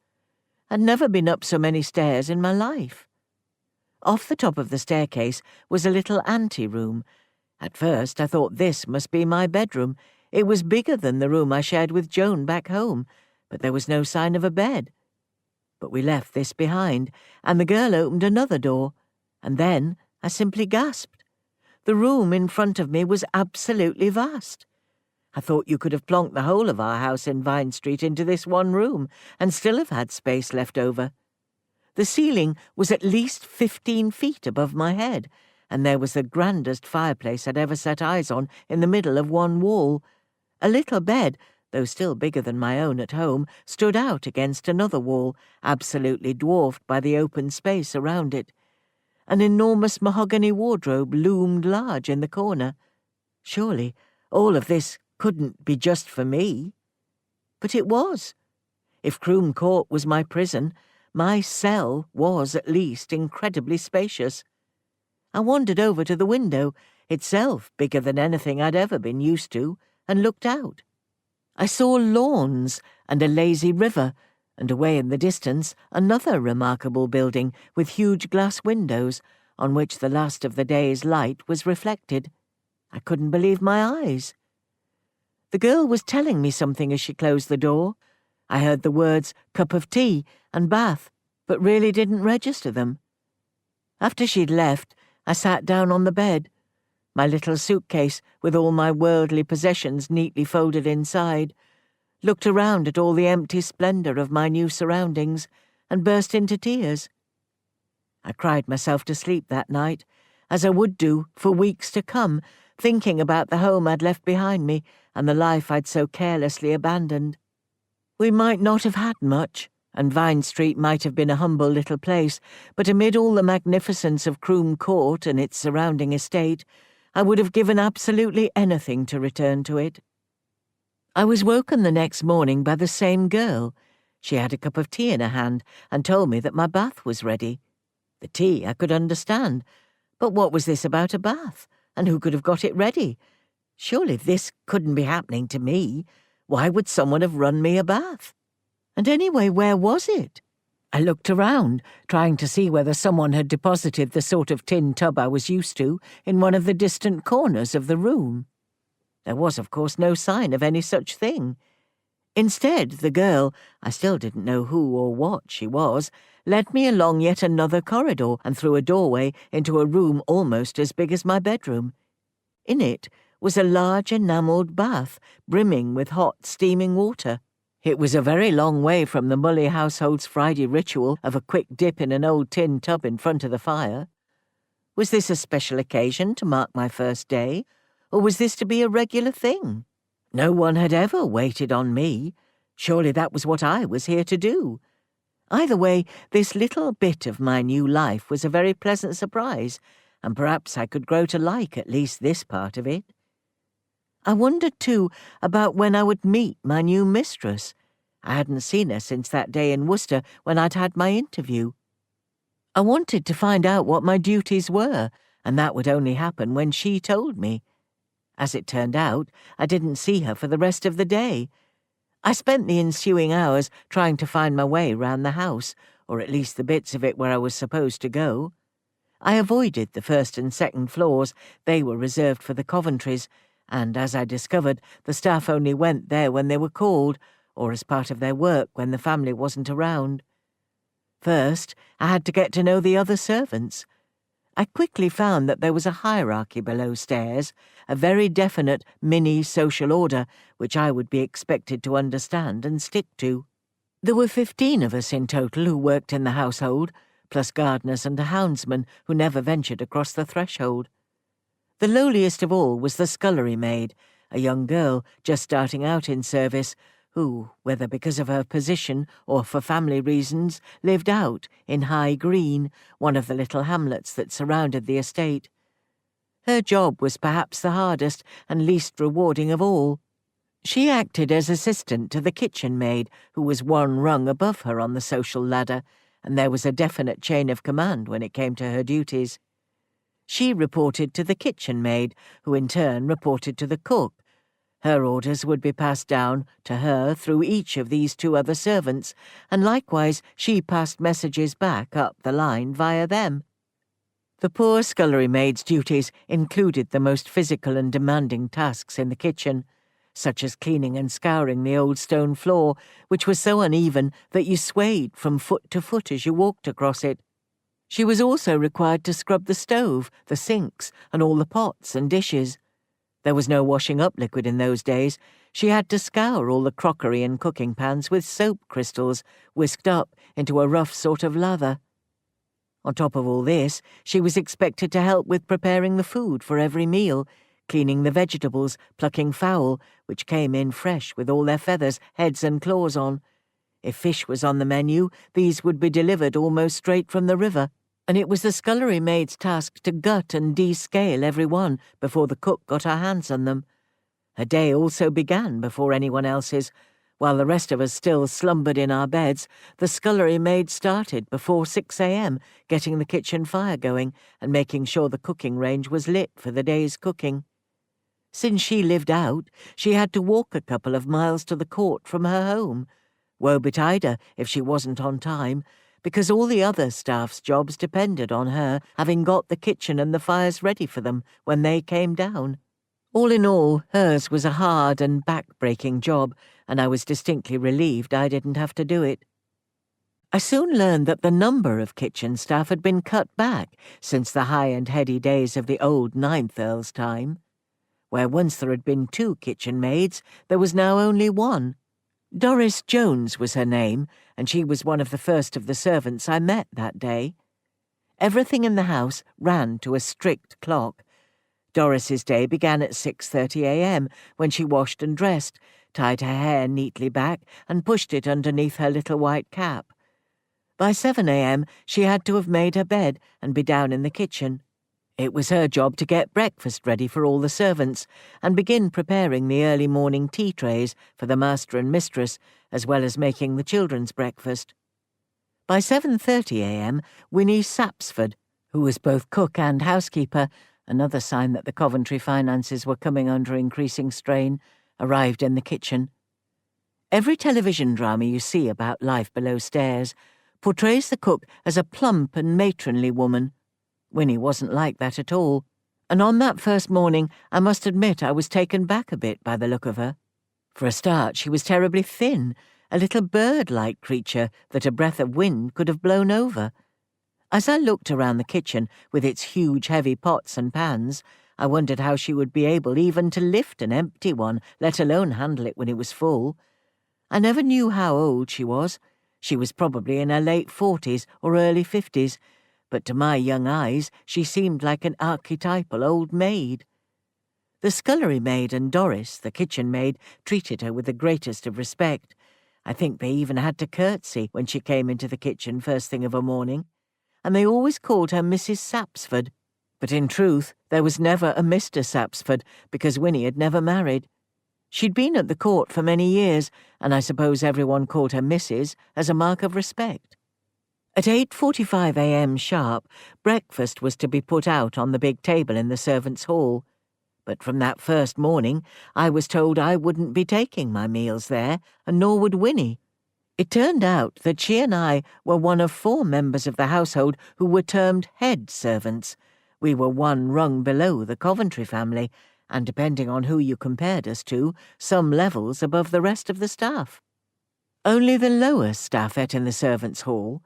I'd never been up so many stairs in my life. Off the top of the staircase was a little ante-room. At first I thought this must be my bedroom. It was bigger than the room I shared with Joan back home, but there was no sign of a bed. But we left this behind, and the girl opened another door, and then I simply gasped. The room in front of me was absolutely vast. I thought you could have plonked the whole of our house in Vine Street into this one room, and still have had space left over. The ceiling was at least 15 feet above my head, and there was the grandest fireplace I'd ever set eyes on in the middle of one wall. A little bed, though still bigger than my own at home, stood out against another wall, absolutely dwarfed by the open space around it. An enormous mahogany wardrobe loomed large in the corner. Surely all of this couldn't be just for me. But it was. If Croom Court was my prison, my cell was at least incredibly spacious. I wandered over to the window, itself bigger than anything I'd ever been used to, and looked out. I saw lawns and a lazy river, and away in the distance another remarkable building with huge glass windows, on which the last of the day's light was reflected. I couldn't believe my eyes. The girl was telling me something as she closed the door. I heard the words cup of tea and bath, but really didn't register them. After she'd left, I sat down on the bed, my little suitcase with all my worldly possessions neatly folded inside, looked around at all the empty splendor of my new surroundings, and burst into tears. I cried myself to sleep that night, as I would do for weeks to come, thinking about the home I'd left behind me and the life I'd so carelessly abandoned. We might not have had much, and Vine Street might have been a humble little place, but amid all the magnificence of Croom Court and its surrounding estate, I would have given absolutely anything to return to it. I was woken the next morning by the same girl. She had a cup of tea in her hand and told me that my bath was ready. The tea I could understand, but what was this about a bath, and who could have got it ready? Surely this couldn't be happening to me. Why would someone have run me a bath? And anyway, where was it? I looked around, trying to see whether someone had deposited the sort of tin tub I was used to in one of the distant corners of the room. There was, of course, no sign of any such thing. Instead, the girl, I still didn't know who or what she was, led me along yet another corridor and through a doorway into a room almost as big as my bedroom. In it was a large enamelled bath, brimming with hot, steaming water. It was a very long way from the Mully household's Friday ritual of a quick dip in an old tin tub in front of the fire. Was this a special occasion to mark my first day, or was this to be a regular thing? No one had ever waited on me. Surely that was what I was here to do. Either way, this little bit of my new life was a very pleasant surprise, and perhaps I could grow to like at least this part of it. I wondered, too, about when I would meet my new mistress. I hadn't seen her since that day in Worcester when I'd had my interview. I wanted to find out what my duties were, and that would only happen when she told me. As it turned out, I didn't see her for the rest of the day. I spent the ensuing hours trying to find my way round the house, or at least the bits of it where I was supposed to go. I avoided the first and second floors. They were reserved for the Coventrys, and as I discovered, the staff only went there when they were called, or as part of their work when the family wasn't around. First, I had to get to know the other servants. I quickly found that there was a hierarchy below stairs, a very definite mini-social order which I would be expected to understand and stick to. There were 15 of us in total who worked in the household, plus gardeners and a houndsman who never ventured across the threshold. The lowliest of all was the scullery maid, a young girl just starting out in service, who, whether because of her position or for family reasons, lived out in High Green, one of the little hamlets that surrounded the estate. Her job was perhaps the hardest and least rewarding of all. She acted as assistant to the kitchen maid, who was one rung above her on the social ladder, and there was a definite chain of command when it came to her duties. She reported to the kitchen maid, who in turn reported to the cook. Her orders would be passed down to her through each of these two other servants, and likewise she passed messages back up the line via them. The poor scullery maid's duties included the most physical and demanding tasks in the kitchen, such as cleaning and scouring the old stone floor, which was so uneven that you swayed from foot to foot as you walked across it. She was also required to scrub the stove, the sinks, and all the pots and dishes. There was no washing up liquid in those days. She had to scour all the crockery and cooking pans with soap crystals, whisked up into a rough sort of lather. On top of all this, she was expected to help with preparing the food for every meal, cleaning the vegetables, plucking fowl, which came in fresh with all their feathers, heads and claws on. If fish was on the menu, these would be delivered almost straight from the river, and it was the scullery maid's task to gut and descale every one before the cook got her hands on them. Her day also began before anyone else's. While the rest of us still slumbered in our beds, the scullery maid started before 6 a.m., getting the kitchen fire going and making sure the cooking range was lit for the day's cooking. Since she lived out, she had to walk a couple of miles to the court from her home. Woe betide her if she wasn't on time, because all the other staff's jobs depended on her having got the kitchen and the fires ready for them when they came down. All in all, hers was a hard and back-breaking job, and I was distinctly relieved I didn't have to do it. I soon learned that the number of kitchen staff had been cut back since the high and heady days of the old Ninth Earl's time. Where once there had been 2 kitchen maids, there was now only 1. Doris Jones was her name, and she was one of the first of the servants I met that day. Everything in the house ran to a strict clock. Doris's day began at 6:30 a.m. when she washed and dressed, tied her hair neatly back and pushed it underneath her little white cap. By 7 a.m. she had to have made her bed and be down in the kitchen. It was her job to get breakfast ready for all the servants and begin preparing the early morning tea trays for the master and mistress, as well as making the children's breakfast. By 7:30 a.m. Winnie Sapsford, who was both cook and housekeeper, another sign that the Coventry finances were coming under increasing strain, arrived in the kitchen. Every television drama you see about life below stairs portrays the cook as a plump and matronly woman. Winnie wasn't like that at all, and on that first morning I must admit I was taken back a bit by the look of her. For a start, she was terribly thin, a little bird-like creature that a breath of wind could have blown over. As I looked around the kitchen with its huge heavy pots and pans, I wondered how she would be able even to lift an empty one, let alone handle it when it was full. I never knew how old she was. She was probably in her late 40s or early 50s, but to my young eyes she seemed like an archetypal old maid. The scullery maid and Doris, the kitchen maid, treated her with the greatest of respect. I think they even had to curtsy when she came into the kitchen first thing of a morning, and they always called her Mrs. Sapsford. But in truth, there was never a Mr. Sapsford, because Winnie had never married. She'd been at the court for many years, and I suppose everyone called her Mrs. as a mark of respect. At 8:45 a.m. sharp, breakfast was to be put out on the big table in the servants' hall. But from that first morning, I was told I wouldn't be taking my meals there, and nor would Winnie. It turned out that she and I were one of 4 members of the household who were termed head servants. We were one rung below the Coventry family, and depending on who you compared us to, some levels above the rest of the staff. Only the lower staff ate in the servants' hall.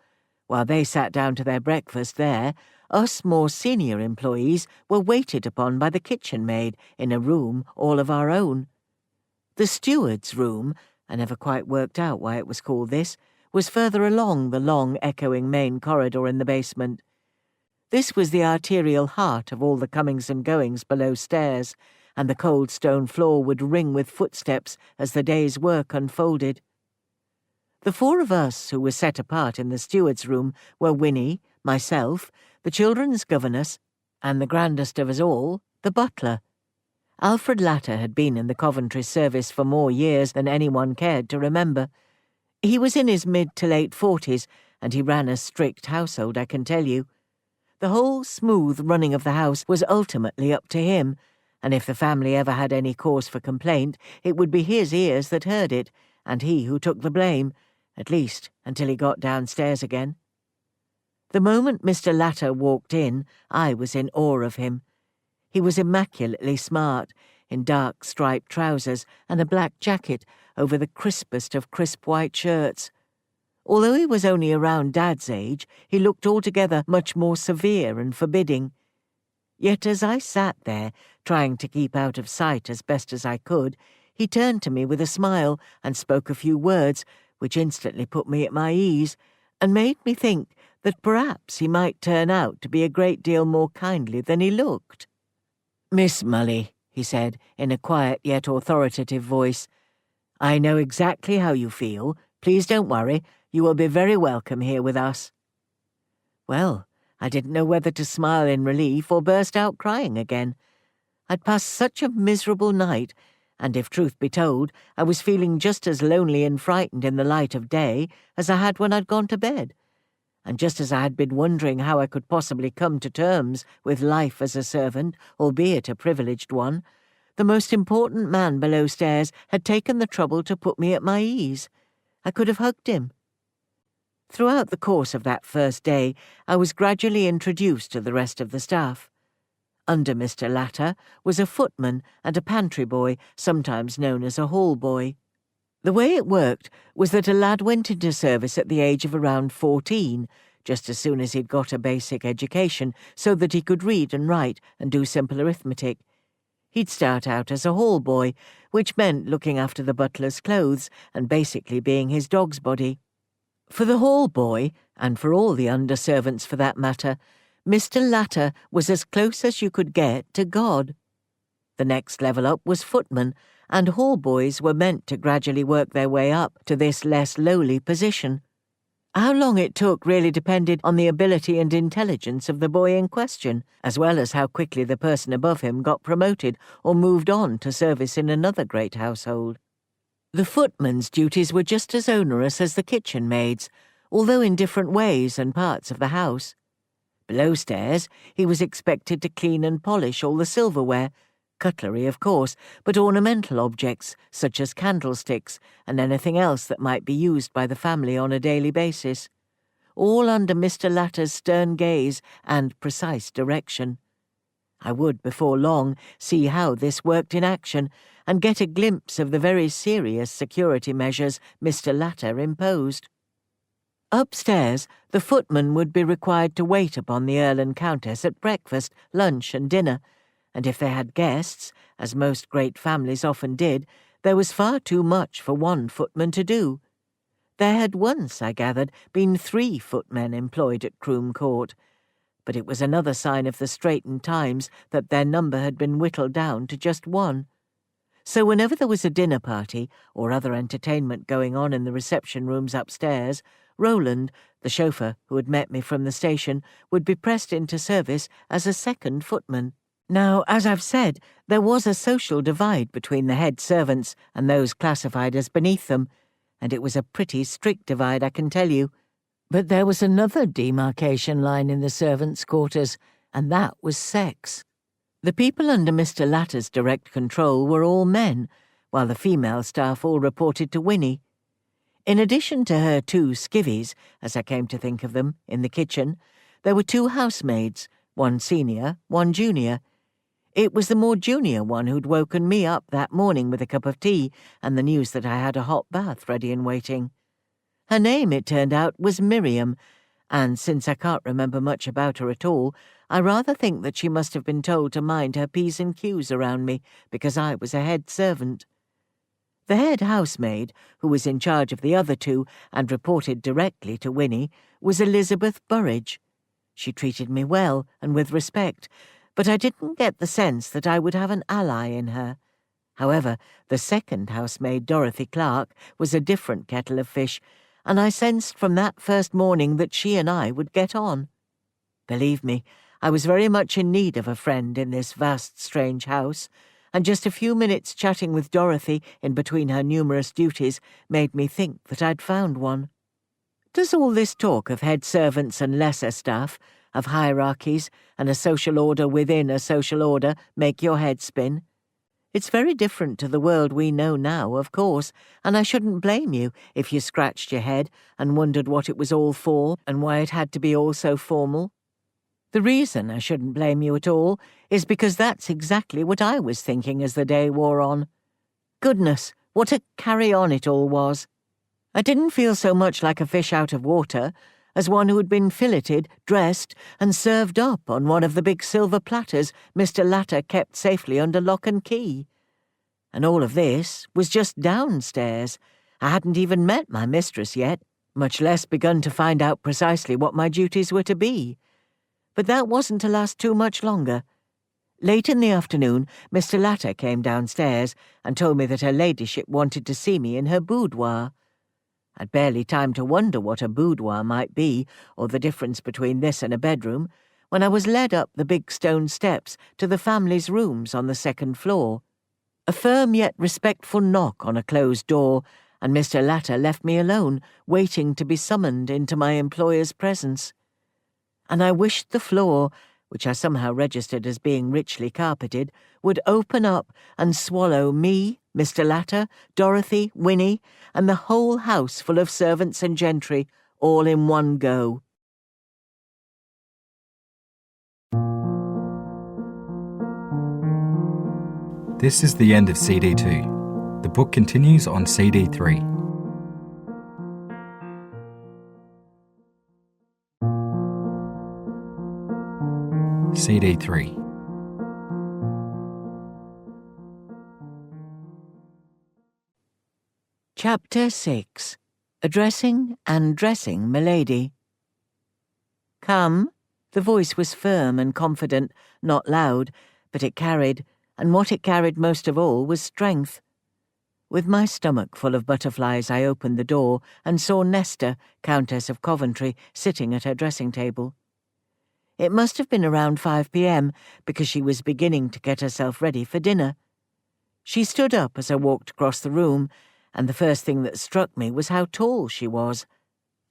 While they sat down to their breakfast there, us more senior employees were waited upon by the kitchen maid in a room all of our own. The steward's room, I never quite worked out why it was called this, was further along the long echoing main corridor in the basement. This was the arterial heart of all the comings and goings below stairs, and the cold stone floor would ring with footsteps as the day's work unfolded. The 4 of us who were set apart in the steward's room were Winnie, myself, the children's governess, and the grandest of us all, the butler. Alfred Latter had been in the Coventry service for more years than anyone cared to remember. He was in his mid to late 40s, and he ran a strict household, I can tell you. The whole smooth running of the house was ultimately up to him, and if the family ever had any cause for complaint, it would be his ears that heard it, and he who took the blame, at least until he got downstairs again. The moment Mr. Latter walked in, I was in awe of him. He was immaculately smart, in dark striped trousers and a black jacket over the crispest of crisp white shirts. Although he was only around Dad's age, he looked altogether much more severe and forbidding. Yet as I sat there, trying to keep out of sight as best as I could, he turned to me with a smile and spoke a few words, which instantly put me at my ease, and made me think that perhaps he might turn out to be a great deal more kindly than he looked. "Miss Mully," he said, in a quiet yet authoritative voice, "I know exactly how you feel. Please don't worry. You will be very welcome here with us." Well, I didn't know whether to smile in relief or burst out crying again. I'd passed such a miserable night, and if truth be told, I was feeling just as lonely and frightened in the light of day as I had when I'd gone to bed. And just as I had been wondering how I could possibly come to terms with life as a servant, albeit a privileged one, the most important man below stairs had taken the trouble to put me at my ease. I could have hugged him. Throughout the course of that first day, I was gradually introduced to the rest of the staff. Under Mr. Latter was a footman and a pantry boy, sometimes known as a hall boy. The way it worked was that a lad went into service at the age of around 14, just as soon as he'd got a basic education, so that he could read and write and do simple arithmetic. He'd start out as a hall boy, which meant looking after the butler's clothes and basically being his dog's body. For the hall boy, and for all the under-servants for that matter, Mr. Latter was as close as you could get to God. The next level up was footman, and hall boys were meant to gradually work their way up to this less lowly position. How long it took really depended on the ability and intelligence of the boy in question, as well as how quickly the person above him got promoted or moved on to service in another great household. The footman's duties were just as onerous as the kitchen maid's, although in different ways and parts of the house. Below stairs, he was expected to clean and polish all the silverware, cutlery of course, but ornamental objects such as candlesticks and anything else that might be used by the family on a daily basis, all under Mr. Latter's stern gaze and precise direction. I would, before long, see how this worked in action and get a glimpse of the very serious security measures Mr. Latter imposed. Upstairs, the footman would be required to wait upon the Earl and Countess at breakfast, lunch and dinner, and if they had guests, as most great families often did, there was far too much for one footman to do. There had once, I gathered, been 3 footmen employed at Croom Court, but it was another sign of the straitened times that their number had been whittled down to just 1. So whenever there was a dinner party or other entertainment going on in the reception rooms upstairs, Roland, the chauffeur who had met me from the station, would be pressed into service as a second footman. Now, as I've said, there was a social divide between the head servants and those classified as beneath them, and it was a pretty strict divide, I can tell you. But there was another demarcation line in the servants' quarters, and that was sex. The people under Mr. Latter's direct control were all men, while the female staff all reported to Winnie. In addition to her 2 skivvies, as I came to think of them, in the kitchen, there were 2 housemaids, one senior, one junior. It was the more junior one who'd woken me up that morning with a cup of tea and the news that I had a hot bath ready and waiting. Her name, it turned out, was Miriam, and since I can't remember much about her at all, I rather think that she must have been told to mind her P's and Q's around me because I was a head servant. The head housemaid, who was in charge of the other 2 and reported directly to Winnie, was Elizabeth Burridge. She treated me well and with respect, but I didn't get the sense that I would have an ally in her. However, the second housemaid, Dorothy Clark, was a different kettle of fish, and I sensed from that first morning that she and I would get on. Believe me, I was very much in need of a friend in this vast, strange house, and just a few minutes chatting with Dorothy in between her numerous duties made me think that I'd found one. Does all this talk of head servants and lesser staff, of hierarchies and a social order within a social order, make your head spin? It's very different to the world we know now, of course, and I shouldn't blame you if you scratched your head and wondered what it was all for and why it had to be all so formal. The reason I shouldn't blame you at all is because that's exactly what I was thinking as the day wore on. Goodness, what a carry-on it all was. I didn't feel so much like a fish out of water as one who had been filleted, dressed, and served up on one of the big silver platters Mr. Latter kept safely under lock and key. And all of this was just downstairs. I hadn't even met my mistress yet, much less begun to find out precisely what my duties were to be. But that wasn't to last too much longer. Late in the afternoon, Mr. Latter came downstairs and told me that her ladyship wanted to see me in her boudoir. I'd barely time to wonder what a boudoir might be, or the difference between this and a bedroom, when I was led up the big stone steps to the family's rooms on the 2nd floor. A firm yet respectful knock on a closed door, and Mr. Latter left me alone, waiting to be summoned into my employer's presence. And I wished the floor, which I somehow registered as being richly carpeted, would open up and swallow me, Mr. Latter, Dorothy, Winnie, and the whole house full of servants and gentry, all in one go. This is the end of CD 2. The book continues on CD 3. CD 3. Chapter 6. Addressing and Dressing Milady. Come, The voice was firm and confident, not loud, but it carried, and what it carried most of all was strength. With my stomach full of butterflies, I opened the door and saw Nesta, Countess of Coventry, sitting at her dressing table. It must have been around 5 p.m, because she was beginning to get herself ready for dinner. She stood up as I walked across the room, and the first thing that struck me was how tall she was.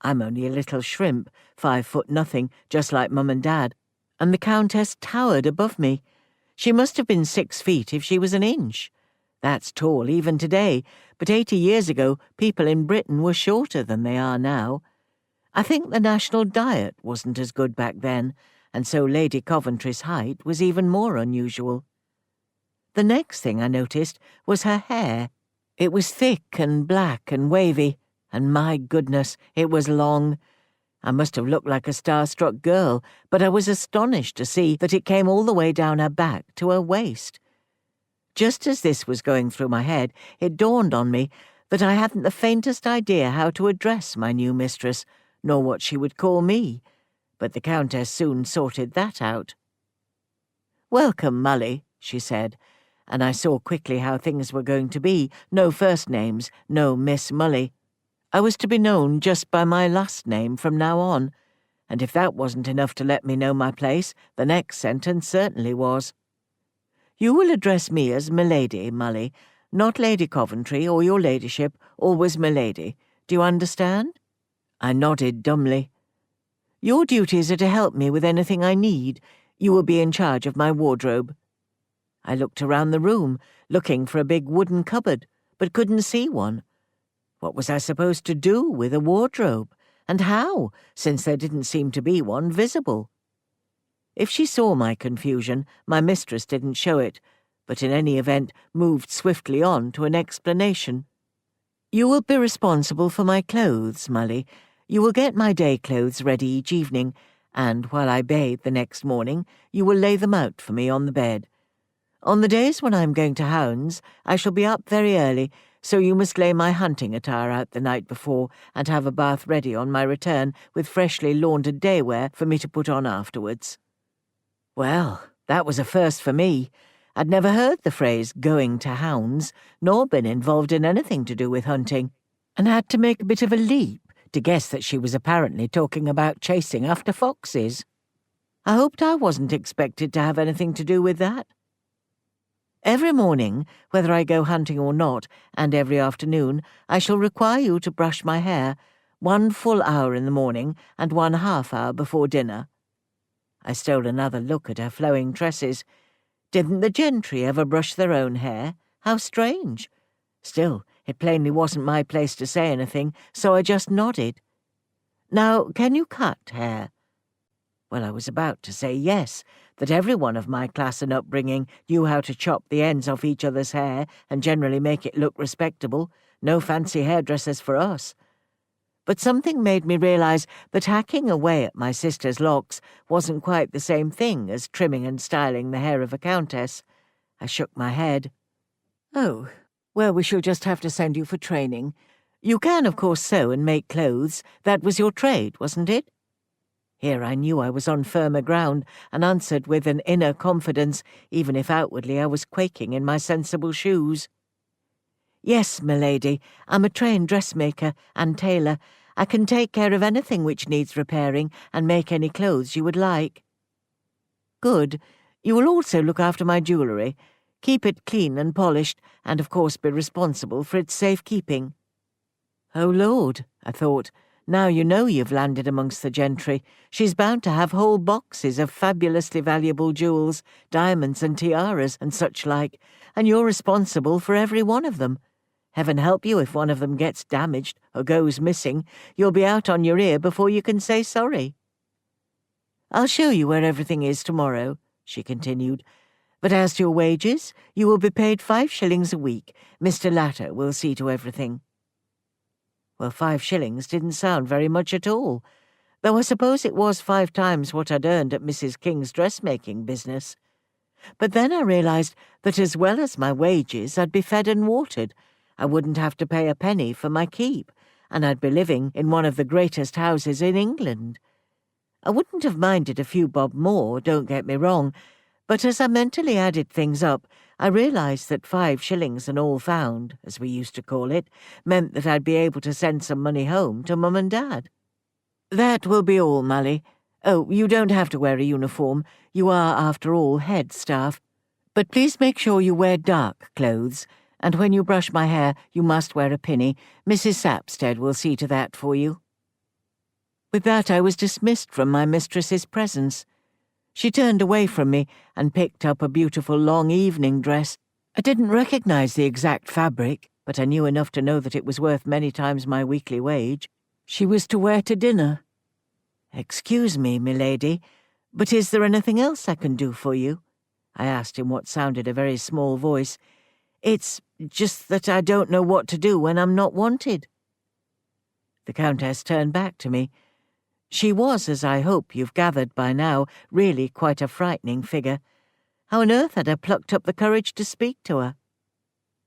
I'm only a little shrimp, 5 foot nothing, just like Mum and Dad, and the Countess towered above me. She must have been 6 feet if she was an inch. That's tall even today, but 80 years ago people in Britain were shorter than they are now. I think the national diet wasn't as good back then, and so Lady Coventry's height was even more unusual. The next thing I noticed was her hair. It was thick and black and wavy, and my goodness, it was long. I must have looked like a star-struck girl, but I was astonished to see that it came all the way down her back to her waist. Just as this was going through my head, it dawned on me that I hadn't the faintest idea how to address my new mistress, nor what she would call me, but the Countess soon sorted that out. "Welcome, Mully," she said, and I saw quickly how things were going to be. No first names, no Miss Mully. I was to be known just by my last name from now on, and if that wasn't enough to let me know my place, the next sentence certainly was. "You will address me as Milady, Mully, not Lady Coventry or your ladyship, always Milady. Do you understand?" I nodded dumbly. "Your duties are to help me with anything I need. You will be in charge of my wardrobe." I looked around the room, looking for a big wooden cupboard, but couldn't see one. What was I supposed to do with a wardrobe, and how, since there didn't seem to be one visible? If she saw my confusion, my mistress didn't show it, but in any event moved swiftly on to an explanation. "You will be responsible for my clothes, Mully. You will get my day clothes ready each evening, and while I bathe the next morning, you will lay them out for me on the bed. On the days when I am going to hounds, I shall be up very early, so you must lay my hunting attire out the night before and have a bath ready on my return with freshly laundered day wear for me to put on afterwards." Well, that was a first for me. I'd never heard the phrase "going to hounds," nor been involved in anything to do with hunting, and had to make a bit of a leap to guess that she was apparently talking about chasing after foxes. I hoped I wasn't expected to have anything to do with that. "Every morning, whether I go hunting or not, and every afternoon, I shall require you to brush my hair, 1 full hour in the morning and 1 half-hour before dinner." I stole another look at her flowing tresses. Didn't the gentry ever brush their own hair? How strange. Still, it plainly wasn't my place to say anything, so I just nodded. "Now, can you cut hair?" Well, I was about to say yes, that every one of my class and upbringing knew how to chop the ends off each other's hair and generally make it look respectable. No fancy hairdressers for us. But something made me realize that hacking away at my sister's locks wasn't quite the same thing as trimming and styling the hair of a countess. I shook my head. "Oh, well, we shall just have to send you for training. You can, of course, sew and make clothes. That was your trade, wasn't it?" Here I knew I was on firmer ground, and answered with an inner confidence, even if outwardly I was quaking in my sensible shoes. "Yes, milady, I'm a trained dressmaker and tailor. I can take care of anything which needs repairing and make any clothes you would like." "Good. You will also look after my jewellery. Keep it clean and polished, and of course be responsible for its safe-keeping." "Oh, Lord," I thought, "now you know you've landed amongst the gentry. She's bound to have whole boxes of fabulously valuable jewels, diamonds and tiaras and such like, and you're responsible for every one of them. Heaven help you if one of them gets damaged or goes missing. You'll be out on your ear before you can say sorry." "I'll show you where everything is tomorrow," she continued. "But as to your wages, you will be paid 5 shillings a week. Mr. Latter will see to everything." Well, 5 shillings didn't sound very much at all, though I suppose it was 5 times what I'd earned at Mrs. King's dressmaking business. But then I realised that as well as my wages, I'd be fed and watered. I wouldn't have to pay a penny for my keep, and I'd be living in one of the greatest houses in England. I wouldn't have minded a few bob more, don't get me wrong, but as I mentally added things up, I realised that 5 shillings and all found, as we used to call it, meant that I'd be able to send some money home to Mum and Dad. That will be all, Mally. Oh, you don't have to wear a uniform. You are, after all, head staff. But please make sure you wear dark clothes, and when you brush my hair, you must wear a pinny. Mrs. Sapstead will see to that for you. With that, I was dismissed from my mistress's presence. She turned away from me and picked up a beautiful long evening dress. I didn't recognize the exact fabric, but I knew enough to know that it was worth many times my weekly wage. She was to wear to dinner. "Excuse me, milady, but is there anything else I can do for you?" I asked in what sounded a very small voice. "It's just that I don't know what to do when I'm not wanted." The Countess turned back to me. She was, as I hope you've gathered by now, really quite a frightening figure. How on earth had I plucked up the courage to speak to her?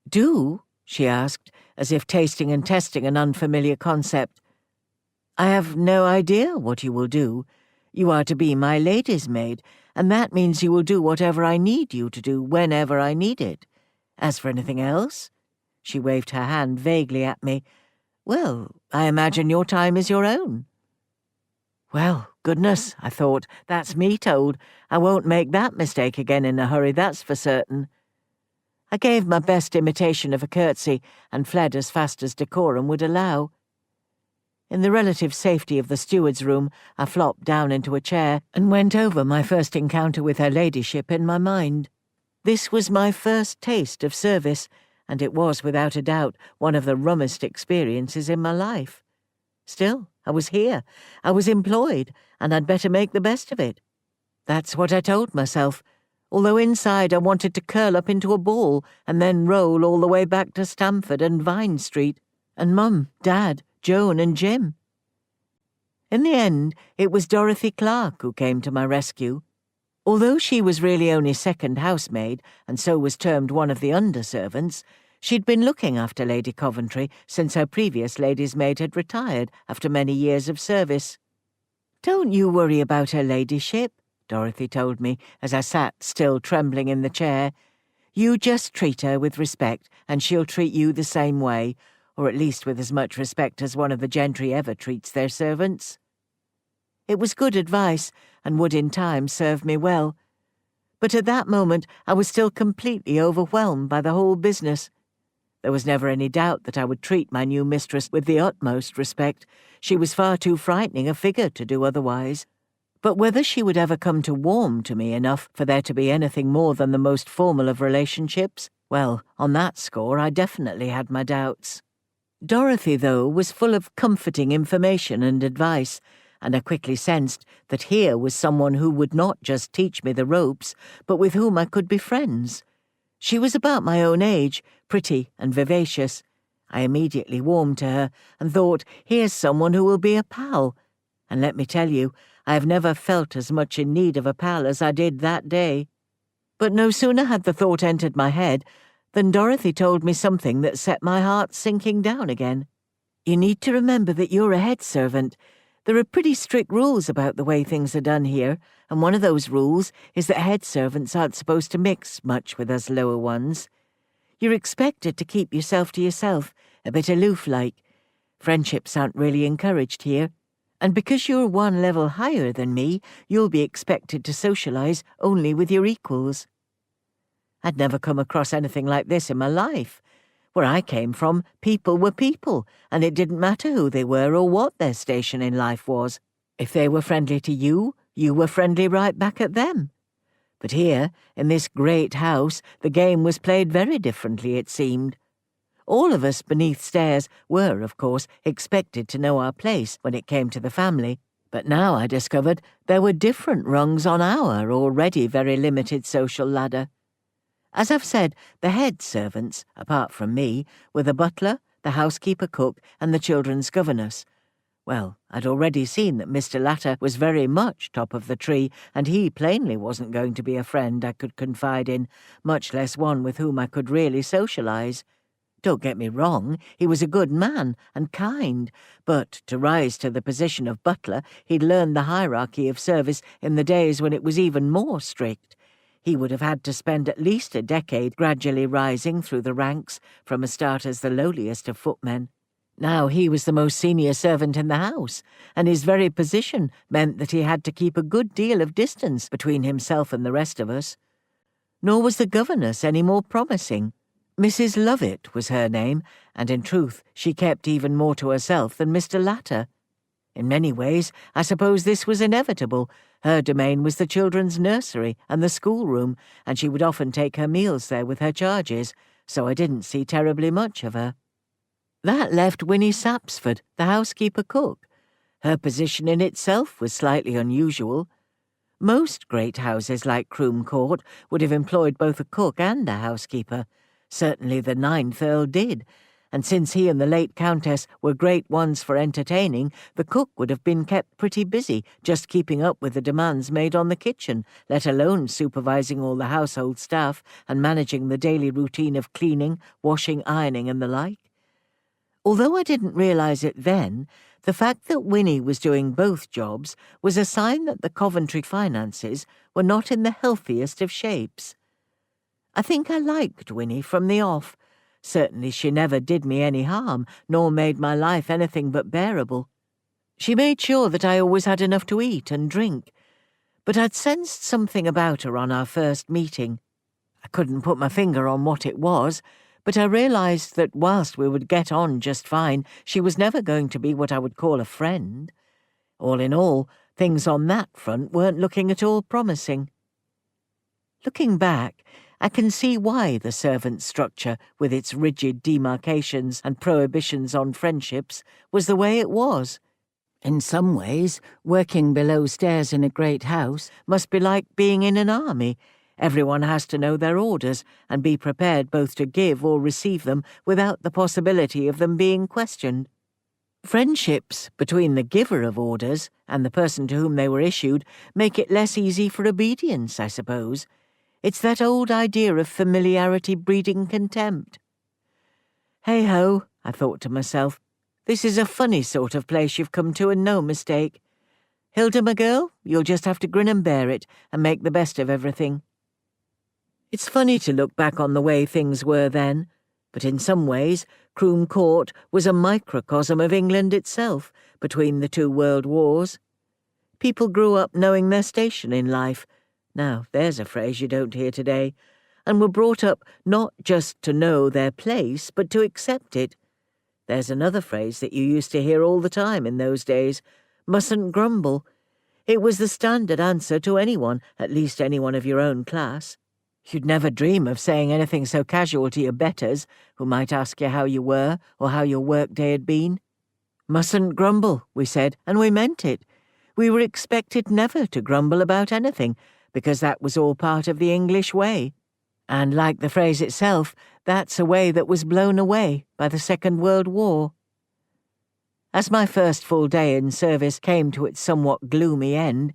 "Do?" she asked, as if tasting and testing an unfamiliar concept. "I have no idea what you will do. You are to be my lady's maid, and that means you will do whatever I need you to do whenever I need it. As for anything else," she waved her hand vaguely at me, "well, I imagine your time is your own." Well, goodness, I thought, that's me told. I won't make that mistake again in a hurry, that's for certain. I gave my best imitation of a curtsy and fled as fast as decorum would allow. In the relative safety of the steward's room, I flopped down into a chair and went over my first encounter with her ladyship in my mind. This was my first taste of service, and it was, without a doubt, one of the rummest experiences in my life. Still, I was here, I was employed, and I'd better make the best of it. That's what I told myself, although inside I wanted to curl up into a ball and then roll all the way back to Stamford and Vine Street, and Mum, Dad, Joan and Jim. In the end, it was Dorothy Clark who came to my rescue. Although she was really only second housemaid, and so was termed one of the under-servants, she'd been looking after Lady Coventry since her previous lady's maid had retired after many years of service. "Don't you worry about her ladyship," Dorothy told me as I sat still trembling in the chair. "You just treat her with respect, and she'll treat you the same way, or at least with as much respect as one of the gentry ever treats their servants." It was good advice, and would in time serve me well. But at that moment I was still completely overwhelmed by the whole business. There was never any doubt that I would treat my new mistress with the utmost respect. She was far too frightening a figure to do otherwise. But whether she would ever come to warm to me enough for there to be anything more than the most formal of relationships, well, on that score I definitely had my doubts. Dorothy, though, was full of comforting information and advice, and I quickly sensed that here was someone who would not just teach me the ropes, but with whom I could be friends. She was about my own age, pretty and vivacious. I immediately warmed to her and thought, here's someone who will be a pal. And let me tell you, I have never felt as much in need of a pal as I did that day. But no sooner had the thought entered my head than Dorothy told me something that set my heart sinking down again. "You need to remember that you're a head servant. There are pretty strict rules about the way things are done here, and one of those rules is that head servants aren't supposed to mix much with us lower ones. You're expected to keep yourself to yourself, a bit aloof-like. Friendships aren't really encouraged here, and because you're one level higher than me, you'll be expected to socialise only with your equals." I'd never come across anything like this in my life. Where I came from, people were people, and it didn't matter who they were or what their station in life was. If they were friendly to you, you were friendly right back at them. But here, in this great house, the game was played very differently, it seemed. All of us beneath stairs were, of course, expected to know our place when it came to the family, but now I discovered there were different rungs on our already very limited social ladder. As I've said, the head servants, apart from me, were the butler, the housekeeper cook, and the children's governess. Well, I'd already seen that Mr. Latter was very much top of the tree, and he plainly wasn't going to be a friend I could confide in, much less one with whom I could really socialise. Don't get me wrong, he was a good man and kind, but to rise to the position of butler, he'd learned the hierarchy of service in the days when it was even more strict. He would have had to spend at least a decade gradually rising through the ranks from a start as the lowliest of footmen. Now he was the most senior servant in the house, and his very position meant that he had to keep a good deal of distance between himself and the rest of us. Nor was the governess any more promising. Mrs. Lovett was her name, and in truth she kept even more to herself than Mr. Latter. In many ways, I suppose this was inevitable. Her domain was the children's nursery and the schoolroom, and she would often take her meals there with her charges, so I didn't see terribly much of her. That left Winnie Sapsford, the housekeeper cook. Her position in itself was slightly unusual. Most great houses like Croom Court would have employed both a cook and a housekeeper. Certainly the 9th Earl did, and since he and the late Countess were great ones for entertaining, the cook would have been kept pretty busy just keeping up with the demands made on the kitchen, let alone supervising all the household staff and managing the daily routine of cleaning, washing, ironing and the like. Although I didn't realise it then, the fact that Winnie was doing both jobs was a sign that the Coventry finances were not in the healthiest of shapes. I think I liked Winnie from the off. Certainly she never did me any harm, nor made my life anything but bearable. She made sure that I always had enough to eat and drink, but I'd sensed something about her on our first meeting. I couldn't put my finger on what it was, but I realised that whilst we would get on just fine, she was never going to be what I would call a friend. All in all, things on that front weren't looking at all promising. Looking back, I can see why the servant structure, with its rigid demarcations and prohibitions on friendships, was the way it was. In some ways, working below stairs in a great house must be like being in an army. Everyone has to know their orders and be prepared both to give or receive them without the possibility of them being questioned. Friendships between the giver of orders and the person to whom they were issued make it less easy for obedience, I suppose. It's that old idea of familiarity breeding contempt. Hey-ho, I thought to myself, this is a funny sort of place you've come to and no mistake. Hilda, my girl, you'll just have to grin and bear it and make the best of everything. It's funny to look back on the way things were then, but in some ways Croom Court was a microcosm of England itself between the 2 world wars. People grew up knowing their station in life. Now, there's a phrase you don't hear today, and were brought up not just to know their place, but to accept it. There's another phrase that you used to hear all the time in those days, mustn't grumble. It was the standard answer to anyone, at least anyone of your own class. You'd never dream of saying anything so casual to your betters, who might ask you how you were or how your work-day had been. Mustn't grumble, we said, and we meant it. We were expected never to grumble about anything, because that was all part of the English way. And like the phrase itself, that's a way that was blown away by the Second World War. As my first full day in service came to its somewhat gloomy end,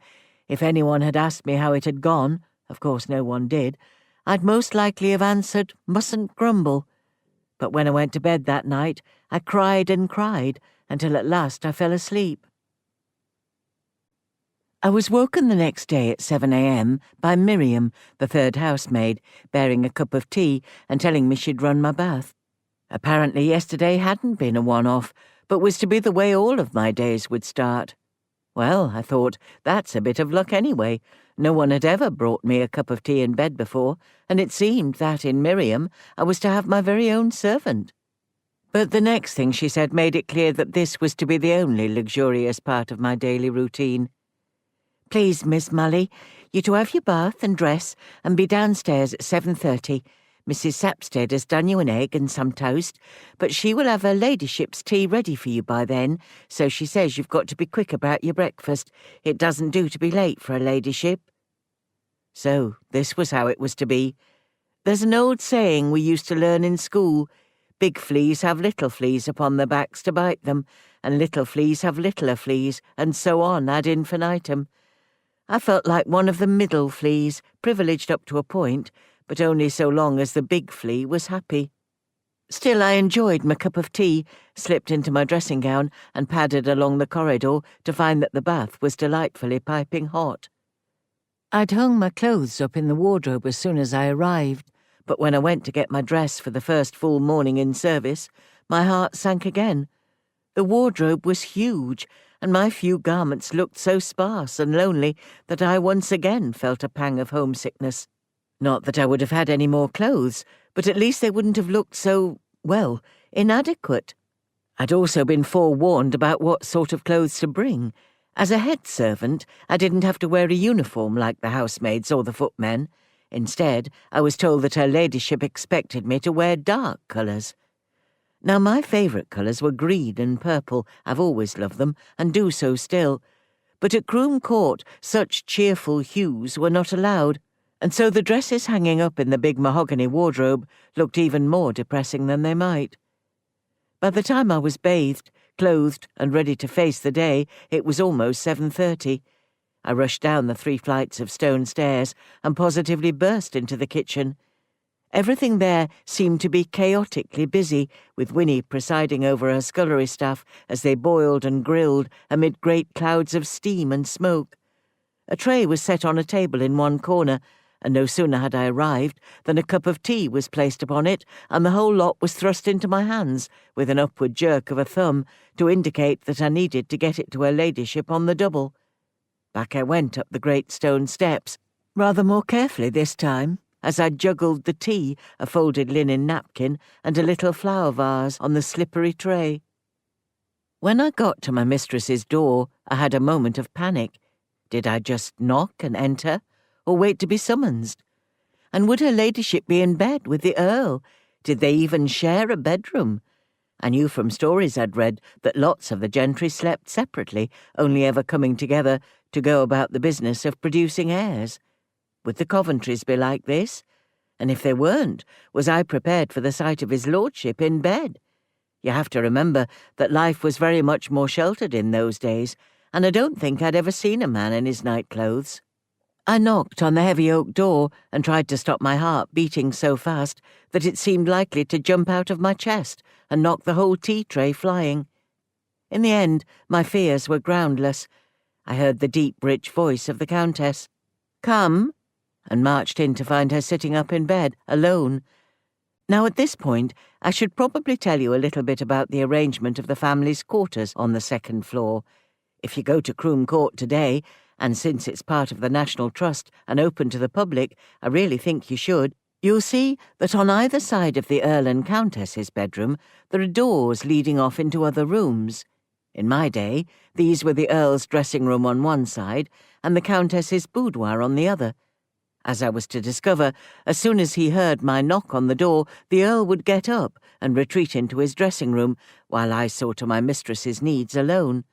if anyone had asked me how it had gone, of course no one did, I'd most likely have answered, mustn't grumble. But when I went to bed that night, I cried and cried until at last I fell asleep. I was woken the next day at 7 a.m. by Miriam, the 3rd housemaid, bearing a cup of tea and telling me she'd run my bath. Apparently yesterday hadn't been a one-off, but was to be the way all of my days would start. Well, I thought, that's a bit of luck anyway. No one had ever brought me a cup of tea in bed before, and it seemed that in Miriam I was to have my very own servant. But the next thing she said made it clear that this was to be the only luxurious part of my daily routine. Please, Miss Mully, you're to have your bath and dress and be downstairs at 7:30. Mrs. Sapstead has done you an egg and some toast, but she will have her ladyship's tea ready for you by then, so she says you've got to be quick about your breakfast. It doesn't do to be late for her ladyship. So this was how it was to be. There's an old saying we used to learn in school. Big fleas have little fleas upon their backs to bite them, and little fleas have littler fleas, and so on ad infinitum. I felt like one of the middle fleas, privileged up to a point, but only so long as the big flea was happy. Still, I enjoyed my cup of tea, slipped into my dressing gown, and padded along the corridor to find that the bath was delightfully piping hot. I'd hung my clothes up in the wardrobe as soon as I arrived, but when I went to get my dress for the first full morning in service, my heart sank again. The wardrobe was huge, and my few garments looked so sparse and lonely that I once again felt a pang of homesickness. Not that I would have had any more clothes, but at least they wouldn't have looked so, well, inadequate. I'd also been forewarned about what sort of clothes to bring. As a head servant, I didn't have to wear a uniform like the housemaids or the footmen. Instead, I was told that her ladyship expected me to wear dark colours. Now, my favourite colours were green and purple. I've always loved them, and do so still. But at Croom Court, such cheerful hues were not allowed, and so the dresses hanging up in the big mahogany wardrobe looked even more depressing than they might. By the time I was bathed, clothed, and ready to face the day, it was almost 7:30. I rushed down the 3 flights of stone stairs and positively burst into the kitchen. Everything there seemed to be chaotically busy, with Winnie presiding over her scullery staff as they boiled and grilled amid great clouds of steam and smoke. A tray was set on a table in one corner, and no sooner had I arrived than a cup of tea was placed upon it, and the whole lot was thrust into my hands with an upward jerk of a thumb to indicate that I needed to get it to her ladyship on the double. Back I went up the great stone steps, rather more carefully this time, as I juggled the tea, a folded linen napkin, and a little flower vase on the slippery tray. When I got to my mistress's door, I had a moment of panic. Did I just knock and enter, or wait to be summoned? And would her ladyship be in bed with the Earl? Did they even share a bedroom? I knew from stories I'd read that lots of the gentry slept separately, only ever coming together to go about the business of producing heirs. Would the Coventrys be like this? And if they weren't, was I prepared for the sight of his lordship in bed? You have to remember that life was very much more sheltered in those days, and I don't think I'd ever seen a man in his nightclothes. I knocked on the heavy oak door and tried to stop my heart beating so fast that it seemed likely to jump out of my chest and knock the whole tea tray flying. In the end, my fears were groundless. I heard the deep, rich voice of the Countess. "Come," and marched in to find her sitting up in bed, alone. Now at this point, I should probably tell you a little bit about the arrangement of the family's quarters on the 2nd floor. If you go to Croom Court today, and since it's part of the National Trust and open to the public, I really think you should, you'll see that on either side of the Earl and Countess's bedroom there are doors leading off into other rooms. In my day, these were the Earl's dressing room on one side and the Countess's boudoir on the other. As I was to discover, as soon as he heard my knock on the door, the Earl would get up and retreat into his dressing room, while I saw to my mistress's needs alone.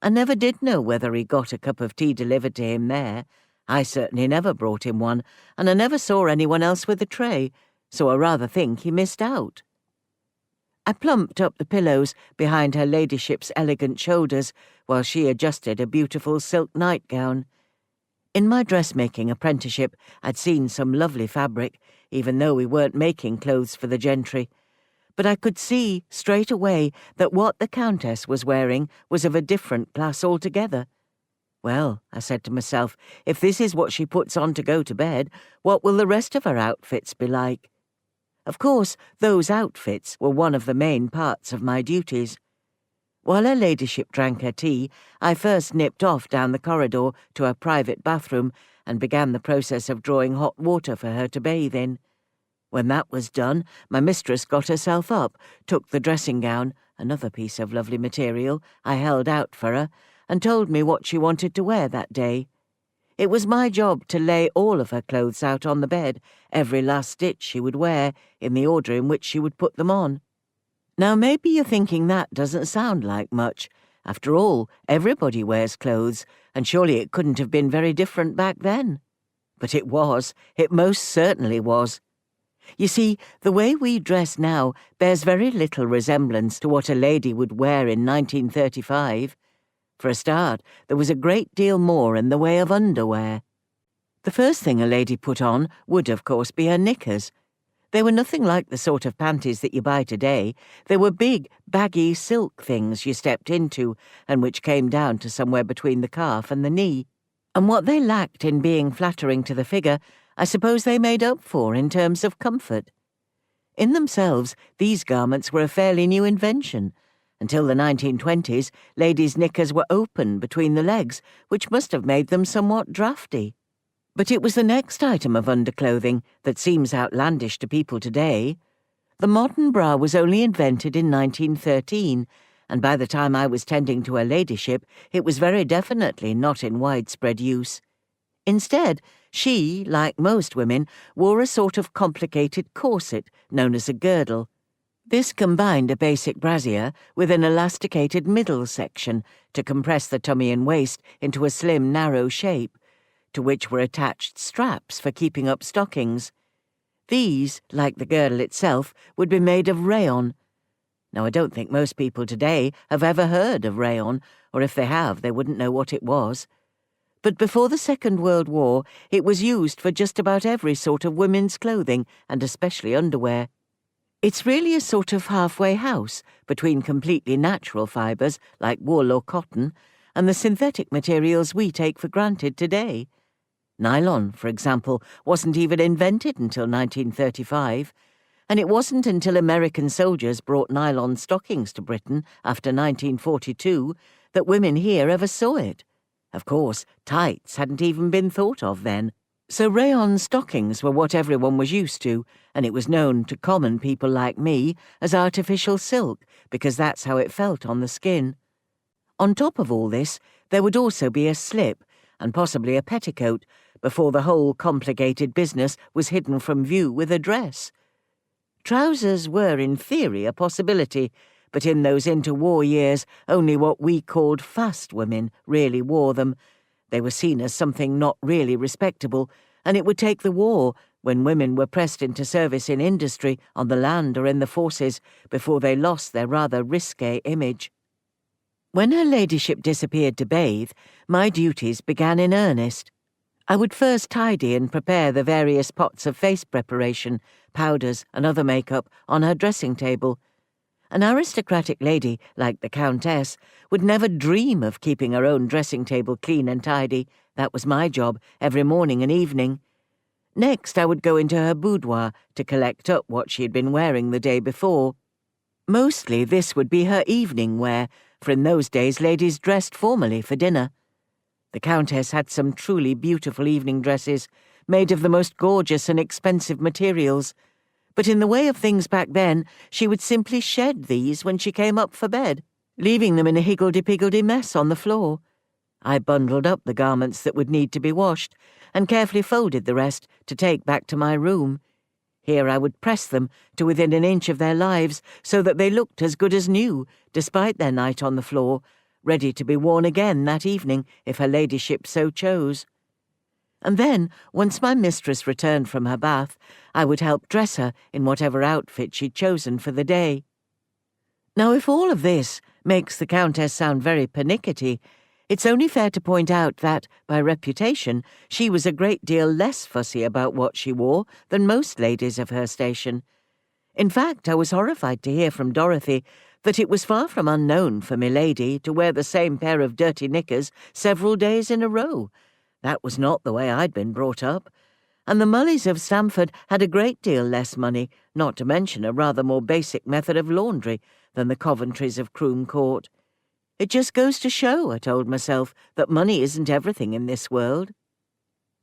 I never did know whether he got a cup of tea delivered to him there. I certainly never brought him one, and I never saw anyone else with a tray, so I rather think he missed out. I plumped up the pillows behind her ladyship's elegant shoulders while she adjusted a beautiful silk nightgown. In my dressmaking apprenticeship, I'd seen some lovely fabric, even though we weren't making clothes for the gentry. But I could see straight away that what the Countess was wearing was of a different class altogether. Well, I said to myself, if this is what she puts on to go to bed, what will the rest of her outfits be like? Of course, those outfits were one of the main parts of my duties. While her ladyship drank her tea, I first nipped off down the corridor to her private bathroom and began the process of drawing hot water for her to bathe in. When that was done, my mistress got herself up, took the dressing gown, another piece of lovely material, I held out for her, and told me what she wanted to wear that day. It was my job to lay all of her clothes out on the bed, every last stitch she would wear, in the order in which she would put them on. Now maybe you're thinking that doesn't sound like much. After all, everybody wears clothes, and surely it couldn't have been very different back then. But it was. It most certainly was. You see, the way we dress now bears very little resemblance to what a lady would wear in 1935. For a start, there was a great deal more in the way of underwear. The first thing a lady put on would, of course, be her knickers. They were nothing like the sort of panties that you buy today. They were big, baggy silk things you stepped into and which came down to somewhere between the calf and the knee. And what they lacked in being flattering to the figure, I suppose they made up for in terms of comfort. In themselves, these garments were a fairly new invention. Until the 1920s, ladies' knickers were open between the legs, which must have made them somewhat draughty. But it was the next item of underclothing that seems outlandish to people today. The modern bra was only invented in 1913, and by the time I was tending to her ladyship, it was very definitely not in widespread use. Instead, she, like most women, wore a sort of complicated corset known as a girdle. This combined a basic brassiere with an elasticated middle section to compress the tummy and waist into a slim, narrow shape, to which were attached straps for keeping up stockings. These, like the girdle itself, would be made of rayon. Now, I don't think most people today have ever heard of rayon, or if they have, they wouldn't know what it was. But before the Second World War, it was used for just about every sort of women's clothing, and especially underwear. It's really a sort of halfway house between completely natural fibres, like wool or cotton, and the synthetic materials we take for granted today. Nylon, for example, wasn't even invented until 1935, and it wasn't until American soldiers brought nylon stockings to Britain after 1942 that women here ever saw it. Of course, tights hadn't even been thought of then, so rayon stockings were what everyone was used to, and it was known to common people like me as artificial silk because that's how it felt on the skin. On top of all this, there would also be a slip, and possibly a petticoat, before the whole complicated business was hidden from view with a dress. Trousers were, in theory, a possibility, but in those interwar years, only what we called fast women really wore them. They were seen as something not really respectable, and it would take the war, when women were pressed into service in industry, on the land or in the forces, before they lost their rather risque image. When her ladyship disappeared to bathe, my duties began in earnest. I would first tidy and prepare the various pots of face preparation, powders and other makeup on her dressing table. An aristocratic lady, like the Countess, would never dream of keeping her own dressing table clean and tidy. That was my job, every morning and evening. Next, I would go into her boudoir to collect up what she had been wearing the day before. Mostly this would be her evening wear, for in those days ladies dressed formally for dinner. The Countess had some truly beautiful evening dresses, made of the most gorgeous and expensive materials, but in the way of things back then, she would simply shed these when she came up for bed, leaving them in a higgledy-piggledy mess on the floor. I bundled up the garments that would need to be washed, and carefully folded the rest to take back to my room. Here I would press them to within an inch of their lives so that they looked as good as new, despite their night on the floor, ready to be worn again that evening if her ladyship so chose. And then, once my mistress returned from her bath, I would help dress her in whatever outfit she'd chosen for the day. Now, if all of this makes the Countess sound very pernickety, it's only fair to point out that, by reputation, she was a great deal less fussy about what she wore than most ladies of her station. In fact, I was horrified to hear from Dorothy that it was far from unknown for milady to wear the same pair of dirty knickers several days in a row. That was not the way I'd been brought up. And the Mulleys of Stamford had a great deal less money, not to mention a rather more basic method of laundry than the Coventrys of Croom Court. It just goes to show, I told myself, that money isn't everything in this world.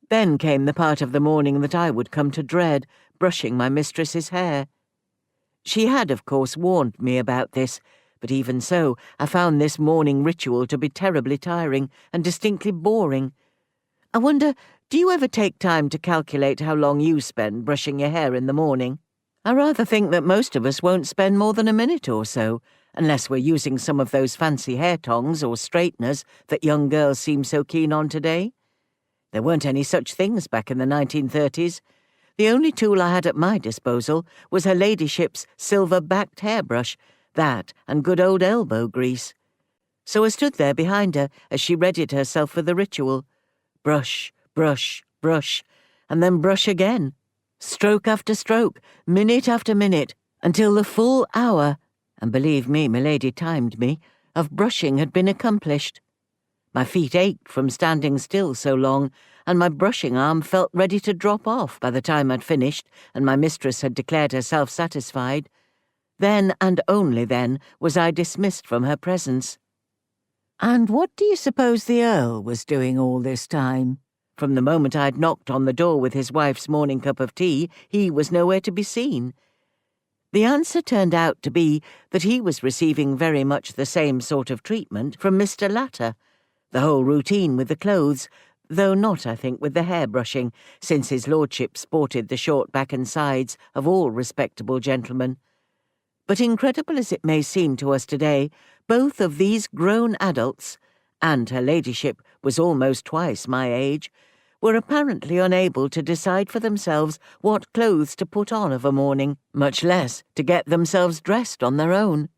Then came the part of the morning that I would come to dread, brushing my mistress's hair. She had, of course, warned me about this, but even so, I found this morning ritual to be terribly tiring and distinctly boring. I wonder, do you ever take time to calculate how long you spend brushing your hair in the morning? I rather think that most of us won't spend more than a minute or so, unless we're using some of those fancy hair tongs or straighteners that young girls seem so keen on today. There weren't any such things back in the 1930s. The only tool I had at my disposal was her ladyship's silver-backed hairbrush, that and good old elbow grease. So I stood there behind her as she readied herself for the ritual. Brush, brush, brush, and then brush again. Stroke after stroke, minute after minute, until the full hour, and believe me, milady timed me, of brushing had been accomplished. My feet ached from standing still so long, and my brushing arm felt ready to drop off by the time I'd finished and my mistress had declared herself satisfied. Then, and only then, was I dismissed from her presence. And what do you suppose the Earl was doing all this time? From the moment I'd knocked on the door with his wife's morning cup of tea, he was nowhere to be seen. The answer turned out to be that he was receiving very much the same sort of treatment from Mr. Latter, the whole routine with the clothes, though not, I think, with the hair-brushing, since his lordship sported the short back and sides of all respectable gentlemen. But incredible as it may seem to us today, both of these grown adults, and her ladyship was almost twice my age, were apparently unable to decide for themselves what clothes to put on of a morning, much less to get themselves dressed on their own.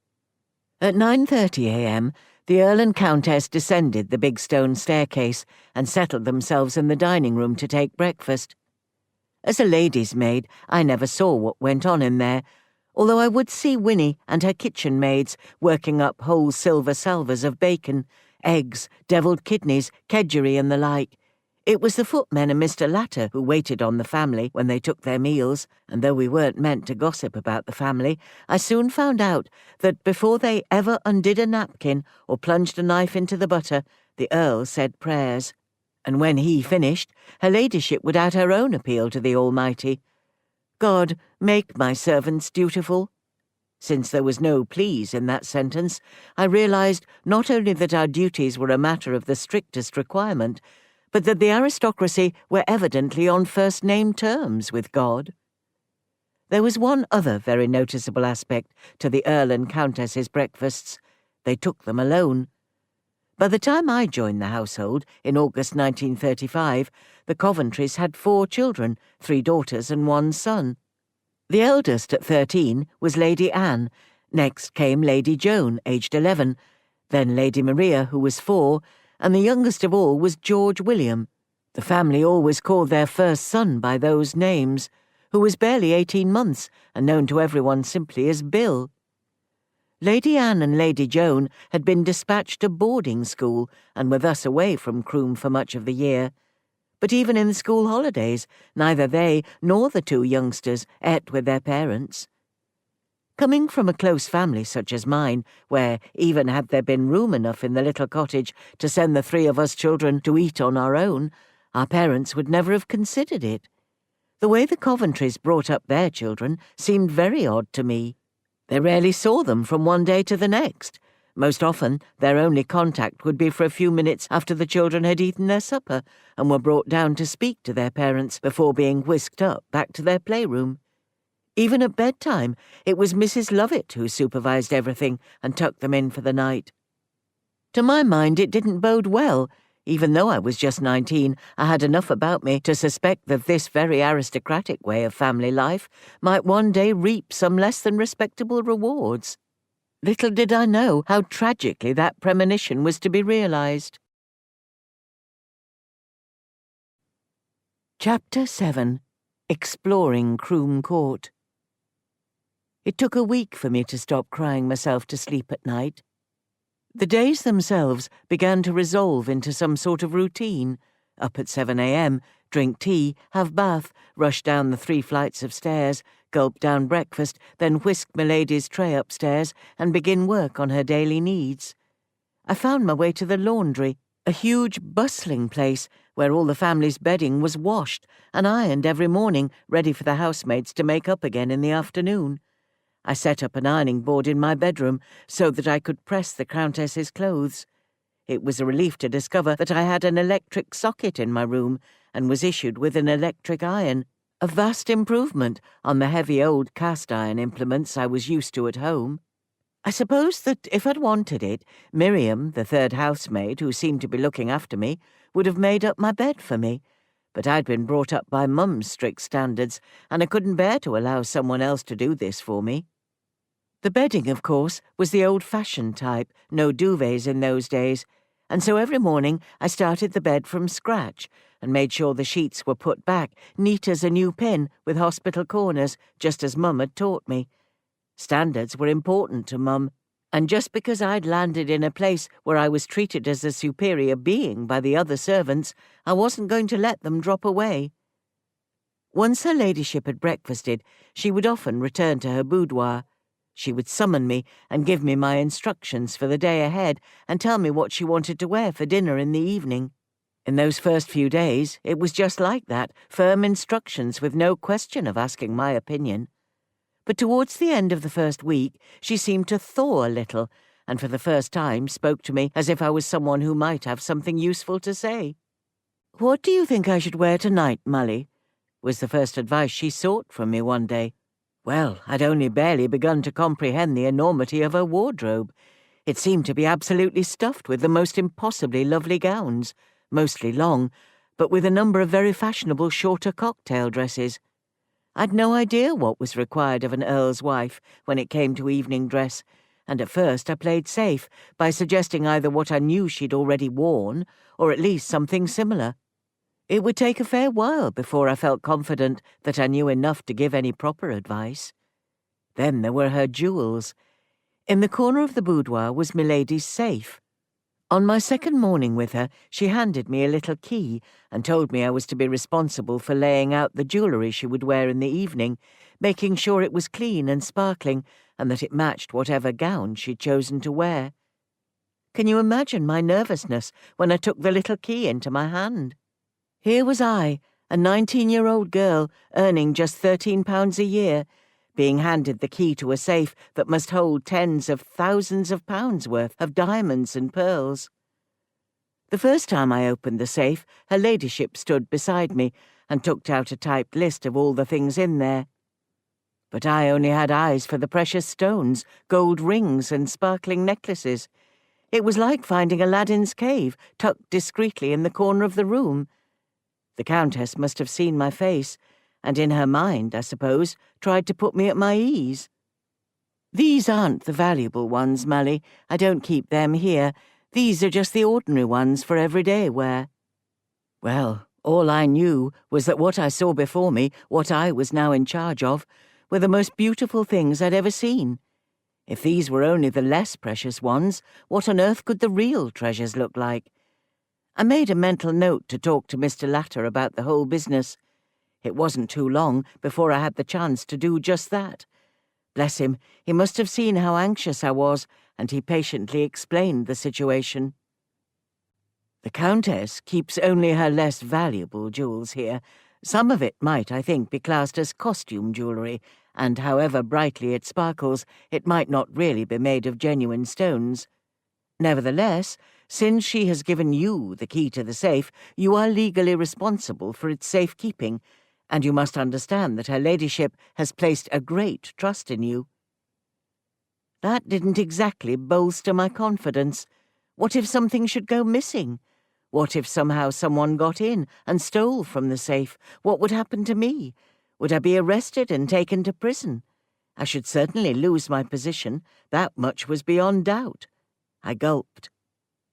At 9:30 a.m., the Earl and Countess descended the big stone staircase and settled themselves in the dining room to take breakfast. As a lady's maid, I never saw what went on in there, although I would see Winnie and her kitchen maids working up whole silver salvers of bacon, eggs, devilled kidneys, kedgeree and the like. It was the footmen and Mr. Latter who waited on the family when they took their meals, and though we weren't meant to gossip about the family, I soon found out that before they ever undid a napkin or plunged a knife into the butter, the Earl said prayers. And when he finished, her ladyship would add her own appeal to the Almighty. God, make my servants dutiful. Since there was no please in that sentence, I realized not only that our duties were a matter of the strictest requirement, but that the aristocracy were evidently on first-name terms with God. There was one other very noticeable aspect to the Earl and Countess's breakfasts. They took them alone. By the time I joined the household, in August 1935, the Coventrys had 4 children, 3 daughters and 1 son. The eldest at 13 was Lady Anne, next came Lady Joan, aged 11, then Lady Maria, who was 4, and the youngest of all was George William. The family always called their first son by those names, who was barely 18 months and known to everyone simply as Bill. Lady Anne and Lady Joan had been dispatched to boarding school and were thus away from Croom for much of the year. But even in the school holidays, neither they nor the 2 youngsters ate with their parents. Coming from a close family such as mine, where, even had there been room enough in the little cottage to send the 3 of us children to eat on our own, our parents would never have considered it. The way the Coventrys brought up their children seemed very odd to me. They rarely saw them from one day to the next. Most often, their only contact would be for a few minutes after the children had eaten their supper and were brought down to speak to their parents before being whisked up back to their playroom. Even at bedtime, it was Mrs. Lovett who supervised everything and tucked them in for the night. To my mind, it didn't bode well. Even though I was just 19, I had enough about me to suspect that this very aristocratic way of family life might one day reap some less than respectable rewards. Little did I know how tragically that premonition was to be realized. Chapter 7. Exploring Croom Court. It took a week for me to stop crying myself to sleep at night. The days themselves began to resolve into some sort of routine. Up at 7 a.m., drink tea, have bath, rush down the 3 flights of stairs, gulp down breakfast, then whisk milady's tray upstairs and begin work on her daily needs. I found my way to the laundry, a huge bustling place where all the family's bedding was washed and ironed every morning, ready for the housemaids to make up again in the afternoon. I set up an ironing board in my bedroom so that I could press the Countess's clothes. It was a relief to discover that I had an electric socket in my room and was issued with an electric iron, a vast improvement on the heavy old cast-iron implements I was used to at home. I suppose that if I'd wanted it, Miriam, the 3rd housemaid, who seemed to be looking after me, would have made up my bed for me. But I'd been brought up by Mum's strict standards, and I couldn't bear to allow someone else to do this for me. The bedding, of course, was the old-fashioned type, no duvets in those days, And so every morning I started the bed from scratch and made sure the sheets were put back, neat as a new pin, with hospital corners, just as Mum had taught me. Standards were important to Mum, and just because I'd landed in a place where I was treated as a superior being by the other servants, I wasn't going to let them drop away. Once her ladyship had breakfasted, she would often return to her boudoir. She would summon me and give me my instructions for the day ahead and tell me what she wanted to wear for dinner in the evening. In those first few days, it was just like that, firm instructions with no question of asking my opinion. But towards the end of the first week, she seemed to thaw a little, and for the first time spoke to me as if I was someone who might have something useful to say. "What do you think I should wear tonight, Molly?" was the first advice she sought from me one day. Well, I'd only barely begun to comprehend the enormity of her wardrobe. It seemed to be absolutely stuffed with the most impossibly lovely gowns, mostly long, but with a number of very fashionable shorter cocktail dresses. I'd no idea what was required of an earl's wife when it came to evening dress, and at first I played safe by suggesting either what I knew she'd already worn, or at least something similar. It would take a fair while before I felt confident that I knew enough to give any proper advice. Then there were her jewels. In the corner of the boudoir was Milady's safe. On my second morning with her, she handed me a little key and told me I was to be responsible for laying out the jewellery she would wear in the evening, making sure it was clean and sparkling and that it matched whatever gown she'd chosen to wear. Can you imagine my nervousness when I took the little key into my hand? Here was I, a 19-year-old girl earning just £13 a year, being handed the key to a safe that must hold tens of thousands of pounds worth of diamonds and pearls. The first time I opened the safe, her ladyship stood beside me and took out a typed list of all the things in there. But I only had eyes for the precious stones, gold rings and sparkling necklaces. It was like finding Aladdin's cave tucked discreetly in the corner of the room. The Countess must have seen my face, and in her mind, I suppose, tried to put me at my ease. "These aren't the valuable ones, Molly. I don't keep them here. These are just the ordinary ones for everyday wear." Well, all I knew was that what I saw before me, what I was now in charge of, were the most beautiful things I'd ever seen. If these were only the less precious ones, what on earth could the real treasures look like? I made a mental note to talk to Mr. Latter about the whole business. It wasn't too long before I had the chance to do just that. Bless him, he must have seen how anxious I was, and he patiently explained the situation. "The Countess keeps only her less valuable jewels here. Some of it might, I think, be classed as costume jewellery, and however brightly it sparkles, it might not really be made of genuine stones. Nevertheless, since she has given you the key to the safe, you are legally responsible for its safekeeping, and you must understand that her ladyship has placed a great trust in you." That didn't exactly bolster my confidence. What if something should go missing? What if somehow someone got in and stole from the safe? What would happen to me? Would I be arrested and taken to prison? I should certainly lose my position. That much was beyond doubt. I gulped.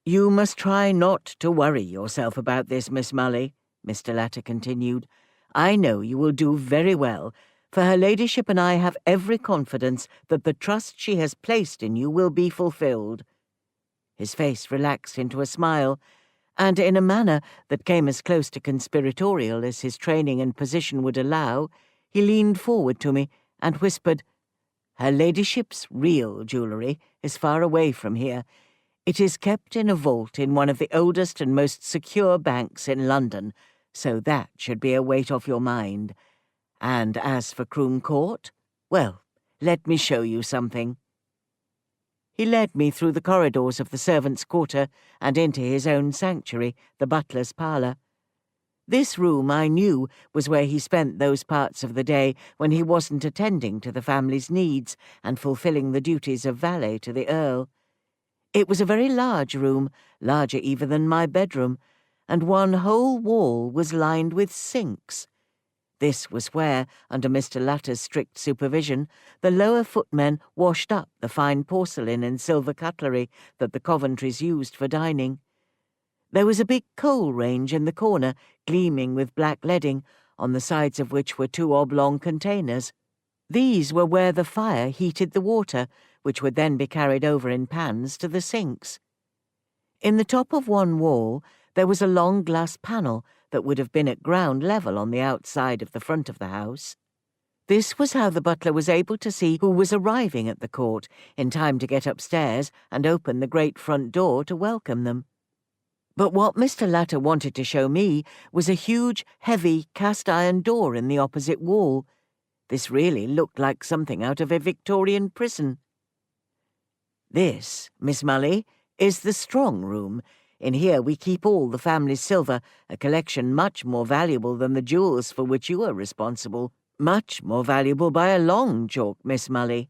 "You must try not to worry yourself about this, Miss Molly," Mr. Latter continued. "I know you will do very well, for her ladyship and I have every confidence that the trust she has placed in you will be fulfilled." His face relaxed into a smile, and in a manner that came as close to conspiratorial as his training and position would allow, he leaned forward to me and whispered, "Her ladyship's real jewellery is far away from here. It is kept in a vault in one of the oldest and most secure banks in London, so that should be a weight off your mind. And as for Croom Court, well, let me show you something." He led me through the corridors of the servants' quarter and into his own sanctuary, the butler's parlour. This room, I knew, was where he spent those parts of the day when he wasn't attending to the family's needs and fulfilling the duties of valet to the Earl. It was a very large room, larger even than my bedroom, and one whole wall was lined with sinks. This was where, under Mr. Latter's strict supervision, the lower footmen washed up the fine porcelain and silver cutlery that the Coventrys used for dining. There was a big coal range in the corner, gleaming with black leading, on the sides of which were 2 oblong containers. These were where the fire heated the water, which would then be carried over in pans to the sinks. In the top of one wall, there was a long glass panel that would have been at ground level on the outside of the front of the house. This was how the butler was able to see who was arriving at the court in time to get upstairs and open the great front door to welcome them. But what Mr. Latter wanted to show me was a huge, heavy, cast-iron door in the opposite wall. This really looked like something out of a Victorian prison. "This, Miss Mully, is the strong room. In here we keep all the family's silver, a collection much more valuable than the jewels for which you are responsible. Much more valuable by a long chalk, Miss Mully."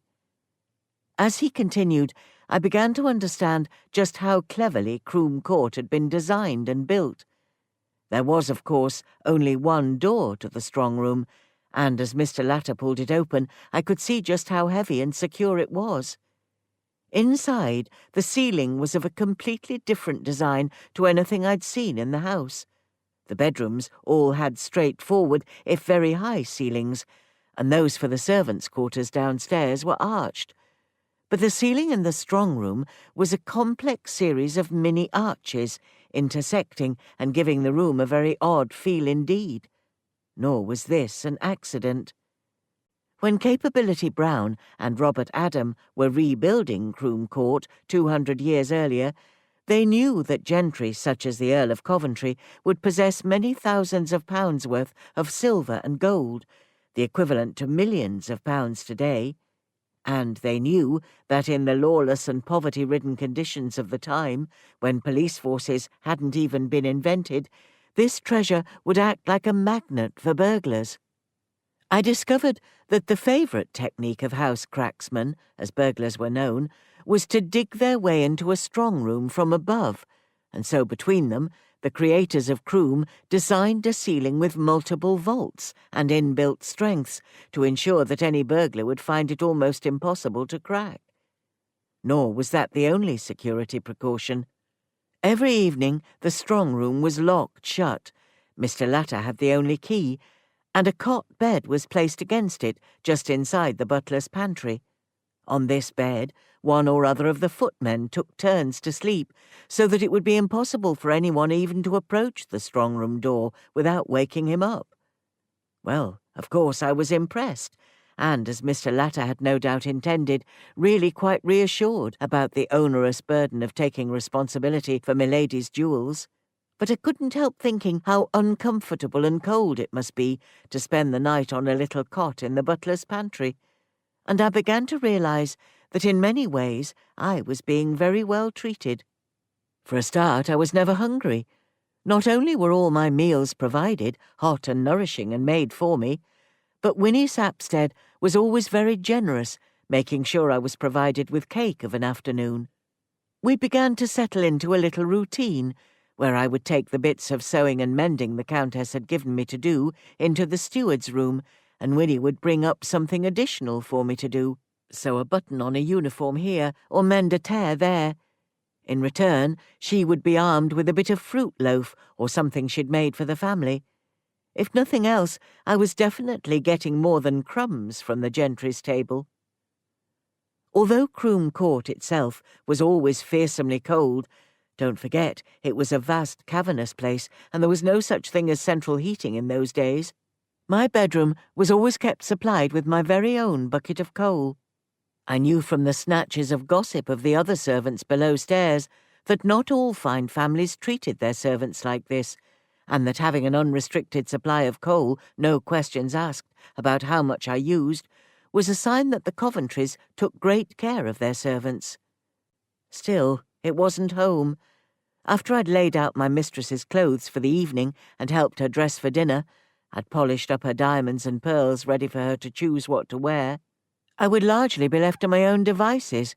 As he continued, I began to understand just how cleverly Croom Court had been designed and built. There was, of course, only one door to the strong room, and as Mr. Latter pulled it open, I could see just how heavy and secure it was. Inside, the ceiling was of a completely different design to anything I'd seen in the house. The bedrooms all had straightforward, if very high ceilings, and those for the servants' quarters downstairs were arched. But the ceiling in the strong room was a complex series of mini arches, intersecting and giving the room a very odd feel indeed. Nor was this an accident. When Capability Brown and Robert Adam were rebuilding Croom Court 200 years earlier, they knew that gentry such as the Earl of Coventry would possess many thousands of pounds worth of silver and gold, the equivalent to millions of pounds today. And they knew that in the lawless and poverty-ridden conditions of the time, when police forces hadn't even been invented, this treasure would act like a magnet for burglars. I discovered that the favourite technique of house cracksmen, as burglars were known, was to dig their way into a strong room from above, and so between them, the creators of Croom designed a ceiling with multiple vaults and inbuilt strengths to ensure that any burglar would find it almost impossible to crack. Nor was that the only security precaution. Every evening the strong room was locked shut. Mr. Latter had the only key, and a cot bed was placed against it just inside the butler's pantry. On this bed, one or other of the footmen took turns to sleep, so that it would be impossible for anyone even to approach the strong-room door without waking him up. Well, of course I was impressed, and, as Mr. Latter had no doubt intended, really quite reassured about the onerous burden of taking responsibility for Milady's jewels. But I couldn't help thinking how uncomfortable and cold it must be to spend the night on a little cot in the butler's pantry, and I began to realise that in many ways I was being very well treated. For a start, I was never hungry. Not only were all my meals provided, hot and nourishing and made for me, but Winnie Sapstead was always very generous, making sure I was provided with cake of an afternoon. We began to settle into a little routine, where I would take the bits of sewing and mending the Countess had given me to do into the steward's room, and Winnie would bring up something additional for me to do, sew a button on a uniform here, or mend a tear there. In return, she would be armed with a bit of fruit loaf or something she'd made for the family. If nothing else, I was definitely getting more than crumbs from the gentry's table. Although Croom Court itself was always fearsomely cold, don't forget it was a vast cavernous place, and there was no such thing as central heating in those days, my bedroom was always kept supplied with my very own bucket of coal. I knew from the snatches of gossip of the other servants below stairs that not all fine families treated their servants like this, and that having an unrestricted supply of coal, no questions asked, about how much I used, was a sign that the Coventrys took great care of their servants. Still, it wasn't home. After I'd laid out my mistress's clothes for the evening and helped her dress for dinner, I'd polished up her diamonds and pearls ready for her to choose what to wear, I would largely be left to my own devices,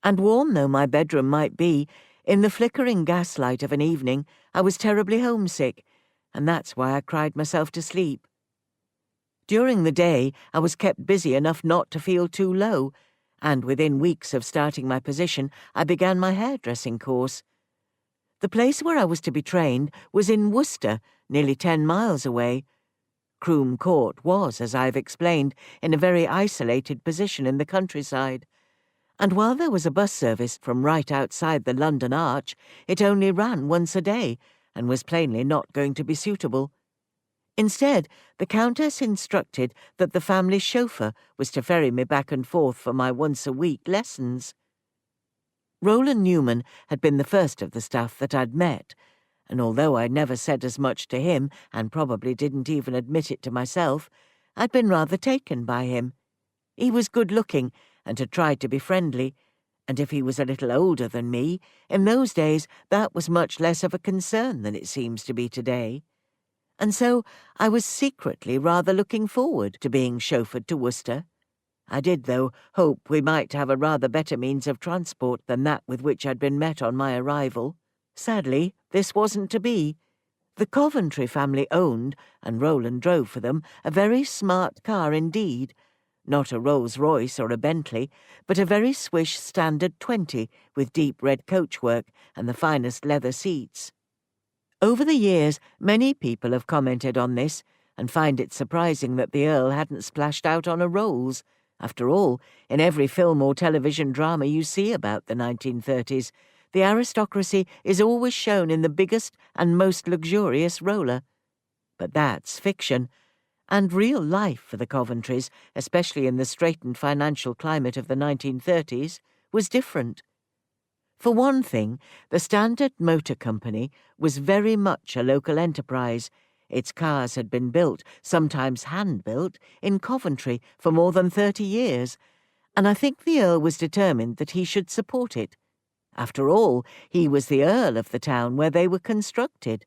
and warm though my bedroom might be, in the flickering gaslight of an evening I was terribly homesick, and that's why I cried myself to sleep. During the day I was kept busy enough not to feel too low, and within weeks of starting my position I began my hairdressing course. The place where I was to be trained was in Worcester, nearly 10 miles away. Croom Court was, as I've explained, in a very isolated position in the countryside, and while there was a bus service from right outside the London Arch, it only ran once a day and was plainly not going to be suitable. Instead, the Countess instructed that the family chauffeur was to ferry me back and forth for my once-a-week lessons. Roland Newman had been the first of the staff that I'd met, and although I never said as much to him, and probably didn't even admit it to myself, I'd been rather taken by him. He was good-looking and had tried to be friendly, and if he was a little older than me, in those days that was much less of a concern than it seems to be today. And so I was secretly rather looking forward to being chauffeured to Worcester. I did, though, hope we might have a rather better means of transport than that with which I'd been met on my arrival. Sadly, this wasn't to be. The Coventry family owned, and Roland drove for them, a very smart car indeed. Not a Rolls-Royce or a Bentley, but a very swish Standard 20 with deep red coachwork and the finest leather seats. Over the years, many people have commented on this and find it surprising that the Earl hadn't splashed out on a Rolls. After all, in every film or television drama you see about the 1930s, the aristocracy is always shown in the biggest and most luxurious roller. But that's fiction. And real life for the Coventrys, especially in the straitened financial climate of the 1930s, was different. For one thing, the Standard Motor Company was very much a local enterprise. Its cars had been built, sometimes hand-built, in Coventry for more than 30 years, and I think the Earl was determined that he should support it. After all, he was the Earl of the town where they were constructed.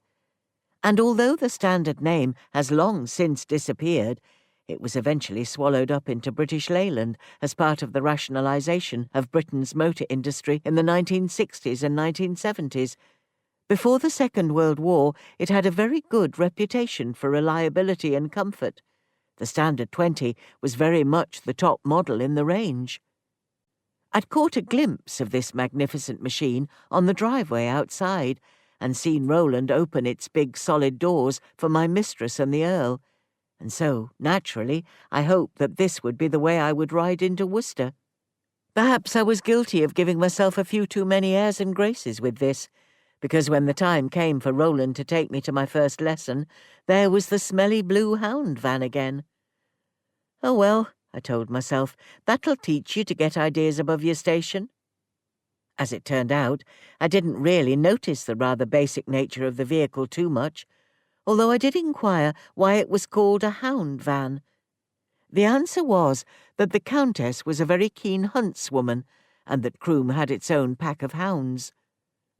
And although the Standard name has long since disappeared, it was eventually swallowed up into British Leyland as part of the rationalisation of Britain's motor industry in the 1960s and 1970s. Before the Second World War, it had a very good reputation for reliability and comfort. The Standard 20 was very much the top model in the range. I'd caught a glimpse of this magnificent machine on the driveway outside, and seen Roland open its big solid doors for my mistress and the Earl, and so, naturally, I hoped that this would be the way I would ride into Worcester. Perhaps I was guilty of giving myself a few too many airs and graces with this, because when the time came for Roland to take me to my first lesson, there was the smelly blue hound van again. Oh well, I told myself, that'll teach you to get ideas above your station. As it turned out, I didn't really notice the rather basic nature of the vehicle too much, although I did inquire why it was called a hound van. The answer was that the Countess was a very keen huntswoman, and that Croom had its own pack of hounds.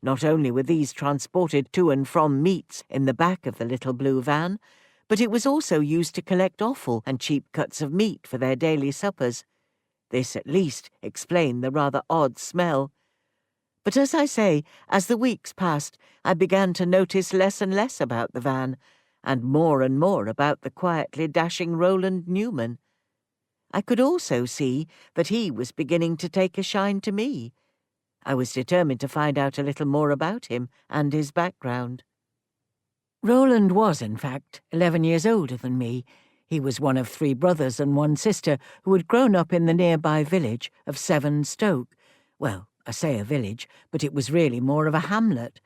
Not only were these transported to and from meets in the back of the little blue van, but it was also used to collect offal and cheap cuts of meat for their daily suppers. This, at least, explained the rather odd smell. But as I say, as the weeks passed, I began to notice less and less about the van, and more about the quietly dashing Roland Newman. I could also see that he was beginning to take a shine to me. I was determined to find out a little more about him and his background. Roland was, in fact, 11 years older than me. He was one of 3 brothers and 1 sister who had grown up in the nearby village of Severn-Stoke. Well, I say a village, but it was really more of a hamlet.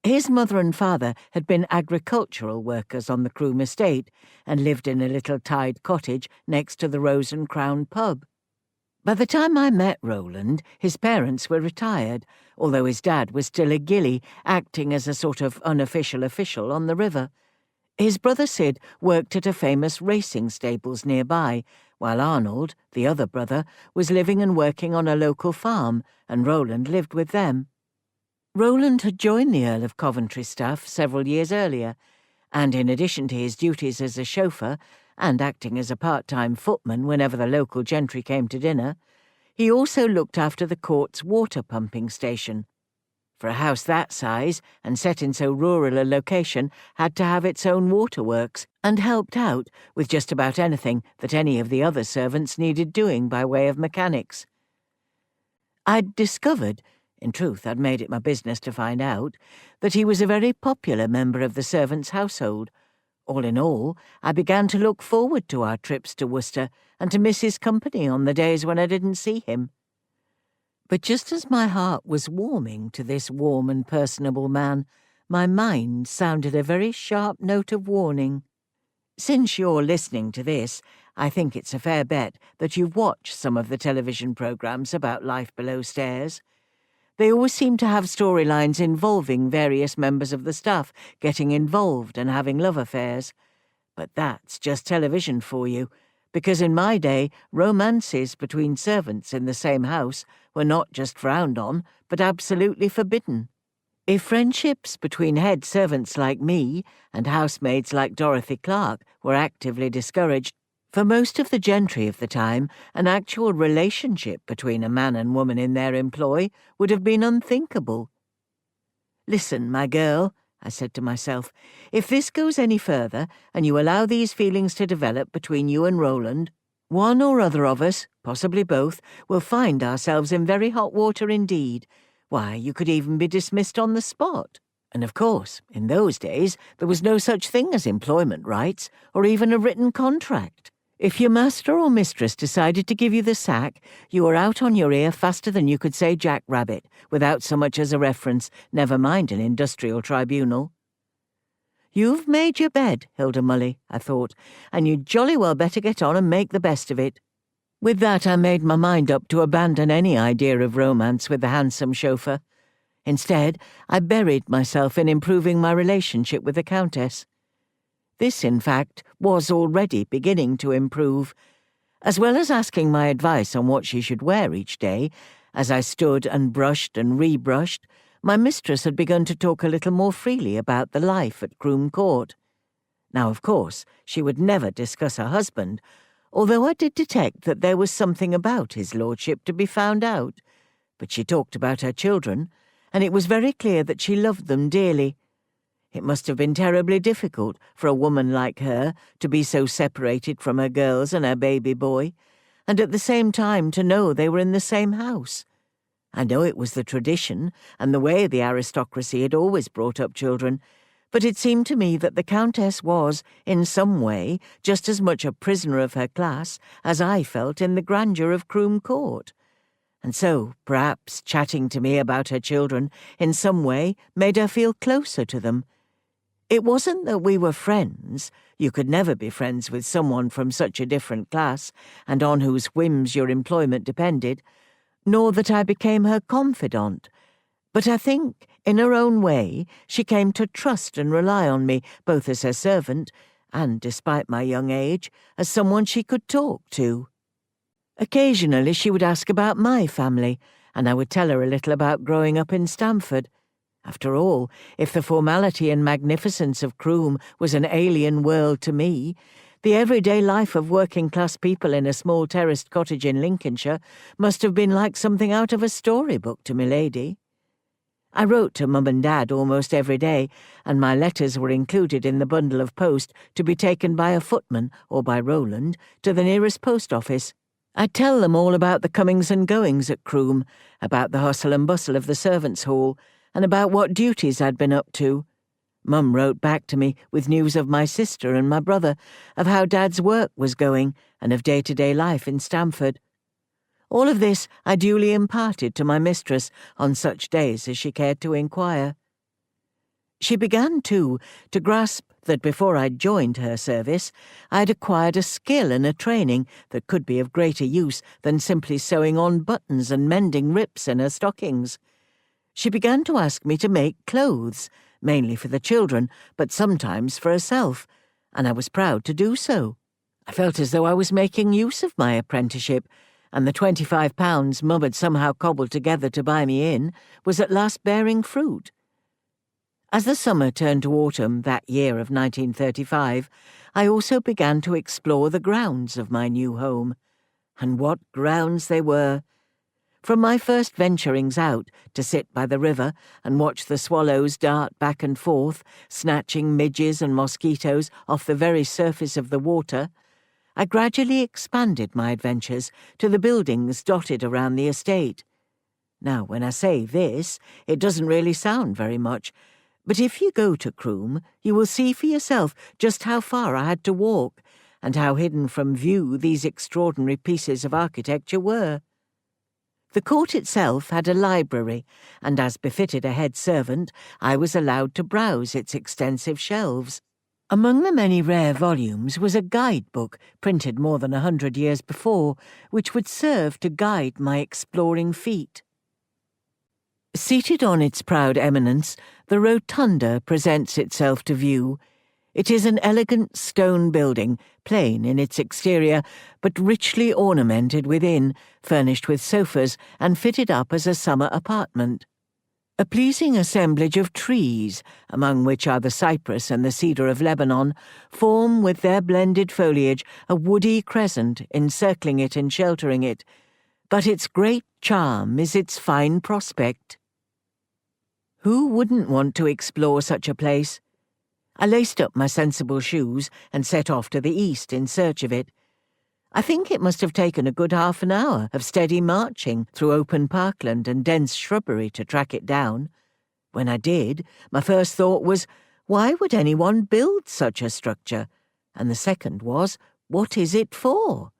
His mother and father had been agricultural workers on the Croom estate and lived in a little tied cottage next to the Rose and Crown pub. By the time I met Roland, his parents were retired, although his dad was still a gillie, acting as a sort of unofficial official on the river. His brother Sid worked at a famous racing stables nearby, while Arnold, the other brother, was living and working on a local farm, and Roland lived with them. Roland had joined the Earl of Coventry staff several years earlier, and in addition to his duties as a chauffeur, and acting as a part-time footman whenever the local gentry came to dinner, he also looked after the court's water pumping station. For a house that size, and set in so rural a location, had to have its own waterworks, and helped out with just about anything that any of the other servants needed doing by way of mechanics. I'd discovered, In truth, I'd made it my business to find out that he was a very popular member of the servants' household. All in all, I began to look forward to our trips to Worcester and to miss his company on the days when I didn't see him. But just as my heart was warming to this warm and personable man, my mind sounded a very sharp note of warning. Since you're listening to this, I think it's a fair bet that you've watched some of the television programs about life below stairs. They always seem to have storylines involving various members of the staff getting involved and having love affairs. But that's just television for you, because in my day, romances between servants in the same house were not just frowned on, but absolutely forbidden. If friendships between head servants like me and housemaids like Dorothy Clark were actively discouraged, for most of the gentry of the time, an actual relationship between a man and woman in their employ would have been unthinkable. "Listen, my girl," I said to myself, "if this goes any further and you allow these feelings to develop between you and Roland, one or other of us, possibly both, will find ourselves in very hot water indeed. Why, you could even be dismissed on the spot." And of course, in those days, there was no such thing as employment rights or even a written contract. If your master or mistress decided to give you the sack, you were out on your ear faster than you could say Jack Rabbit, without so much as a reference, never mind an industrial tribunal. "You've made your bed, Hilda Mully," I thought, "and you'd jolly well better get on and make the best of it." With that, I made my mind up to abandon any idea of romance with the handsome chauffeur. Instead, I buried myself in improving my relationship with the Countess. This, in fact, was already beginning to improve. As well as asking my advice on what she should wear each day, as I stood and brushed and rebrushed, my mistress had begun to talk a little more freely about the life at Croom Court. Now, of course, she would never discuss her husband, although I did detect that there was something about his lordship to be found out. But she talked about her children, and it was very clear that she loved them dearly. It must have been terribly difficult for a woman like her to be so separated from her girls and her baby boy, and at the same time to know they were in the same house. I know it was the tradition and the way the aristocracy had always brought up children, but it seemed to me that the Countess was, in some way, just as much a prisoner of her class as I felt in the grandeur of Croom Court. And so, perhaps, chatting to me about her children in some way made her feel closer to them. It wasn't that we were friends. You could never be friends with someone from such a different class and on whose whims your employment depended, nor that I became her confidant. But I think, in her own way, she came to trust and rely on me, both as her servant and, despite my young age, as someone she could talk to. Occasionally she would ask about my family, and I would tell her a little about growing up in Stamford. After all, if the formality and magnificence of Croom was an alien world to me, the everyday life of working-class people in a small terraced cottage in Lincolnshire must have been like something out of a storybook to milady. I wrote to Mum and Dad almost every day, and my letters were included in the bundle of post to be taken by a footman, or by Roland, to the nearest post office. I'd tell them all about the comings and goings at Croom, about the hustle and bustle of the servants' hall, and about what duties I'd been up to. Mum wrote back to me with news of my sister and my brother, of how Dad's work was going, and of day-to-day life in Stamford. All of this I duly imparted to my mistress on such days as she cared to inquire. She began, too, to grasp that before I'd joined her service, I'd acquired a skill and a training that could be of greater use than simply sewing on buttons and mending rips in her stockings. She began to ask me to make clothes, mainly for the children, but sometimes for herself, and I was proud to do so. I felt as though I was making use of my apprenticeship, and the £25 Mum had somehow cobbled together to buy me in was at last bearing fruit. As the summer turned to autumn that year of 1935, I also began to explore the grounds of my new home. And what grounds they were! From my first venturings out to sit by the river and watch the swallows dart back and forth, snatching midges and mosquitoes off the very surface of the water, I gradually expanded my adventures to the buildings dotted around the estate. Now, when I say this, it doesn't really sound very much, but if you go to Croom, you will see for yourself just how far I had to walk, and how hidden from view these extraordinary pieces of architecture were. The court itself had a library, and as befitted a head servant, I was allowed to browse its extensive shelves. Among the many rare volumes was a guidebook printed more than 100 years before, which would serve to guide my exploring feet. Seated on its proud eminence, the rotunda presents itself to view. It is an elegant stone building, plain in its exterior, but richly ornamented within, furnished with sofas and fitted up as a summer apartment. A pleasing assemblage of trees, among which are the cypress and the cedar of Lebanon, form with their blended foliage a woody crescent encircling it and sheltering it, but its great charm is its fine prospect. Who wouldn't want to explore such a place? I laced up my sensible shoes and set off to the east in search of it. I think it must have taken a good half an hour of steady marching through open parkland and dense shrubbery to track it down. When I did, my first thought was, why would anyone build such a structure? And the second was, what is it for?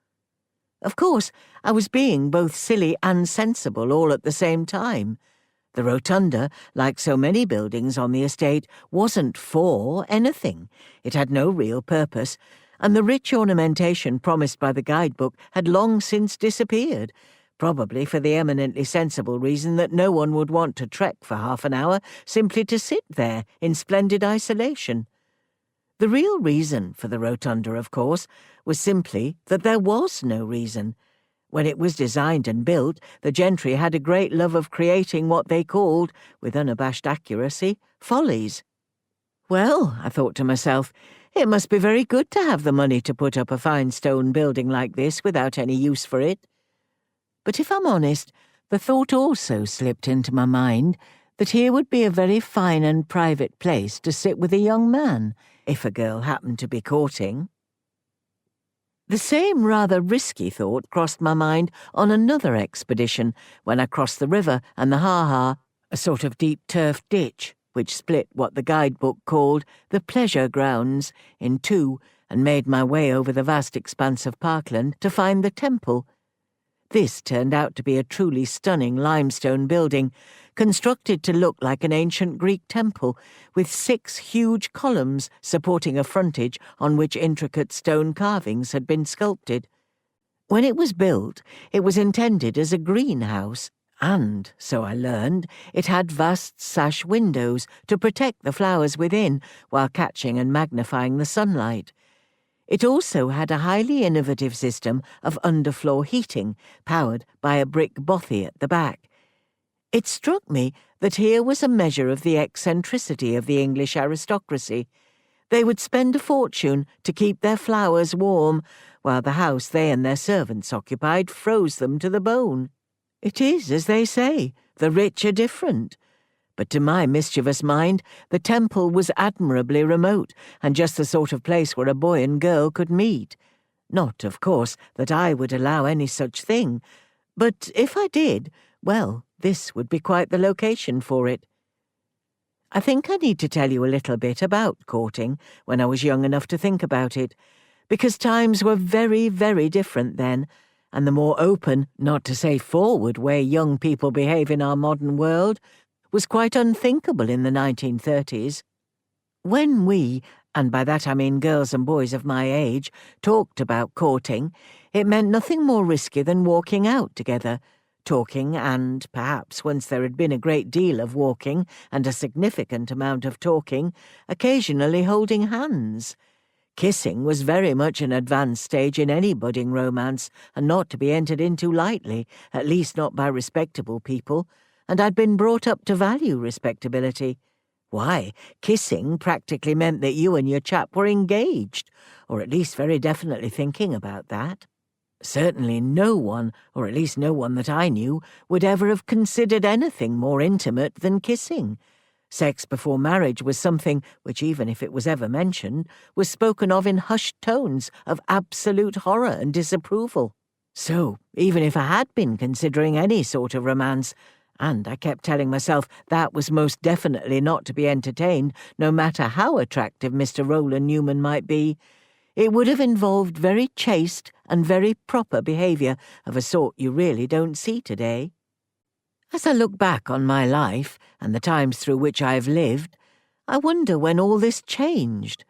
Of course, I was being both silly and sensible all at the same time. The rotunda, like so many buildings on the estate, wasn't for anything. It had no real purpose, and the rich ornamentation promised by the guidebook had long since disappeared, probably for the eminently sensible reason that no one would want to trek for half an hour simply to sit there in splendid isolation. The real reason for the rotunda, of course, was simply that there was no reason. When it was designed and built, the gentry had a great love of creating what they called, with unabashed accuracy, follies. Well, I thought to myself, it must be very good to have the money to put up a fine stone building like this without any use for it. But if I'm honest, the thought also slipped into my mind that here would be a very fine and private place to sit with a young man, if a girl happened to be courting. The same rather risky thought crossed my mind on another expedition when I crossed the river and the Ha-Ha, a sort of deep turf ditch, which split what the guidebook called the pleasure grounds in two, and made my way over the vast expanse of parkland to find the temple. This turned out to be a truly stunning limestone building, constructed to look like an ancient Greek temple, with 6 huge columns supporting a frontage on which intricate stone carvings had been sculpted. When it was built, it was intended as a greenhouse, and, so I learned, it had vast sash windows to protect the flowers within while catching and magnifying the sunlight. It also had a highly innovative system of underfloor heating, powered by a brick bothy at the back. It struck me that here was a measure of the eccentricity of the English aristocracy. They would spend a fortune to keep their flowers warm, while the house they and their servants occupied froze them to the bone. It is, as they say, the rich are different. But to my mischievous mind, the temple was admirably remote, and just the sort of place where a boy and girl could meet. Not, of course, that I would allow any such thing, but if I did, well, this would be quite the location for it. I think I need to tell you a little bit about courting when I was young enough to think about it, because times were very, very different then, and the more open, not to say forward, way young people behave in our modern world was quite unthinkable in the 1930s. When we, and by that I mean girls and boys of my age, talked about courting, it meant nothing more risky than walking out together, talking and, perhaps once there had been a great deal of walking and a significant amount of talking, occasionally holding hands. Kissing was very much an advanced stage in any budding romance, and not to be entered into lightly, at least not by respectable people, and I'd been brought up to value respectability. Why, kissing practically meant that you and your chap were engaged, or at least very definitely thinking about that. Certainly no one, or at least no one that I knew, would ever have considered anything more intimate than kissing. Sex before marriage was something which, even if it was ever mentioned, was spoken of in hushed tones of absolute horror and disapproval. So, even if I had been considering any sort of romance, And I kept telling myself that was most definitely not to be entertained, no matter how attractive Mr. Roland Newman might be. It would have involved very chaste and very proper behaviour of a sort you really don't see today. As I look back on my life and the times through which I have lived, I wonder when all this changed.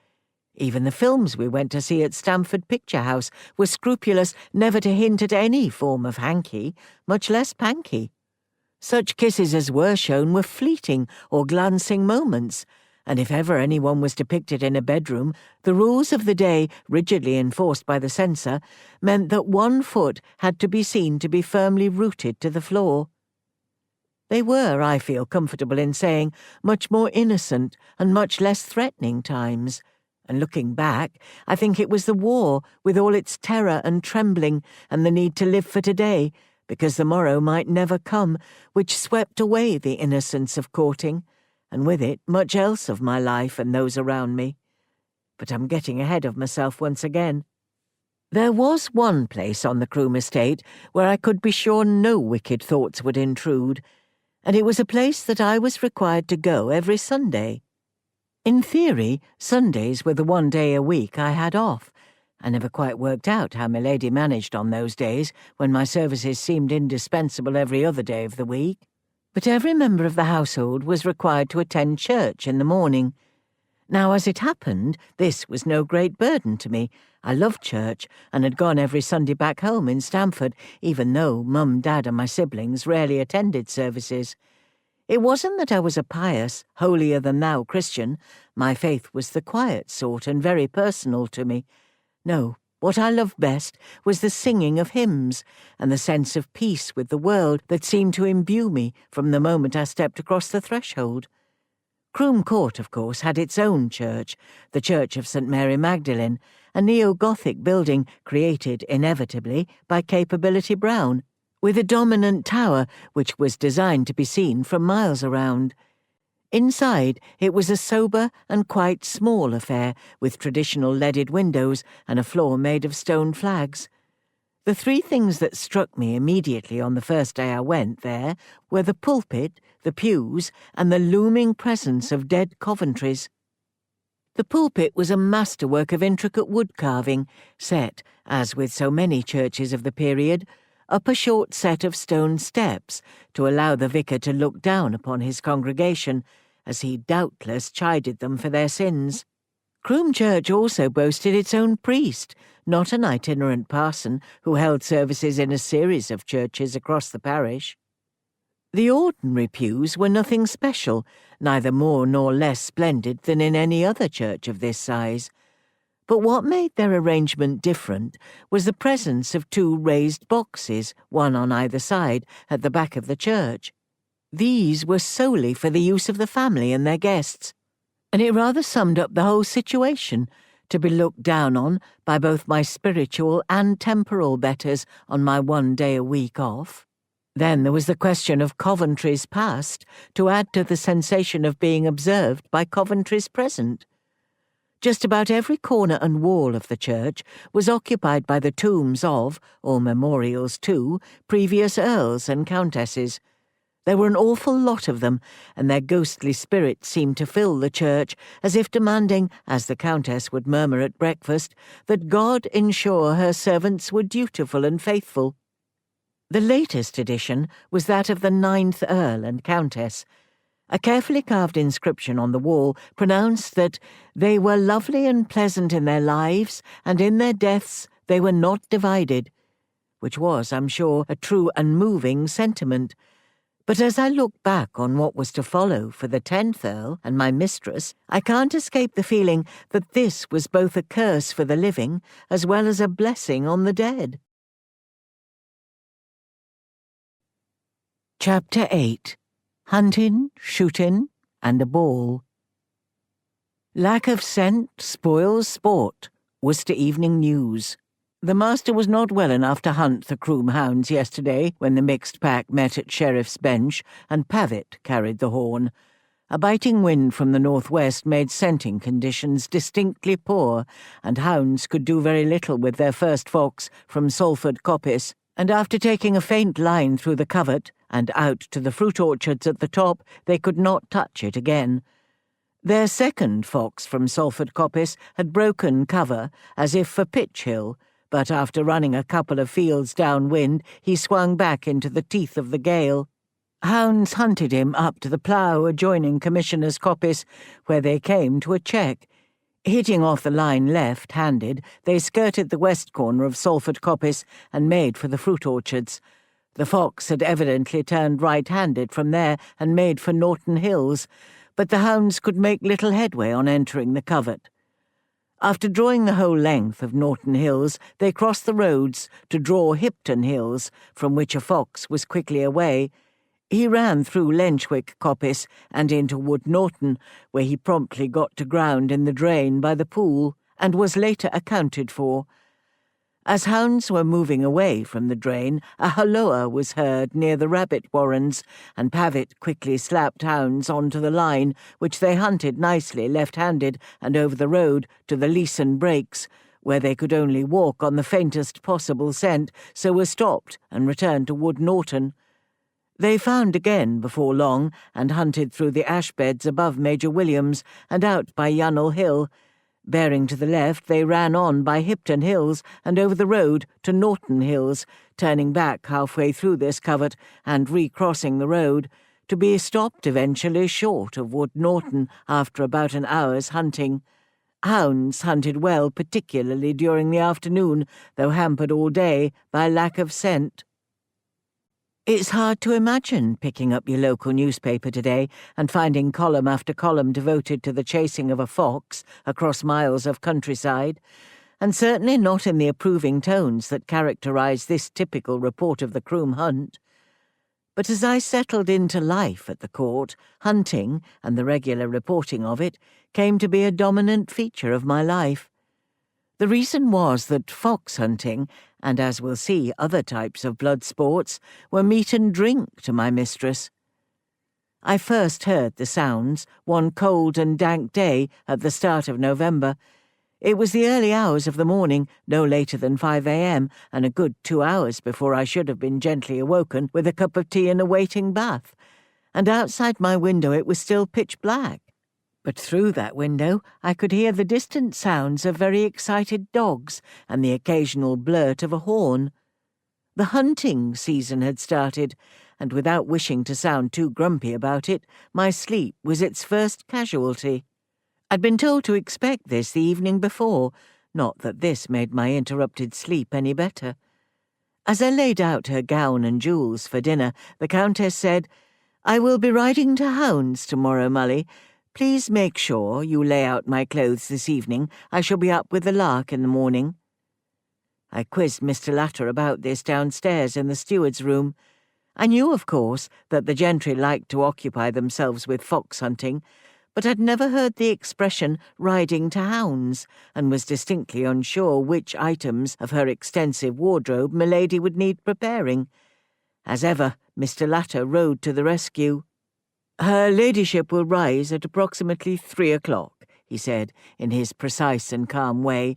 Even the films we went to see at Stamford Picture House were scrupulous never to hint at any form of hanky, much less panky. Such kisses as were shown were fleeting or glancing moments, and if ever anyone was depicted in a bedroom, the rules of the day, rigidly enforced by the censor, meant that one foot had to be seen to be firmly rooted to the floor. They were, I feel comfortable in saying, much more innocent and much less threatening times. And looking back, I think it was the war, with all its terror and trembling and the need to live for today, because the morrow might never come, which swept away the innocence of courting, and with it much else of my life and those around me. But I'm getting ahead of myself once again. There was one place on the Croom estate where I could be sure no wicked thoughts would intrude, and it was a place that I was required to go every Sunday. In theory, Sundays were the one day a week I had off. I never quite worked out how my lady managed on those days, when my services seemed indispensable every other day of the week. But every member of the household was required to attend church in the morning. Now, as it happened, this was no great burden to me. I loved church, and had gone every Sunday back home in Stamford, even though Mum, Dad and my siblings rarely attended services. It wasn't that I was a pious, holier-than-thou Christian. My faith was the quiet sort and very personal to me. No, what I loved best was the singing of hymns and the sense of peace with the world that seemed to imbue me from the moment I stepped across the threshold. Croom Court, of course, had its own church, the Church of St. Mary Magdalene, a neo-Gothic building created, inevitably, by Capability Brown, with a dominant tower which was designed to be seen from miles around. Inside, it was a sober and quite small affair, with traditional leaded windows and a floor made of stone flags. The three things that struck me immediately on the first day I went there were the pulpit, the pews, and the looming presence of dead Coventries. The pulpit was a masterwork of intricate wood carving, set, as with so many churches of the period, up a short set of stone steps to allow the vicar to look down upon his congregation, as he doubtless chided them for their sins. Croom Church also boasted its own priest, not an itinerant parson who held services in a series of churches across the parish. The ordinary pews were nothing special, neither more nor less splendid than in any other church of this size. But what made their arrangement different was the presence of two raised boxes, one on either side, at the back of the church. These were solely for the use of the family and their guests, and it rather summed up the whole situation, to be looked down on by both my spiritual and temporal betters on my one day a week off. Then there was the question of Coventry's past, to add to the sensation of being observed by Coventry's present. Just about every corner and wall of the church was occupied by the tombs of, or memorials to, previous earls and countesses. There were an awful lot of them, and their ghostly spirits seemed to fill the church, as if demanding, as the countess would murmur at breakfast, that God ensure her servants were dutiful and faithful. The latest edition was that of the 9th Earl and Countess. A carefully carved inscription on the wall pronounced that they were lovely and pleasant in their lives, and in their deaths they were not divided, which was, I'm sure, a true and moving sentiment. But as I look back on what was to follow for the 10th Earl and my mistress, I can't escape the feeling that this was both a curse for the living as well as a blessing on the dead. Chapter 8. Hunting, Shooting, and a Ball. Lack of scent spoils sport. Worcester Evening News. The master was not well enough to hunt the Croom hounds yesterday when the mixed pack met at Sheriff's Bench, and Pavitt carried the horn. A biting wind from the northwest made scenting conditions distinctly poor, and hounds could do very little with their first fox from Salford Coppice, and after taking a faint line through the covert, and out to the fruit orchards at the top they could not touch it again. Their second fox from Salford Coppice had broken cover, as if for Pitch Hill, but after running a couple of fields downwind, he swung back into the teeth of the gale. Hounds hunted him up to the plough adjoining Commissioner's Coppice, where they came to a check. Hitting off the line left-handed, they skirted the west corner of Salford Coppice and made for the fruit orchards. The fox had evidently turned right-handed from there and made for Norton Hills, but the hounds could make little headway on entering the covert. After drawing the whole length of Norton Hills, they crossed the roads to draw Hipton Hills, from which a fox was quickly away. He ran through Lenchwick Coppice and into Wood Norton, where he promptly got to ground in the drain by the pool, and was later accounted for. As hounds were moving away from the drain, a halloa was heard near the rabbit warrens, and Pavitt quickly slapped hounds onto the line, which they hunted nicely left-handed and over the road to the Leeson Breaks, where they could only walk on the faintest possible scent, so were stopped and returned to Wood Norton. They found again before long, and hunted through the ash beds above Major Williams and out by Yunnell Hill. Bearing to the left, they ran on by Hipton Hills and over the road to Norton Hills, turning back halfway through this covert and recrossing the road, to be stopped eventually short of Wood Norton after about an hour's hunting. Hounds hunted well, particularly during the afternoon, though hampered all day by lack of scent. It's hard to imagine picking up your local newspaper today and finding column after column devoted to the chasing of a fox across miles of countryside, and certainly not in the approving tones that characterize this typical report of the Croom hunt. But as I settled into life at the court, hunting, and the regular reporting of it, came to be a dominant feature of my life. The reason was that fox hunting, and as we'll see other types of blood sports, were meat and drink to my mistress. I first heard the sounds one cold and dank day at the start of November. It was the early hours of the morning, no later than 5 a.m., and a good 2 hours before I should have been gently awoken with a cup of tea and a waiting bath, and outside my window it was still pitch black. But through that window I could hear the distant sounds of very excited dogs and the occasional blurt of a horn. The hunting season had started, and without wishing to sound too grumpy about it, my sleep was its first casualty. I'd been told to expect this the evening before, not that this made my interrupted sleep any better. As I laid out her gown and jewels for dinner, the Countess said, "I will be riding to hounds tomorrow, Mully. Please make sure you lay out my clothes this evening. I shall be up with the lark in the morning." I quizzed Mr. Latter about this downstairs in the steward's room. I knew, of course, that the gentry liked to occupy themselves with fox hunting, but I'd never heard the expression riding to hounds, and was distinctly unsure which items of her extensive wardrobe milady would need preparing. As ever, Mr. Latter rode to the rescue. "Her ladyship will rise at approximately 3 o'clock," he said, in his precise and calm way.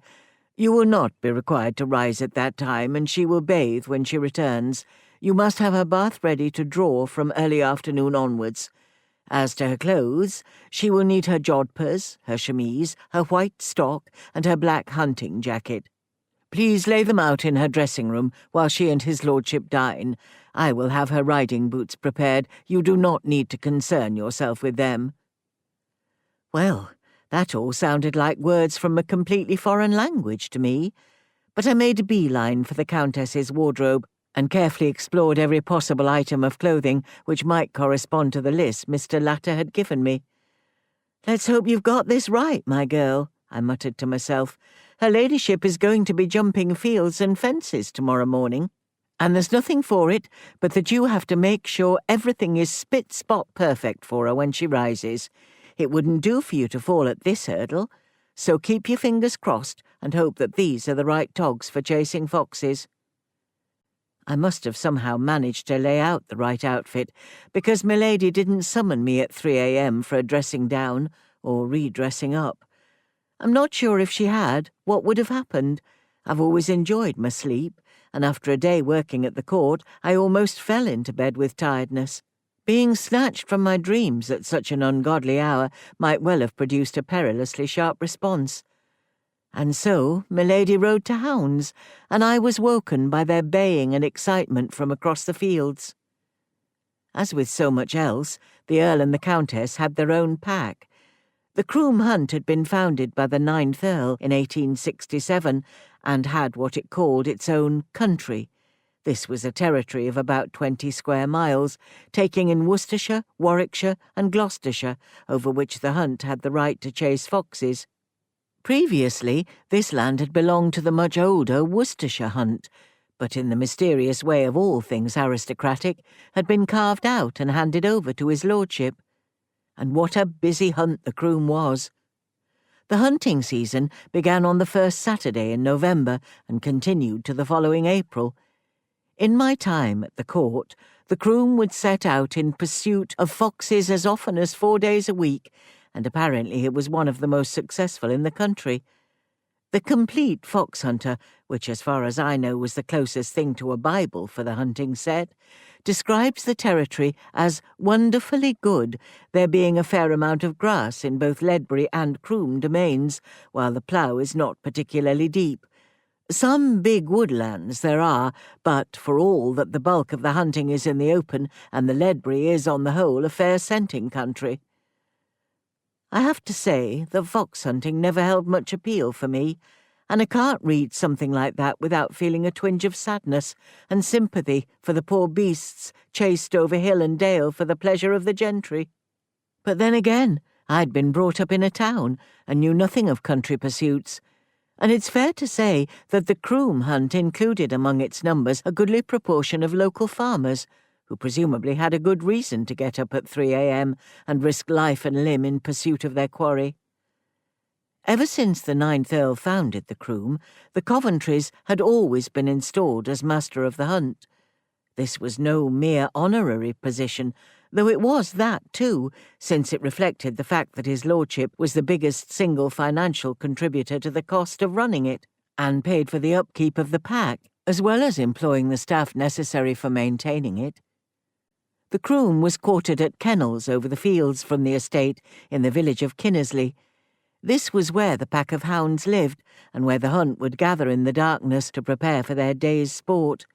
"You will not be required to rise at that time, and she will bathe when she returns. You must have her bath ready to draw from early afternoon onwards. As to her clothes, she will need her jodhpurs, her chemise, her white stock, and her black hunting jacket. Please lay them out in her dressing-room while she and his lordship dine. I will have her riding boots prepared. You do not need to concern yourself with them." Well, that all sounded like words from a completely foreign language to me, but I made a beeline for the Countess's wardrobe and carefully explored every possible item of clothing which might correspond to the list Mr. Latter had given me. "Let's hope you've got this right, my girl," I muttered to myself. "Her ladyship is going to be jumping fields and fences tomorrow morning, and there's nothing for it but that you have to make sure everything is spit-spot perfect for her when she rises. It wouldn't do for you to fall at this hurdle, so keep your fingers crossed and hope that these are the right togs for chasing foxes." I must have somehow managed to lay out the right outfit, because milady didn't summon me at 3 a.m. for a dressing down or redressing up. I'm not sure if she had, what would have happened. I've always enjoyed my sleep, and after a day working at the court, I almost fell into bed with tiredness. Being snatched from my dreams at such an ungodly hour might well have produced a perilously sharp response. And so milady rode to hounds, and I was woken by their baying and excitement from across the fields. As with so much else, the Earl and the Countess had their own pack. The Croom Hunt had been founded by the 9th Earl in 1867, and had what it called its own country. This was a territory of about 20 square miles, taking in Worcestershire, Warwickshire, and Gloucestershire, over which the Hunt had the right to chase foxes. Previously, this land had belonged to the much older Worcestershire Hunt, but in the mysterious way of all things aristocratic, had been carved out and handed over to his lordship. And what a busy hunt the Croom was! The hunting season began on the first Saturday in November and continued to the following April. In my time at the court, the Croom would set out in pursuit of foxes as often as 4 days a week, and apparently it was one of the most successful in the country. The Complete Fox Hunter, which as far as I know was the closest thing to a Bible for the hunting set, describes the territory as wonderfully good, there being a fair amount of grass in both Ledbury and Croom domains, while the plough is not particularly deep. Some big woodlands there are, but for all that the bulk of the hunting is in the open, and the Ledbury is on the whole a fair scenting country. I have to say that fox hunting never held much appeal for me, and I can't read something like that without feeling a twinge of sadness and sympathy for the poor beasts chased over hill and dale for the pleasure of the gentry. But then again, I'd been brought up in a town and knew nothing of country pursuits, and it's fair to say that the Croom Hunt included among its numbers a goodly proportion of local farmers, who presumably had a good reason to get up at 3 a.m. and risk life and limb in pursuit of their quarry. Ever since the 9th Earl founded the Croom, the Coventrys had always been installed as master of the hunt. This was no mere honorary position, though it was that too, since it reflected the fact that his lordship was the biggest single financial contributor to the cost of running it, and paid for the upkeep of the pack, as well as employing the staff necessary for maintaining it. The Croom was quartered at kennels over the fields from the estate in the village of Kinnersley. This was where the pack of hounds lived, and where the hunt would gather in the darkness to prepare for their day's sport.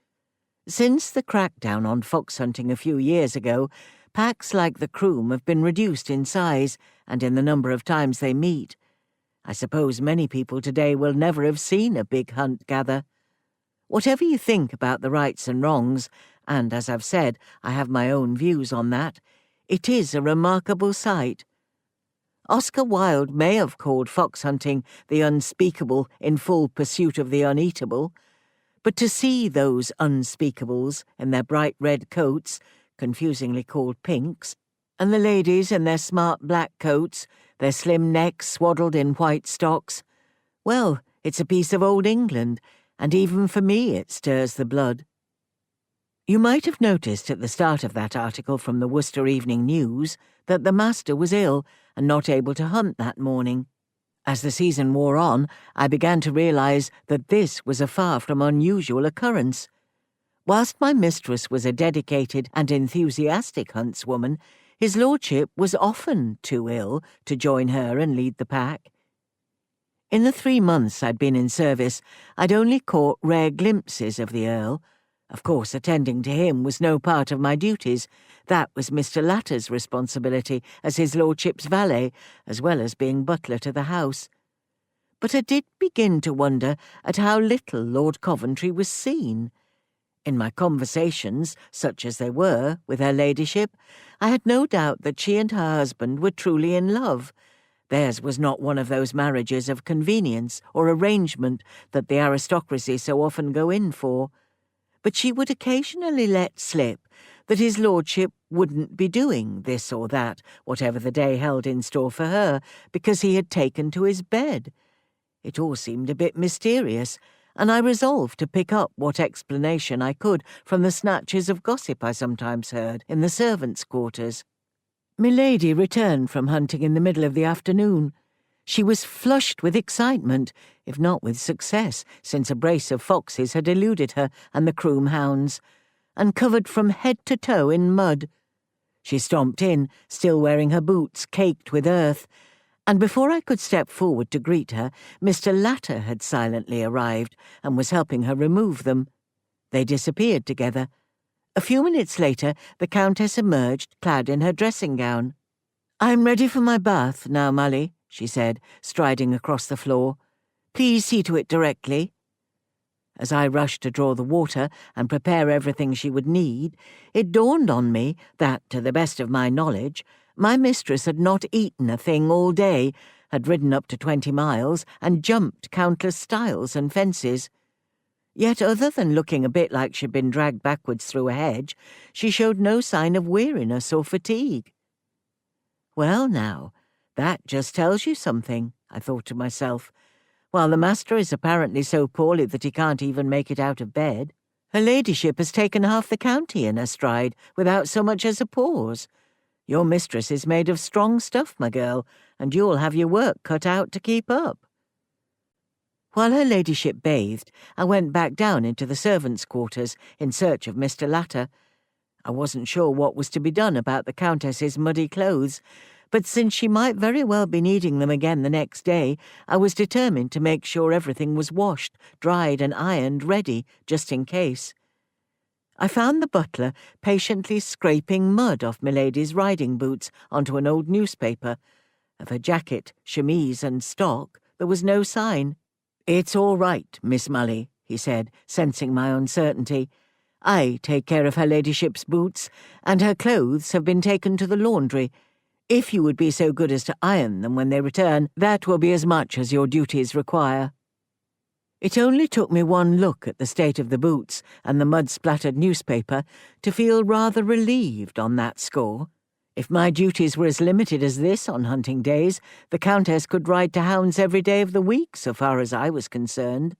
Since the crackdown on fox hunting a few years ago, packs like the Croom have been reduced in size and in the number of times they meet. I suppose many people today will never have seen a big hunt gather. Whatever you think about the rights and wrongs, and as I've said, I have my own views on that, it is a remarkable sight. Oscar Wilde may have called fox hunting the unspeakable in full pursuit of the uneatable, but to see those unspeakables in their bright red coats, confusingly called pinks, and the ladies in their smart black coats, their slim necks swaddled in white stocks, well, it's a piece of old England, and even for me it stirs the blood. You might have noticed at the start of that article from the Worcester Evening News that the master was ill and not able to hunt that morning. As the season wore on, I began to realise that this was a far from unusual occurrence. Whilst my mistress was a dedicated and enthusiastic huntswoman, his lordship was often too ill to join her and lead the pack. In the 3 months I'd been in service, I'd only caught rare glimpses of the Earl. Of course, attending to him was no part of my duties. That was Mr. Latter's responsibility as his lordship's valet, as well as being butler to the house. But I did begin to wonder at how little Lord Coventry was seen. In my conversations, such as they were, with her ladyship, I had no doubt that she and her husband were truly in love. Theirs was not one of those marriages of convenience or arrangement that the aristocracy so often go in for. But she would occasionally let slip that his lordship wouldn't be doing this or that, whatever the day held in store for her, because he had taken to his bed. It all seemed a bit mysterious, and I resolved to pick up what explanation I could from the snatches of gossip I sometimes heard in the servants' quarters. Milady returned from hunting in the middle of the afternoon. She was flushed with excitement, if not with success, since a brace of foxes had eluded her and the Croom hounds, and covered from head to toe in mud. She stomped in, still wearing her boots caked with earth, and before I could step forward to greet her, Mr. Latter had silently arrived and was helping her remove them. They disappeared together. A few minutes later, the Countess emerged, clad in her dressing gown. "I'm ready for my bath now, Molly," she said, striding across the floor. "Please see to it directly." As I rushed to draw the water and prepare everything she would need, it dawned on me that, to the best of my knowledge, my mistress had not eaten a thing all day, had ridden up to 20 miles, and jumped countless stiles and fences. Yet other than looking a bit like she'd been dragged backwards through a hedge, she showed no sign of weariness or fatigue. Well now, that just tells you something, I thought to myself. While the master is apparently so poorly that he can't even make it out of bed, her ladyship has taken half the county in her stride without so much as a pause. Your mistress is made of strong stuff, my girl, and you'll have your work cut out to keep up. While her ladyship bathed, I went back down into the servants' quarters in search of Mr. Latter. I wasn't sure what was to be done about the Countess's muddy clothes, but since she might very well be needing them again the next day, I was determined to make sure everything was washed, dried and ironed ready, just in case. I found the butler patiently scraping mud off Milady's riding boots onto an old newspaper. Of her jacket, chemise and stock there was no sign. "It's all right, Miss Molly," he said, sensing my uncertainty. "I take care of her ladyship's boots, and her clothes have been taken to the laundry. If you would be so good as to iron them when they return, that will be as much as your duties require." It only took me one look at the state of the boots and the mud-splattered newspaper to feel rather relieved on that score. If my duties were as limited as this on hunting days, the Countess could ride to hounds every day of the week, so far as I was concerned.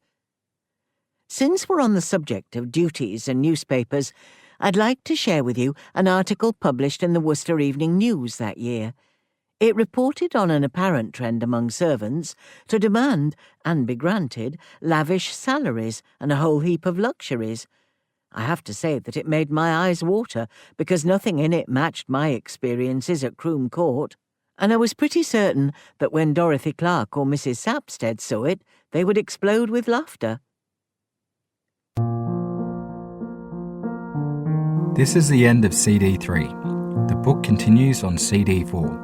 Since we're on the subject of duties and newspapers, I'd like to share with you an article published in the Worcester Evening News that year. It reported on an apparent trend among servants to demand, and be granted, lavish salaries and a whole heap of luxuries. I have to say that it made my eyes water, because nothing in it matched my experiences at Croom Court, and I was pretty certain that when Dorothy Clark or Mrs. Sapstead saw it, they would explode with laughter. This is the end of CD3. The book continues on CD4.